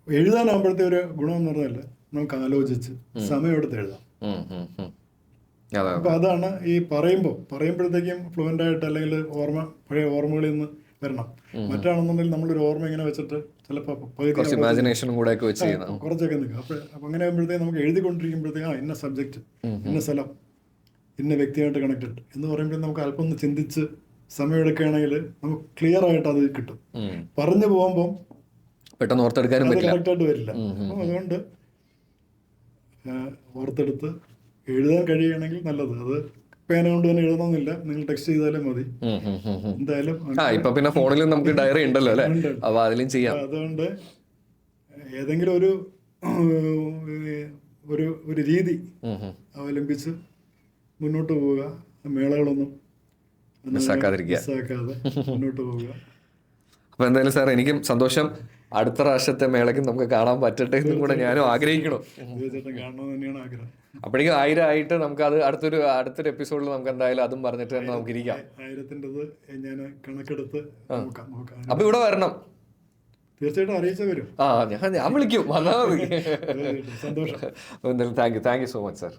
എഴുതാനാകുമ്പോഴത്തെ ഒരു ഗുണമെന്ന് പറഞ്ഞാൽ നമുക്ക് ആലോചിച്ച് സമയമെടുത്ത് എഴുതാം. അപ്പം അതാണ് ഈ പറയുമ്പോഴത്തേക്കും ഫ്ലുവൻ്റ് ആയിട്ട് അല്ലെങ്കിൽ പഴയ ഓർമ്മകളിൽ നിന്ന് വരണം. മറ്റാണെന്നുണ്ടെങ്കിൽ നമ്മളൊരു ഓർമ്മ ഇങ്ങനെ വെച്ചിട്ട് ചിലപ്പോൾ കുറച്ചൊക്കെ നിൽക്കും. അപ്പം അങ്ങനെ ആകുമ്പോഴത്തേക്ക് നമുക്ക് എഴുതിക്കൊണ്ടിരിക്കുമ്പോഴത്തേക്ക് ഇന്ന സബ്ജക്റ്റ്, ഇന്ന സ്ഥലം, ഇന്ന വ്യക്തിയായിട്ട് കണക്റ്റഡ് എന്ന് പറയുമ്പോൾ നമുക്ക് അല്പം ഒന്ന് ചിന്തിച്ച് സമയമെടുക്കുകയാണെങ്കിൽ നമുക്ക് ക്ലിയർ ആയിട്ട് അത് കിട്ടും. പറഞ്ഞു പോകുമ്പം പെട്ടെന്ന് ഓർത്തെടുക്കാനും കറക്റ്റായിട്ട് വരില്ല. അപ്പം അതുകൊണ്ട് ഓർത്തെടുത്ത് എഴുതാൻ കഴിയുകയാണെങ്കിൽ നല്ലത്. അത് പേന കൊണ്ട് തന്നെ എഴുതണമെന്നില്ല, നിങ്ങൾ ടെക്സ്റ്റ് ചെയ്താലും മതി. എന്തായാലും ഇപ്പൊ പിന്നെ ഫോണിലും നമുക്ക് ഡയറി ഉണ്ടല്ലോ അല്ലേ, അപ്പൊ അതിലും ചെയ്യാം. അതുകൊണ്ട് ഏതെങ്കിലും ഒരു രീതി അവലംബിച്ച് മുന്നോട്ട് പോവുക. മേളകളൊന്നും മിസ്സാക്കാതെ മുന്നോട്ട് പോവുക. അപ്പൊ എന്തായാലും സാർ എനിക്കും സന്തോഷം. അടുത്ത പ്രാവശ്യത്തെ മേളയ്ക്ക് നമുക്ക് കാണാൻ പറ്റട്ടെ എന്നും കൂടെ ഞാനും ആഗ്രഹിക്കണം. കാണണമെന്ന് തന്നെയാണ് ആഗ്രഹം. അപ്പോഴേക്കും 1000 ആയിട്ട് നമുക്ക് അത് അടുത്തൊരു എപ്പിസോഡിൽ നമുക്ക് എന്തായാലും അതും പറഞ്ഞിട്ട് തന്നെ നമുക്ക് ഇരിക്കാം. 1000-ന്റേത് ഞാൻ കണക്കെടുത്ത് നോക്കാം. അപ്പൊ ഇവിടെ വരണം, തീർച്ചയായിട്ടും അറിയിച്ച വരും. ഞാൻ വിളിക്കും, വന്നാൽ മതി. സന്തോഷം. എന്തായാലും thank you so much sir.